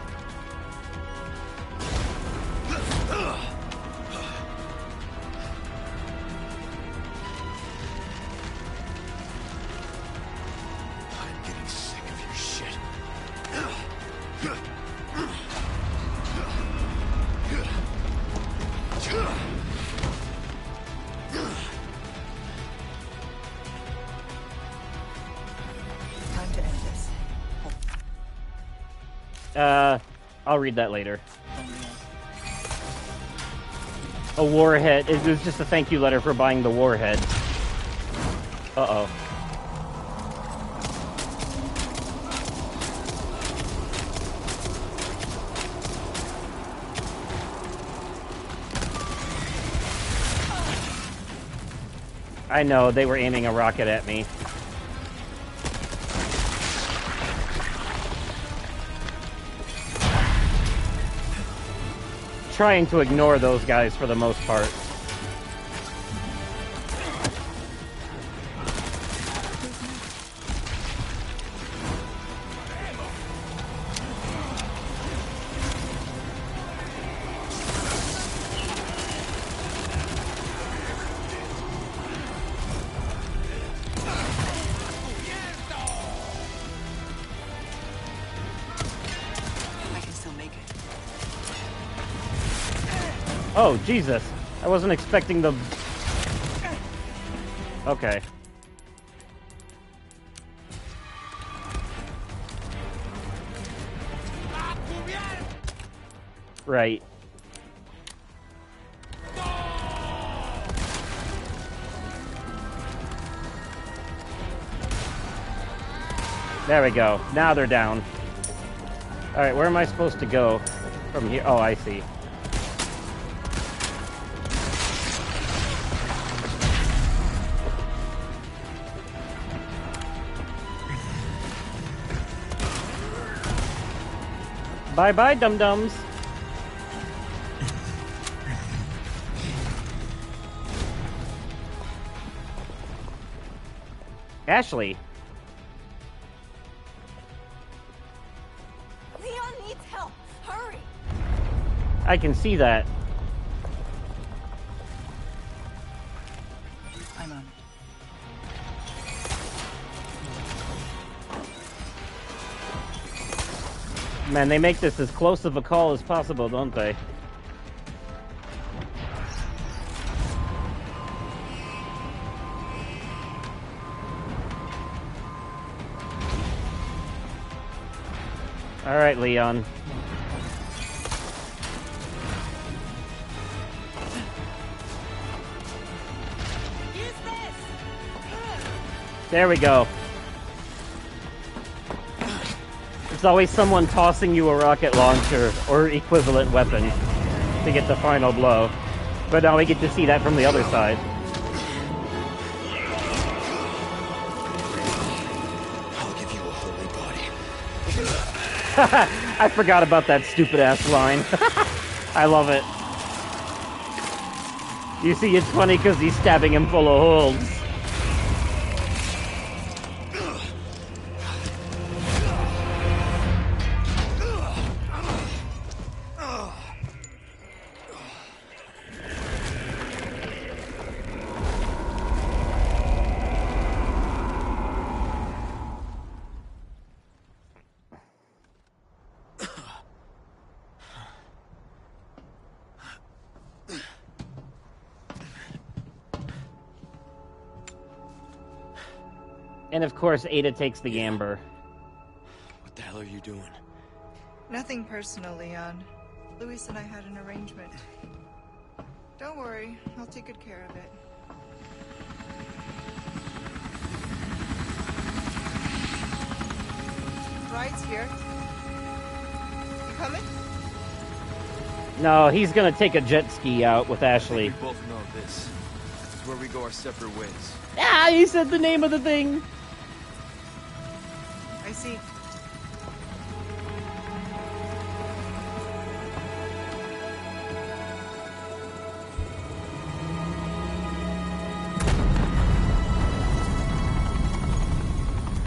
I'm getting sick of your shit. Time to end this. I'll read that later. A warhead. It was just a thank you letter for buying the warhead. Uh-oh. I know, they were aiming a rocket at me. Trying to ignore those guys for the most part. I can still make it. Oh, Jesus. I wasn't expecting the... Okay. Right. There we go. Now they're down. Alright, where am I supposed to go? From here? Oh, I see. Bye-bye, dum-dums. Ashley. Leon needs help. Hurry. I can see that. I'm on it. Man, they make this as close of a call as possible, don't they? All right, Leon. Use this. There we go. It's always someone tossing you a rocket launcher or equivalent weapon to get the final blow. But now we get to see that from the other side. I'll give you a holy body. I forgot about that stupid-ass line. I love it. You see, it's funny because he's stabbing him full of holes. And of course, Ada takes the amber. What the hell are you doing? Nothing personal, Leon. Luis and I had an arrangement. Don't worry, I'll take good care of it. Ride's here. You coming? No, he's gonna take a jet ski out with I think Ashley. we both know this. This is where we go our separate ways. Ah, he said the name of the thing! I see.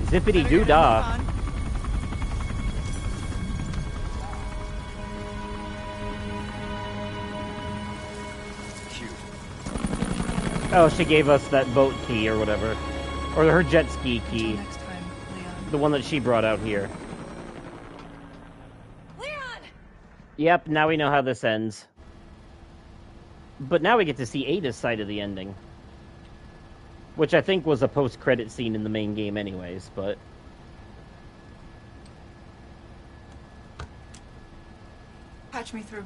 Zippity Better doo get a dah. move on. Cute. Oh, she gave us that boat key or whatever. Or her jet ski key. Until next time, Leon. The one that she brought out here. Leon! Yep, now we know how this ends. But now we get to see Ada's side of the ending. Which I think was a post-credit scene in the main game anyways, but... Patch me through.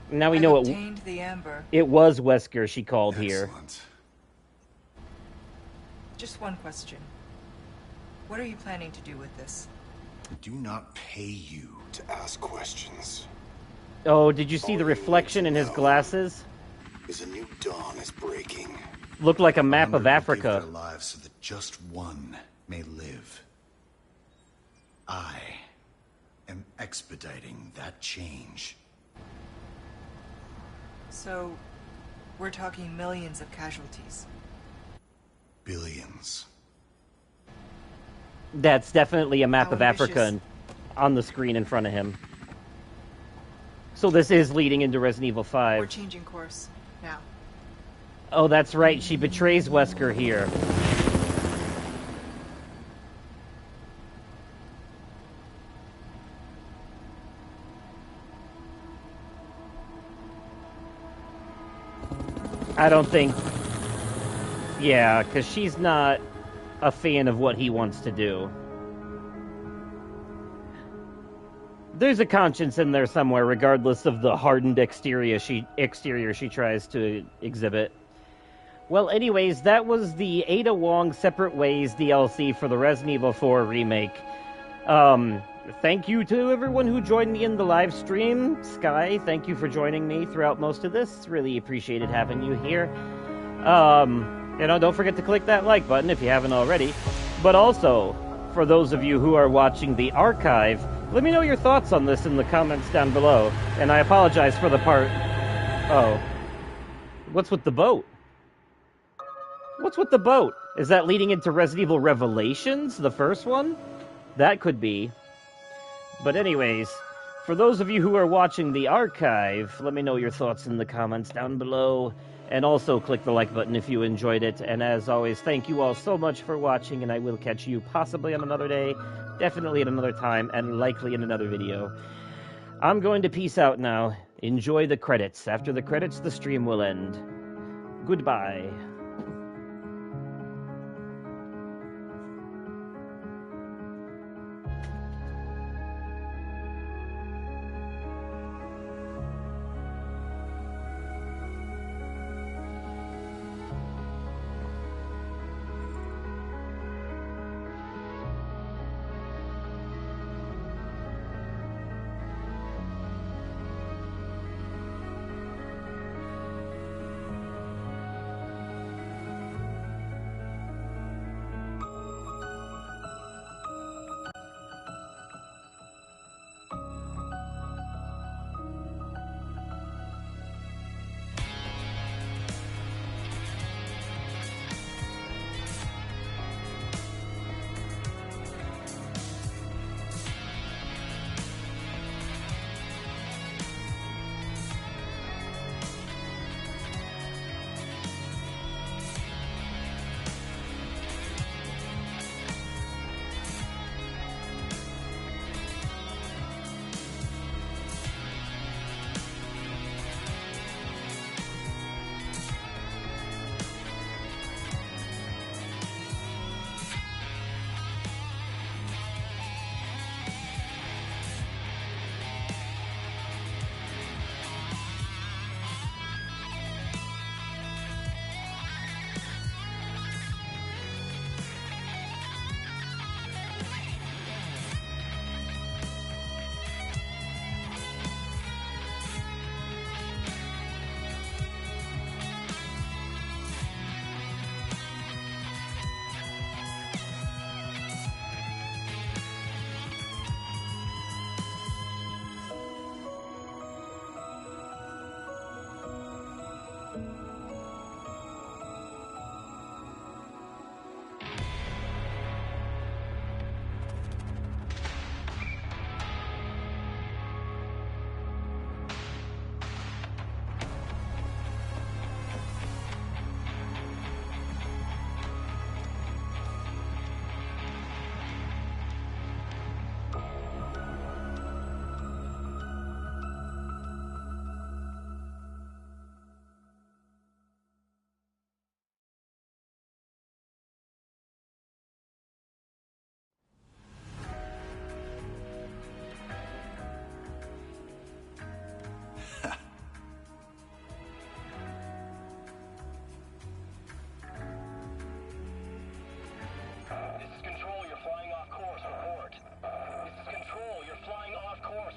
Now we I've know obtained the amber. it was Wesker she called here. Excellent. Just one question. What are you planning to do with this? I do not pay you to ask questions. Oh, did you see All the you reflection need in to his know glasses? Is a new dawn is breaking. Looked like a map of 100 will give Africa. their lives so that just one may live. I am expediting that change. So, we're talking millions of casualties. Billions. That's definitely a map How of Africa ambitious. on the screen in front of him. So this is leading into Resident Evil We're 5. changing course. Now. Oh, that's right. She betrays Wesker here. I don't think... Yeah, because she's not a fan of what he wants to do. There's a conscience in there somewhere, regardless of the hardened exterior she tries to exhibit. Well, anyways, that was the Ada Wong Separate Ways DLC for the Resident Evil 4 remake. Thank you to everyone who joined me in the live stream. Sky, thank you for joining me throughout most of this. Really appreciated having you here. Don't forget to click that like button if you haven't already. But also, for those of you who are watching the archive, let me know your thoughts on this in the comments down below. And I apologize for the part... Oh. What's with the boat? What's with the boat? Is that leading into Resident Evil Revelations, the first one? That could be. But anyways, for those of you who are watching the archive, let me know your thoughts in the comments down below. And also click the like button if you enjoyed it. And as always, thank you all so much for watching, and I will catch you possibly on another day, definitely at another time, and likely in another video. I'm going to peace out now. Enjoy the credits. After the credits, the stream will end. Goodbye.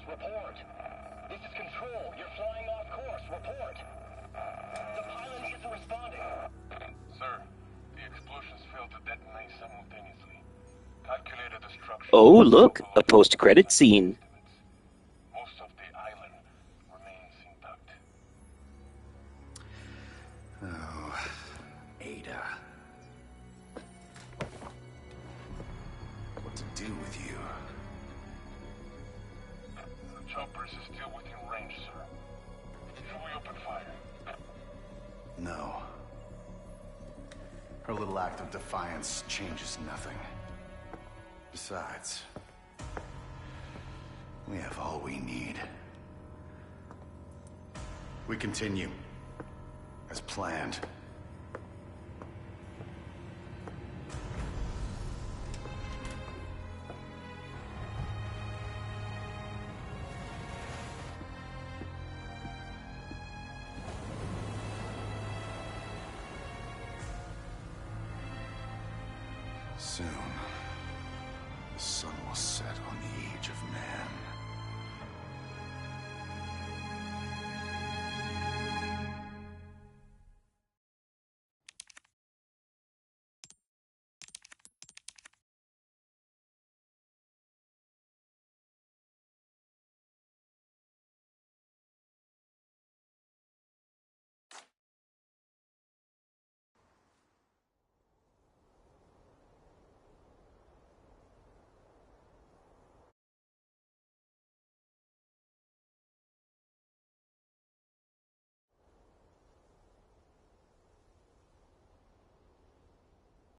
Report. This is Control. You're flying off course. Report. The pilot isn't responding. Sir, the explosions failed to detonate simultaneously. Calculated destruction. Oh, look, a post-credit scene. Most of the island remains intact. Oh, Ada. What to do with you? The choppers is still within range, sir. Should we open fire? No. Her little act of defiance changes nothing. Besides, we have all we need. We continue. As planned. Soon, the sun will set on the age of man.